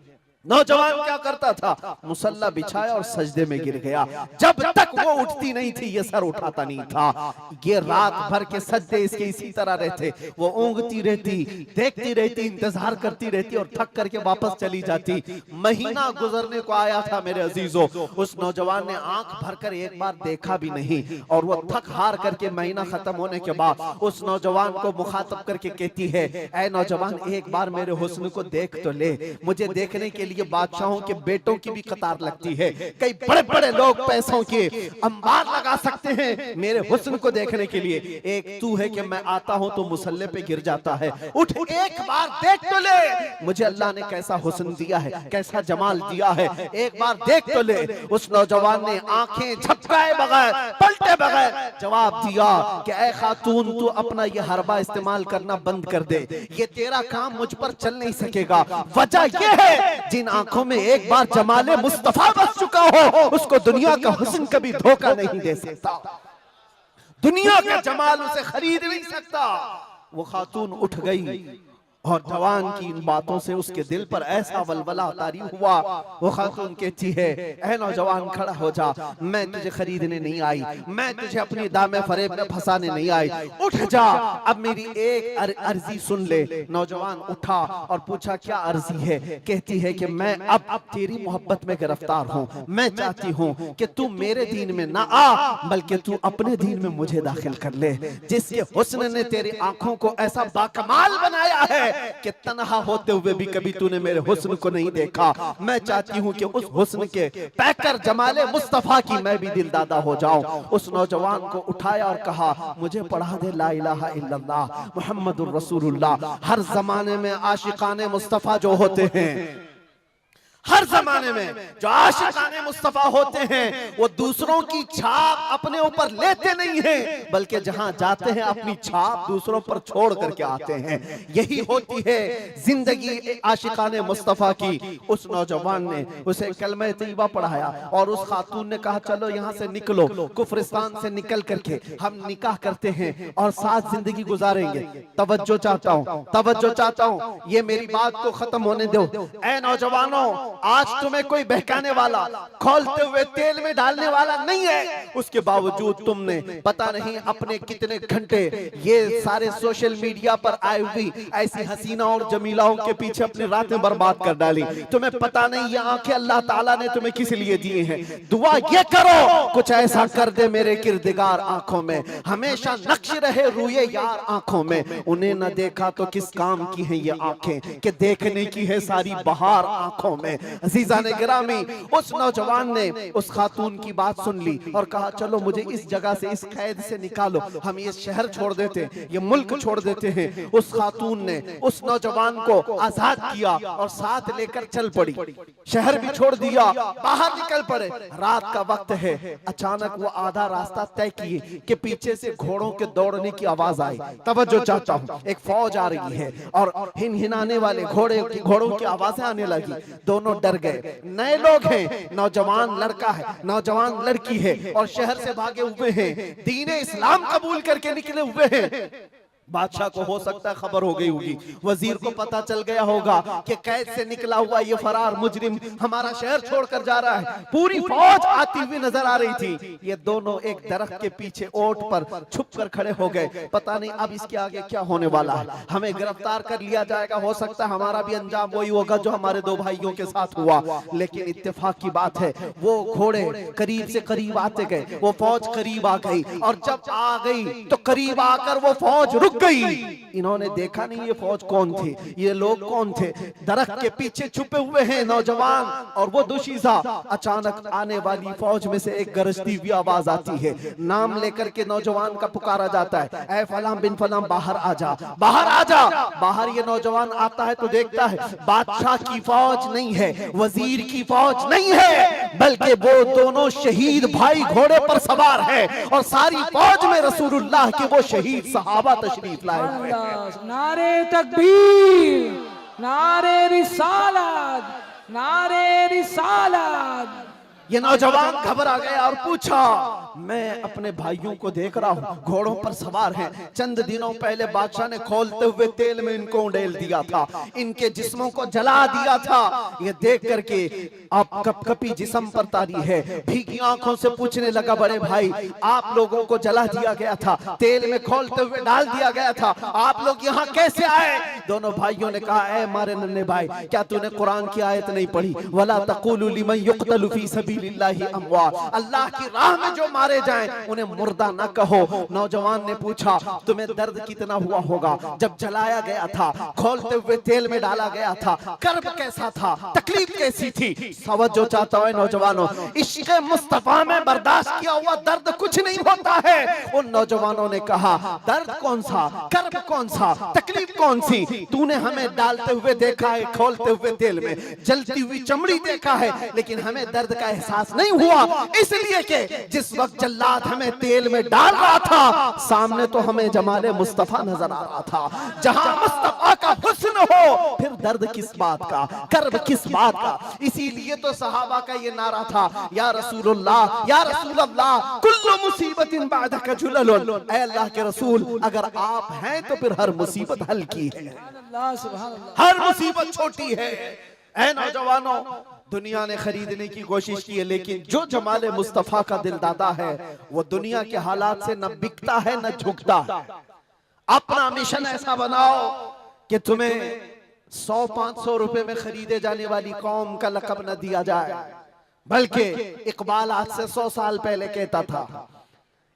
نوجوان کیا کرتا تھا؟ مصلی بچھایا اور سجدے میں گر گیا، جب تک وہ اٹھتی نہیں تھی یہ سر اٹھاتا نہیں تھا۔ یہ رات بھر کے سجدے اس کے اسی طرح رہتے، وہ اونگتی رہتی، دیکھتی رہتی، انتظار کرتی رہتی اور تھک کر کے واپس چلی جاتی۔ مہینہ گزرنے کو آیا تھا میرے عزیزو، اس نوجوان نے آنکھ بھر کر ایک بار دیکھا بھی نہیں، اور وہ تھک ہار کر کے مہینہ ختم ہونے کے بعد اس نوجوان کو مخاطب کر کے کہتی ہے، اے نوجوان ایک بار میرے حسن کو دیکھ تو لے، مجھے دیکھنے کے لیے بادشاہوں کے بیٹوں کی بھی قطار لگتی ہے، کئی بڑے بڑے لوگ پیسوں کے انبار لگا لگا سکتے ہیں میرے حسن کو دیکھنے کے لیے؟ ایک تو ہے کہ میں آتا ہوں تو مصلی پہ گر جاتا ہے، اٹھ ایک بار دیکھ تو لے مجھے اللہ نے کیسا حسن دیا ہے، کیسا جمال دیا ہے، ایک بار دیکھ تو لے۔ اس نوجوان نے آنکھیں جھپکائے بغیر، پلٹے بغیر جواب دیا کہ اے خاتون تو اپنا یہ حربہ استعمال کرنا بند کر دے، یہ تیرا کام مجھ پر چل نہیں سکے گا۔ وجہ یہ ہے جن آنکھوں میں ایک بار جمال مصطفیٰ بس چکا ہو اس کو دنیا کا حسن کبھی دھوکہ نہیں دے سکتا، دنیا کا جمال اسے خرید نہیں سکتا۔ وہ خاتون اٹھ گئی اور جوان کی ان باتوں سے اس کے دل پر ایسا ولولہ طاری ہوا۔ وہ خاتون کہتی ہے اے نوجوان کھڑا ہو جا، میں تجھے خریدنے نہیں آئی، میں تجھے اپنی دام فریب میں پھنسانے نہیں آئی، اٹھ جا، اب میری ایک عرضی سن لے۔ نوجوان اٹھا اور پوچھا کیا عرضی ہے؟ کہتی ہے کہ میں اب تیری محبت میں گرفتار ہوں، میں چاہتی ہوں کہ تو میرے دین میں نہ آ بلکہ تو اپنے دین میں مجھے داخل کر لے۔ جس کے حسن نے تیری آنکھوں کو ایسا باکمال بنایا ہے کہ تنہا ہوتے ہوئے بھی کبھی تو نے میرے حسن کو نہیں دیکھا، میں چاہتی ہوں کہ اس حسن کے پیکر جمال مصطفیٰ کی میں بھی دل دادا ہو جاؤں۔ اس نوجوان کو اٹھایا اور کہا مجھے پڑھا دے لا الہ الا اللہ محمد الرسول اللہ۔ ہر زمانے میں عاشقان مصطفیٰ جو ہوتے ہیں، ہر زمانے میں جو عاشقان مصطفیٰ ہوتے ہیں وہ دوسروں کی چھاپ اپنے اوپر لیتے نہیں ہیں بلکہ جہاں جاتے ہیں اپنی چھاپ دوسروں پر چھوڑ کر کے آتے ہیں۔ یہی ہوتی ہے زندگی عاشقان مصطفیٰ کی۔ اس نوجوان نے اسے کلمہ طیبہ پڑھایا اور اس خاتون نے کہا چلو یہاں سے نکلو، کفرستان سے نکل کر کے ہم نکاح کرتے ہیں اور ساتھ زندگی گزاریں گے۔ توجہ چاہتا ہوں، یہ میری بات کو ختم ہونے دو۔ اے نوجوانوں، آج تمہیں کوئی بہکانے والا، کھولتے ہوئے تیل میں ڈالنے والا نہیں ہے، اس کے باوجود تم نے پتہ نہیں اپنے کتنے گھنٹے یہ سارے سوشل میڈیا پر آئے ہوئی ایسی حسینہ اور جمیلاؤں کے پیچھے اپنی راتیں برباد کر ڈالی۔ تمہیں پتہ نہیں یہ آنکھیں اللہ تعالیٰ نے تمہیں کس لیے دیے ہیں۔ دعا یہ کرو کچھ ایسا کر دے میرے کردگار آنکھوں میں، ہمیشہ نقش رہے روئے یار آنکھوں میں۔ انہیں نہ دیکھا تو کس کام کی ہیں یہ آنکھیں کہ دیکھنے کی ہے ساری بہار آنکھوں میں۔ عزیزان گرامی، اس نوجوان نے اس خاتون کی بات سن لی اور کہا چلو مجھے اس جگہ سے، اس قید سے نکالو، ہم یہ شہر چھوڑ دیتے ہیں، یہ ملک چھوڑ دیتے ہیں۔ اس خاتون نے اس نوجوان کو آزاد کیا اور ساتھ لے کر چل پڑی، شہر بھی چھوڑ دیا، باہر نکل پڑے۔ رات کا وقت ہے، اچانک وہ آدھا راستہ طے کیے کہ پیچھے سے گھوڑوں کے دوڑنے کی آواز آئی۔ توجہ چاہتا ہوں، ایک فوج آ رہی ہے اور ہنہنانے والے گھوڑوں کی آوازیں آنے لگی۔ دونوں ڈر گئے، نئے لوگ ہیں، نوجوان لڑکا ہے، نوجوان لڑکی ہے اور شہر سے بھاگے ہوئے ہیں، دین اسلام قبول کر کے نکلے ہوئے ہیں۔ بادشاہ کو ہو سکتا ہے خبر ہو گئی ہوگی، وزیر کو پتا چل گیا ہوگا کہ قید سے نکلا ہوا یہ فرار مجرم ہمارا شہر چھوڑ کر جا رہا ہے۔ پوری فوج آتی ہوئی نظر آ رہی تھی۔ یہ دونوں ایک درخت کے پیچھے اوٹ پر چھپ کر کھڑے ہو گئے، پتہ نہیں اب اس کے آگے کیا ہونے والا ہے، ہمیں گرفتار کر لیا جائے گا، ہو سکتا ہے ہمارا بھی انجام وہی ہوگا جو ہمارے دو بھائیوں کے ساتھ ہوا۔ لیکن اتفاق کی بات ہے وہ گھوڑے قریب سے قریب آتے گئے، وہ فوج قریب آ گئی اور جب آ گئی تو قریب آ کر وہ فوج رک گئی۔ انہوں نے دیکھا نہیں یہ فوج کون تھی، یہ لوگ کون تھے، درخت کے پیچھے چھپے ہوئے ہیں نوجوان اور وہ دوشیزہ۔ اچانک آنے والی فوج میں سے ایک گرجتی ہوئی آواز آتی ہے، نام لے کر کے نوجوان کا پکارا جاتا ہے، اے فلاں بن فلاں باہر آ جا، باہر آ جا۔ باہر یہ نوجوان آتا ہے تو دیکھتا ہے بادشاہ کی فوج نہیں ہے، وزیر کی فوج نہیں ہے، بلکہ وہ دونوں شہید بھائی گھوڑے پر سوار ہے اور ساری فوج میں رسول اللہ کے وہ شہید صحابہ تشریف لائے ہوئے ہیں۔ نعرے تکبیر، نعرے رسالت، نعرے رسالت۔ یہ نوجوان گھبرا گیا اور پوچھا میں اپنے بھائیوں کو دیکھ رہا ہوں، گھوڑوں پر سوار ہیں، چند دنوں پہلے بادشاہ نے کھولتے ہوئے تیل میں ان کو انڈیل دیا تھا، ان کے جسموں کو جلا دیا تھا۔ یہ دیکھ کر کے آپ کپ کپی جسم پر تاری ہے، بھیگی آنکھوں سے پوچھنے لگا بڑے بھائی آپ لوگوں کو جلا دیا گیا تھا، تیل میں کھولتے ہوئے ڈال دیا گیا تھا، آپ لوگ یہاں کیسے آئے؟ دونوں بھائیوں نے کہا اے ہمارے ننھے بھائی کیا تو نے قرآن کی آیت نہیں پڑھی وَلَا تَقُولُوا لِمَنْ يُقْتَلُ فِي سَبِيلِ اللَّهِ أَمْوَاتٌ اللہ کی راہ میں جو مارے جائیں انہیں مردہ نہ کہو۔ نوجوان نے پوچھا تمہیں درد کتنا ہوا ہوگا جب جلایا گیا تھا، کھولتے ہوئے تیل میں ڈالا گیا تھا، کرب کیسا تھا، تکلیف کیسی تھی؟ توجہ چاہتا ہے نوجوانوں، عشق مصطفیٰ میں برداشت کیا ہوا درد کچھ نہیں ہوتا ہے۔ ان نوجوانوں نے کہا درد کون سا، کرب کون سا، تکلیف کون سی؟ تو نے ہمیں ڈالتے ہوئے دیکھا ہے کھولتے ہوئے تیل میں، جلتی ہوئی چمڑی دیکھا ہے، لیکن ہمیں درد کا احساس نہیں ہوا، اس لیے کہ جس وقت جلاد ہمیں تیل میں ڈال رہا تھا سامنے تو ہمیں جمال مصطفیٰ نظر آ رہا تھا۔ جہاں مصطفیٰ کا حسن ہو پھر درد کس بات کا، کرب کس بات کا؟ اسی لیے تو صحابہ کا یہ نعرہ تھا یا رسول اللہ یا رسول اللہ کل مصیبت بعدک جلل، اے اللہ کے رسول اگر آپ ہیں تو پھر ہر مصیبت حل کی ہے، سبحان اللہ۔ ہر مصیبت چھوٹی ہے۔ اے نوجوانوں دنیا نے خریدنے کی کوشش کی ہے لیکن جو جمال مصطفیٰ کا دل دادا ہے وہ دنیا کے حالات سے نہ بکتا ہے نہ جھکتا ہے۔ اپنا مشن ایسا بناؤ کہ تمہیں 100-500 روپے میں خریدے جانے والی قوم کا لقب نہ دیا جائے، بلکہ اقبال آج سے 100 سال پہلے کہتا تھا،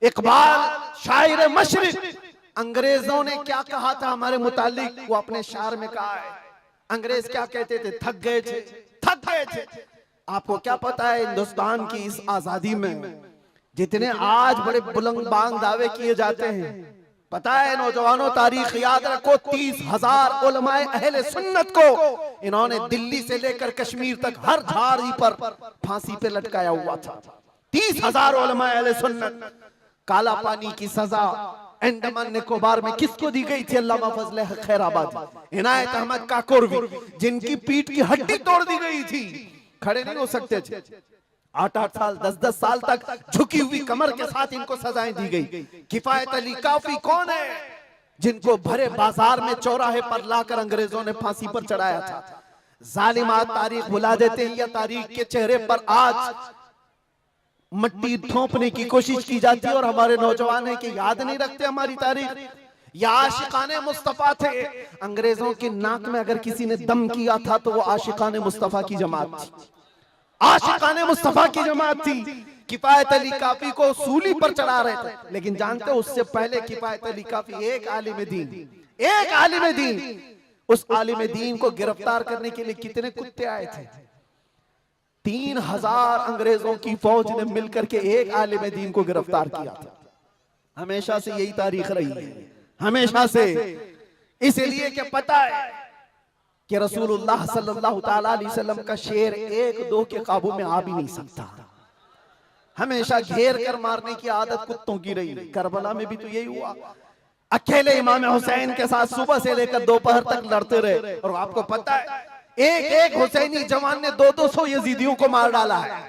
اقبال شاعر مشرق، انگریزوں نے کیا کہا تھا ہمارے متعلق وہ اپنے شعر میں کہا ہے۔ انگریز کیا کہتے تھے؟ تھک گئے تھے، تھک گئے تھے۔ آپ کو کیا پتا ہے ہندوستان کی اس آزادی میں جتنے آج بڑے بلند بانگ دعوے کیے جاتے ہیں، پتا ہے نوجوانوں تاریخ یاد رکھو 30,000 علماء اہل سنت کو انہوں نے دلی سے لے کر کشمیر تک ہر جھاڑی پر پھانسی پہ لٹکایا ہوا تھا۔ 30,000 علماء اہل سنت۔ کالا پانی کی سزا انڈمان نکوبار میں کس کو دی گئی تھی؟ علامہ فضل حق خیر آبادی، عنایت احمد کاکوروی، جن کی پیٹ کی ہڈی توڑ دی گئی تھی، کھڑے نہیں ہو سکتے تھے، 8-8 سال 10-10 سال تک جھکی ہوئی کمر کے ساتھ ان کو سزائیں دی گئی۔ کفایت علی کافی کون ہے جن کو بھرے بازار میں چوراہے پر لا کر انگریزوں نے پھانسی پر چڑھایا تھا؟ ظالمات تاریخ بھلا دیتے ہیں یا تاریخ کے چہرے پر آج مٹی تھوپنے کی کوشش کی جاتی ہے اور ہمارے نوجوان ہیں کہ یاد نہیں رکھتے ہماری تاریخ۔ یا عاشقان مصطفیٰ تھے، انگریزوں کی ناک میں اگر کسی نے دم کیا تھا تو وہ عاشقان مصطفیٰ کی جماعت تھی، عاشقان مصطفیٰ کی جماعت تھی۔ کفایت علی کافی کو سولی پر چڑھا رہے تھے، لیکن جانتے ہو اس سے پہلے کفایت علی کافی ایک عالم دین، اس عالم دین کو گرفتار کرنے کے لیے کتنے کتے آئے تھے؟ 3,000 انگریزوں کی فوج نے مل کر کے ایک عالم دین کو گرفتار کیا تھا۔ ہمیشہ سے یہی تاریخ رہی ہے، ہمیشہ سے، اس لیے کہ پتہ ہے کہ رسول اللہ صلی اللہ تعالیٰ علیہ وسلم کا شیر 1-2 کے قابو میں آ بھی نہیں سکتا، ہمیشہ گھیر کر مارنے کی عادت کتوں کی رہی۔ کربلا میں بھی تو یہی ہوا، اکیلے امام حسین کے ساتھ صبح سے لے کر دوپہر تک لڑتے رہے، اور آپ کو پتہ ہے ایک حسینی جوان نے 200 یزیدیوں کو مار ڈالا ہے،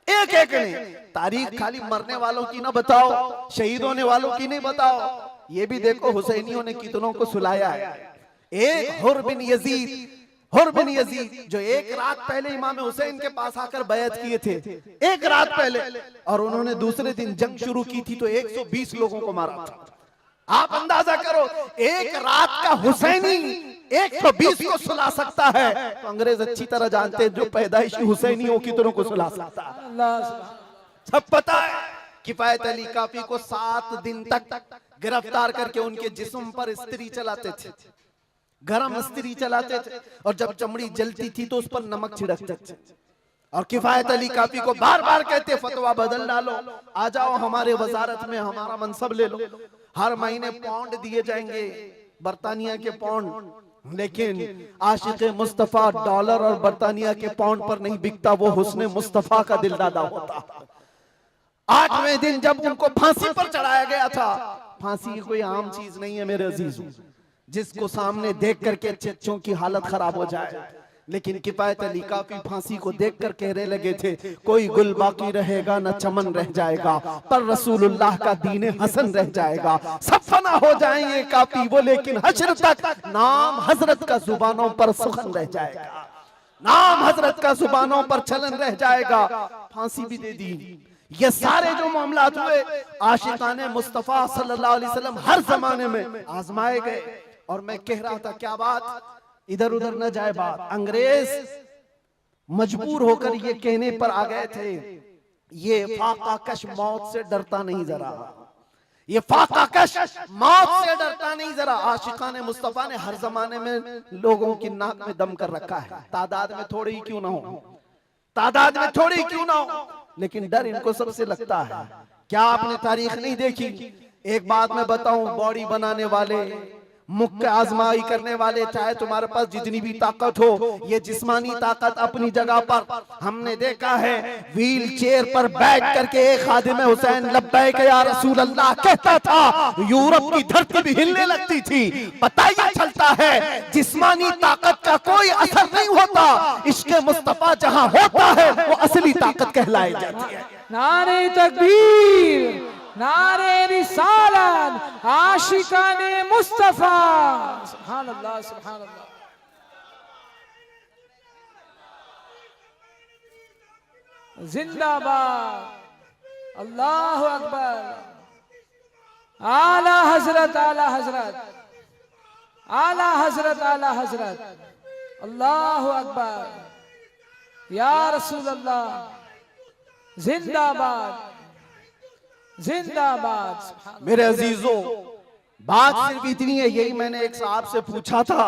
ایک نے۔ تاریخ خالی مرنے والوں کی نہ بتاؤ، شہید ہونے والوں کی نہیں بتاؤ، یہ بھی دیکھو حسینیوں نے کتنوں کو سلایا ہے۔ ایک حر بن یزید جو ایک رات پہلے امام حسین کے پاس آ کر بیعت کیے تھے، ایک رات پہلے، اور انہوں نے دوسرے دن جنگ شروع کی تھی تو 120 لوگوں کو مارا تھا۔ آپ اندازہ کرو ایک رات کا حسینی 120 کو سلا سکتا ہے، تو انگریز اچھی طرح جانتے ہیں جو پیدائشی حسینی ہو کتنوں کو سلا سکتا ہے، سب پتا ہے۔ کفایت علی کافی کو 7 دن تک گرفتار کر کے ان کے جسم پر استری چلاتے تھے، گرم استری چلاتے تھے، اور جب چمڑی جلتی تھی تو اس پر نمک چھڑکتے تھے، اور کفایت علی کافی کو بار بار کہتے فتویٰ بدل ڈالو، آ جاؤ ہمارے وزارت میں ہمارا منصب لے لو۔ ہر مہینے پاؤنڈ دیے جائیں گے، برطانیہ کے پاؤنڈ، لیکن عاشق مصطفیٰ ڈالر اور برطانیہ کے پاؤنڈ پر نہیں بکتا، وہ حسن مصطفیٰ کا دل دادا ہوتا۔ 8ویں دن جب ان کو پھانسی پر چڑھایا گیا تھا، پھانسی کوئی عام چیز نہیں ہے میرے عزیزوں، جس کو سامنے دیکھ کر کے چچوں کی حالت خراب ہو جائے، لیکن کفایت علی کافی پھانسی کو دیکھ کر کہنے لگے تھے کوئی گل باقی رہے گا نہ چمن رہ جائے گا، پر رسول اللہ کا دین حسن رہ جائے گا، سب فنا ہو جائیں یہ کافی وہ لیکن حشر تک نام حضرت کا زبانوں پر سخن رہ جائے گا، نام حضرت کا زبانوں پر چلن رہ جائے گا۔ پھانسی بھی دے دی۔ یہ سارے جو معاملات ہوئے عاشقان مصطفیٰ صلی اللہ علیہ وسلم ہر زمانے میں آزمائے گئے، اور میں کہہ رہا تھا کیا بات، ادھر ادھر نہ جائے بات، انگریز مجبور ہو کر یہ کہنے پر آ گئے تھے یہ فاقہ کش موت سے ڈرتا نہیں ذرا، یہ فاقہ کش موت سے ڈرتا نہیں ذرا۔ عاشقان مصطفیٰ نے ہر زمانے میں لوگوں کی ناک میں دم کر رکھا ہے، تعداد میں تھوڑی ہی کیوں نہ ہو، تعداد میں تھوڑی کیوں نہ ہو، لیکن ڈر ان کو سب سے لگتا ہے۔ کیا آپ نے تاریخ نہیں دیکھی؟ ایک بات میں بتاؤں، باڈی بنانے والے، مکھ آزمائی کرنے والے، چاہے تمہارے پاس جتنی بھی طاقت ہو، یہ جسمانی طاقت اپنی جگہ پر، ہم نے دیکھا ہے ویل چیئر پر بیٹھ کر کے ایک خادم حسین لبیک یا رسول اللہ کہتا تھا، یورپ کی دھرتی بھی ہلنے لگتی تھی۔ پتہ یہ چلتا ہے جسمانی طاقت کا کوئی اثر نہیں ہوتا، عشق مصطفیٰ جہاں ہوتا ہے وہ اصلی طاقت کہلائی جاتی ہے۔ نعرہ تکبیر، نعرہ رسالت، عاشقان مصطفیٰ، سبحان اللہ سبحان اللہ۔ زندہ باد، اللہ اکبر، اعلی حضرت اعلی حضرت اعلی حضرت اعلی حضرت، اللہ اکبر، یا رسول اللہ، زندہ باد زندہ باد۔ میرے عزیزوں، بات صرف اتنی ہے، یہی میں نے ایک صاحب سے پوچھا تھا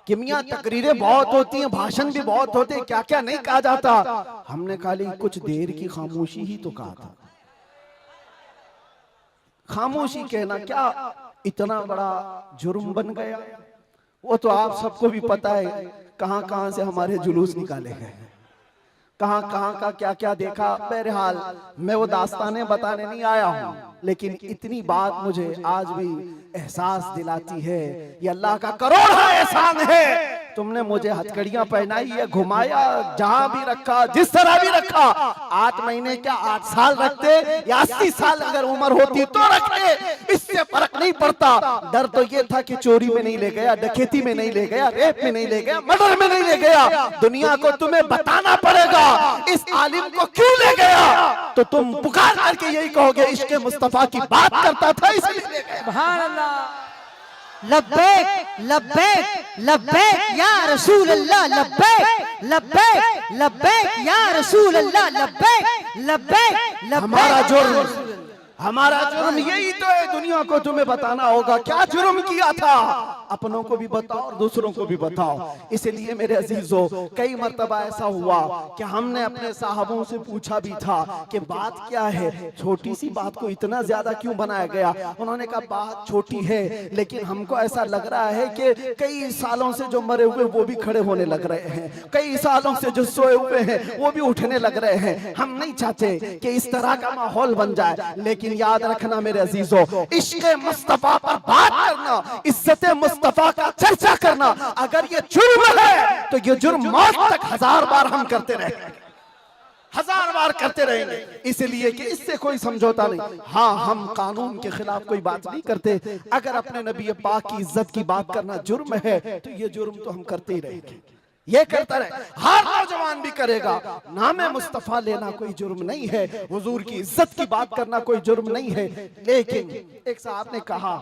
کہ میاں تقریریں بہت ہوتی ہیں، بھاشن بھی بہت ہوتے ہیں، کیا کیا نہیں کہا جاتا؟ ہم نے کہا کچھ دیر کی خاموشی ہی تو کہا تھا۔ خاموشی کہنا کیا اتنا بڑا جرم بن گیا؟ وہ تو آپ سب کو بھی پتا ہے کہاں کہاں سے ہمارے جلوس نکالے گئے، کہاں کہاں کا کیا کیا دیکھا۔ بہرحال میں وہ داستانیں بتانے نہیں آیا ہوں، لیکن اتنی بات مجھے آج بھی احساس دلاتی ہے، یہ اللہ کا کروڑا احسان ہے، تم نے مجھے ہتھکڑیاں پہنائی ہے، گھمایا، جہاں بھی رکھا، جس طرح بھی رکھا۔ 8 مہینے کیا 8 سال رکھتے یا 80 سال اگر عمر ہوتی تو رکھتے، اس سے فرق نہیں پڑتا۔ ڈر تو یہ تھا کہ چوری میں نہیں لے گیا، ڈکیتی میں نہیں لے گیا، ریپ میں نہیں لے گیا، مرڈر میں نہیں لے گیا۔ دنیا کو تمہیں بتانا پڑے گا اس عالم کو کیوں لے گیا، تو تم پکار کر کے یہی کہو گے عشق مصطفیٰ کی بات کرتا تھا اس لیے لے گیا۔ سبحان اللہ، لبیک لبیک لبیک یا رسول اللہ، لبیک لبیک لبیک یا رسول اللہ، لبیک لبیک لبیک۔ ہمارا جرم یہی تو ہے، دنیا کو تمہیں بتانا ہوگا کیا جرم کیا تھا، اپنوں کو بھی بتاؤ اور دوسروں کو بھی بتاؤ۔ اس لیے میرے عزیزوں، کئی مرتبہ ایسا ہوا کہ ہم نے اپنے صاحبوں سے پوچھا بھی تھا کہ بات کیا ہے، چھوٹی سی بات کو اتنا زیادہ کیوں بنایا گیا؟ انہوں نے کہا بات چھوٹی ہے، لیکن ہم کو ایسا لگ رہا ہے کہ کئی سالوں سے جو مرے ہوئے وہ بھی کھڑے ہونے لگ رہے ہیں، کئی سالوں سے جو سوئے ہوئے ہیں وہ بھی اٹھنے لگ رہے ہیں۔ ہم نہیں چاہتے کہ اس طرح کا ماحول بن جائے، لیکن یاد رکھنا میرے عزیزوں، عشق مصطفیٰ پر بات کرنا، عزت مصطفیٰ کا چرچا کرنا، اگر یہ جرم ہے تو یہ جرم موت تک 1000 بار ہم کرتے رہیں گے، 1000 بار کرتے رہیں گے، اس لیے کہ اس سے کوئی سمجھوتا نہیں۔ ہاں، ہم قانون کے خلاف کوئی بات نہیں کرتے، اگر اپنے نبی پاک کی عزت کی بات کرنا جرم ہے تو یہ جرم تو ہم کرتے ہی رہیں گے، یہ کرتا رہے، ہر نوجوان بھی کرے گا۔ نام مصطفیٰ لینا کوئی جرم نہیں ہے، حضور کی عزت کی بات کرنا کوئی جرم نہیں ہے، لیکن ایک صاحب نے کہا،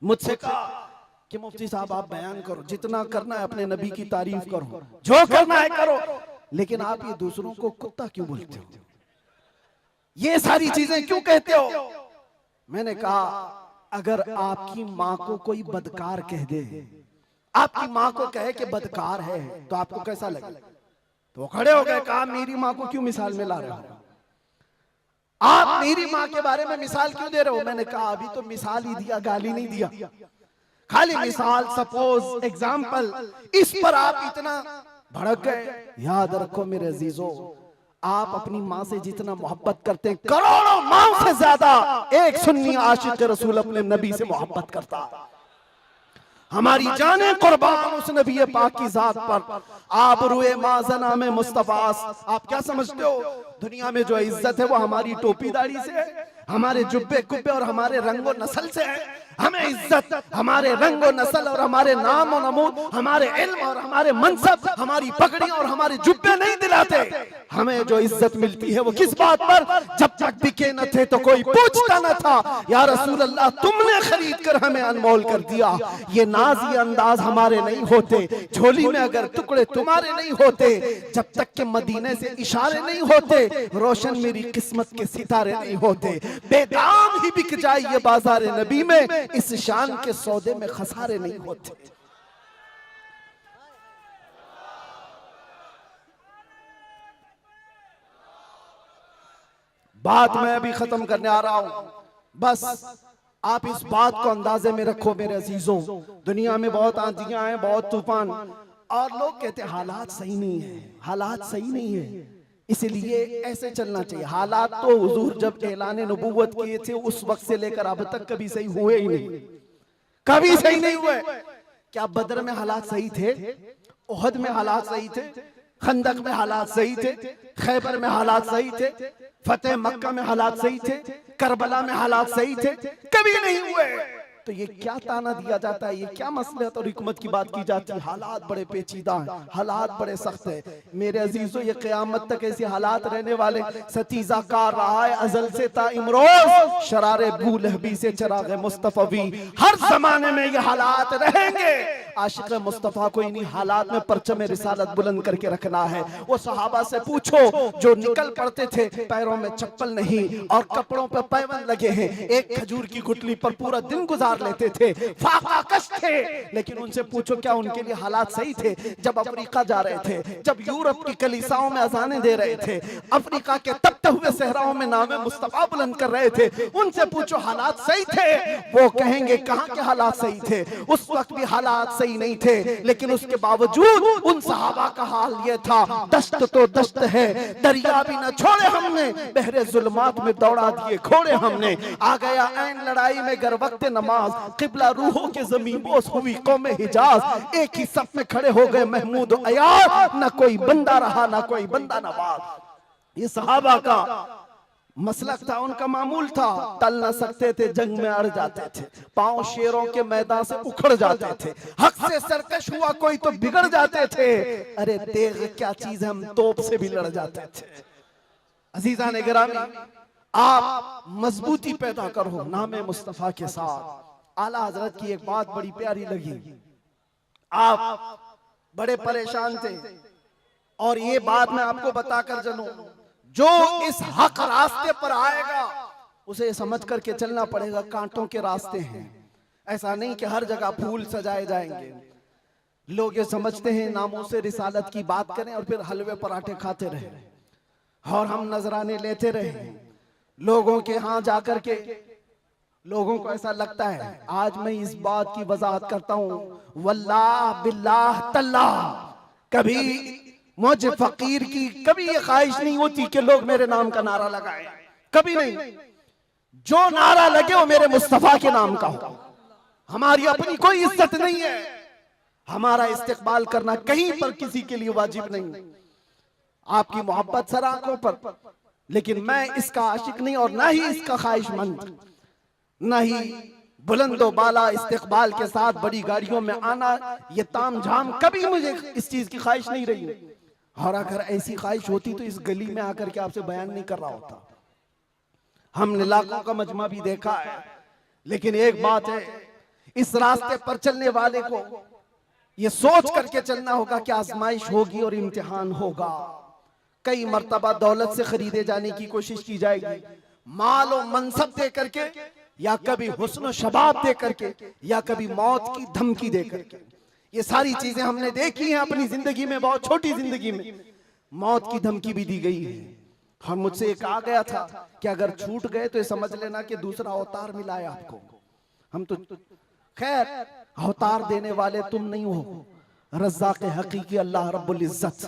مجھ سے کہا کہ مفتی صاحب آپ بیان کرو، جتنا کرنا ہے اپنے نبی کی تعریف کرو، جو کرنا ہے کرو، لیکن آپ یہ دوسروں کو کتا کیوں بولتے ہو، یہ ساری چیزیں کیوں کہتے ہو؟ میں نے کہا اگر آپ کی ماں کو کوئی بدکار کہہ دے، آپ کی ماں کو کہے کہ بدکار ہے، تو آپ کو کیسا لگے؟ تو وہ کھڑے ہو گئے، کہا میری ماں کو کیوں مثال میں لا رہے ہو، آپ میری ماں کے بارے میں مثال کیوں دے رہے ہو؟ میں نے کہا ابھی تو مثال ہی دیا، گالی نہیں دیا، خالی مثال، سپوز، ایگزامپل، اس پر آپ اتنا بھڑک گئے۔ یاد رکھو میرے عزیزوں، آپ اپنی ماں سے جتنا محبت کرتے ہیں، کروڑوں ماں سے زیادہ ایک سنی عاشق رسول اپنے نبی سے محبت کرتا۔ ہماری جانیں قربان اس نبی پاک کی ذات پر، آبروئے مازنام مصطفیٰ۔ آپ کیا سمجھتے ہو دنیا میں جو عزت ہے وہ ہماری ٹوپی داڑھی سے ہے، ہمارے جبے کبے اور ہمارے رنگ و نسل سے ہے؟ ہمیں عزت ہمارے رنگ و نسل اور ہمارے نام و نمود، ہمارے علم اور ہمارے منصب، ہماری پگڑیاں اور ہمارے جبے نہیں دلاتے. ہمیں جو عزت ملتی ہے وہ کس بات پر؟ جب تک بکے نہ تھے تو کوئی پوچھتا نہ تھا. یا رسول اللہ تم نے خرید کر ہمیں انمول کر دیا. یہ ناز یہ انداز ہمارے نہیں ہوتے، جھولی میں اگر ٹکڑے تمہارے نہیں ہوتے، جب تک کہ مدینے سے اشارے نہیں ہوتے، روشن میری قسمت کے ستارے نہیں ہوتے. بے دام ہی بک جائے یہ بازار نبی میں، اس شان کے سودے میں خسارے نہیں ہوتے. بات میں ابھی ختم کرنے آ رہا ہوں، بس آپ اس بات کو اندازے میں رکھو میرے عزیزوں. دنیا میں بہت آندھیاں ہیں، بہت طوفان، اور لوگ کہتے ہیں حالات صحیح نہیں ہیں، حالات صحیح نہیں ہیں، اس لیے ایسے چلنا چاہیے. حالات تو حضور جب اعلان نبوت کیے تھے اس وقت سے لے کر اب تک کبھی صحیح ہوئے ہی نہیں، کبھی صحیح نہیں ہوئے. کیا بدر میں حالات صحیح تھے؟ احد میں حالات صحیح تھے؟ خندق میں حالات صحیح تھے؟ خیبر میں حالات صحیح تھے؟ فتح مکہ میں حالات صحیح تھے؟ کربلا میں حالات صحیح تھے؟ کبھی نہیں ہوئے. تو یہ کیا تانا دیا جاتا ہے، یہ کیا مصلحت اور حکمت کی بات کی جاتی ہے؟ حالات بڑے پیچیدہ ہیں، حالات بڑے سخت ہیں. میرے عزیزو یہ قیامت تک ایسے حالات رہنے والے. ستیزہ کار رہا ہے ازل سے تا امروز، شرار بو لہبی سے چراغ مصطفی. ہر زمانے میں یہ حالات رہیں گے. عاشق مصطفیٰ کو انہی حالات میں پرچم رسالت بلند کر کے رکھنا ہے. وہ صحابہ سے پوچھو جو نکل پڑتے تھے، پیروں میں چپل نہیں اور کپڑوں پر پیوند لگے ہیں، ایک کھجور کی گٹلی پر پورا دن گزار لیتے تھے، فاقہ کش تھے. لیکن ان سے پوچھو کیا ان کے لیے حالات صحیح تھے؟ جب افریقہ جا رہے تھے، جب یورپ کی کلیساؤں میں اذانیں دے رہے تھے، افریقہ کے تپتے ہوئے صحراؤں میں نام مصطفیٰ بلند کر رہے تھے، ان سے پوچھو حالات صحیح تھے؟ وہ کہیں گے کہاں کے حالات صحیح تھے، اس وقت بھی حالات صحیح نہیں تھے. لیکن اس کے باوجود ان صحابہ کا حال یہ تھا، دشت تو دشت ہے، دریا بھی نہ چھوڑے ہم نے، بحر ظلمات میں دوڑا دیے گھوڑے ہم نے. آ گیا عین لڑائی میں گر وقت نماز، قبلہ روحوں کے زمین بوس ہوئی قوم حجاز. ایک ہی صف میں کھڑے ہو گئے محمود و عیاض، نہ کوئی بندہ رہا نہ کوئی بندہ نواز. یہ صحابہ کا مسلک تھا، ان کا معمول تھا. ٹل نہ سکتے تھے، جنگ میں اڑ جاتے تھے، پاؤں شیروں کے میدان سے اکھڑ جاتے تھے، حق سے سرکش ہوا کوئی تو بگڑ جاتے تھے. ارے تیغ کیا چیز ہے، ہم توپ سے بھی لڑ جاتے تھے. عزیزان گرامی، آپ مضبوطی پیدا کرو نام مصطفیٰ کے ساتھ. اعلیٰ حضرت کی ایک بات بڑی پیاری لگی. آپ بڑے پریشان تھے اور یہ بات میں آپ کو بتا کر چلوں، جو اس حق راستے پر آئے گا اسے سمجھ کر کے چلنا پڑے گا. کانٹوں کے راستے ہیں، ایسا نہیں کہ ہر جگہ پھول سجائے جائیں گے. لوگ یہ سمجھتے ہیں ناموس رسالت کی بات کریں اور پھر حلوے پراٹھے کھاتے رہیں اور ہم نذرانے لیتے رہیں لوگوں کے ہاں جا کر کے. لوگوں کو ایسا لگتا ہے. آج میں اس بات کی وضاحت کرتا ہوں، واللہ باللہ تاللہ کبھی مجھ فقیر کی کبھی یہ خواہش نہیں ہوتی کہ لوگ میرے نام کا نعرہ لگائیں، کبھی نہیں. جو نعرہ لگے وہ میرے مصطفیٰ کے نام کا ہو. ہماری اپنی کوئی عزت نہیں ہے، ہمارا استقبال کرنا کہیں پر کسی کے لیے واجب نہیں. آپ کی محبت سر آنکھوں پر، لیکن میں اس کا عاشق نہیں اور نہ ہی اس کا خواہش مند، نہ ہی بلند و بالا استقبال کے ساتھ بڑی گاڑیوں میں آنا، یہ تام جھام کبھی مجھے اس چیز کی خواہش نہیں رہی. اور اگر ایسی خواہش ہوتی تو اس گلی میں آ کر کے آپ سے بیان نہیں کر رہا ہوتا. ہم نے لاکھوں کا مجمع بھی دیکھا ہے، لیکن ایک بات ہے، اس راستے پر چلنے والے کو یہ سوچ کر کے چلنا ہوگا کہ آزمائش ہوگی اور امتحان ہوگا. کئی مرتبہ دولت سے خریدے جانے کی کوشش کی جائے گی، مال و منصب دے کر کے، یا کبھی حسن و شباب دے کر کے، یا کبھی موت کی دھمکی دے کر کے. یہ ساری چیزیں ہم نے دیکھی ہیں اپنی زندگی میں، بہت چھوٹی زندگی میں. موت کی دھمکی بھی دی گئی ہے اور مجھ سے ایک آ گیا تھا کہ اگر چھوٹ گئے تو یہ سمجھ لینا کہ دوسرا اوتار ملا ہے آپ کو. ہم تو خیر اوتار دینے والے تم نہیں ہو، رزاق حقیقی اللہ رب العزت.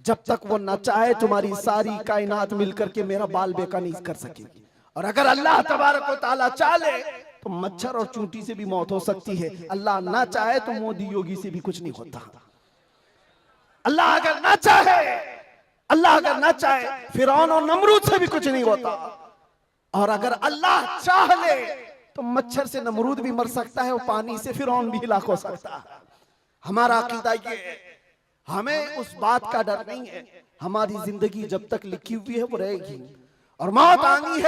جب تک وہ نہ چاہے تمہاری ساری کائنات مل کر کے میرا بال بیکا نہیں کر سکے گی. اور اگر اللہ تبارک و تعالیٰ چاہے تو مچھر اور چونٹی سے بھی موت ہو سکتی ہے. اللہ نہ چاہے تو مودی یوگی سے بھی کچھ نہیں ہوتا. اللہ اگر نہ چاہے، اللہ اگر نہ فرعون اور نمرود سے بھی کچھ نہیں ہوتا. اور اگر اللہ چاہ لے تو مچھر سے نمرود بھی مر سکتا ہے اور پانی سے فرعون بھی ہلاک ہو سکتا ہے۔ ہمارا عقیدہ یہ ہے، ہمیں اس بات کا ڈر نہیں ہے، ہماری زندگی جب تک لکھی ہوئی ہے وہ رہے گی، اور موت آنی ہے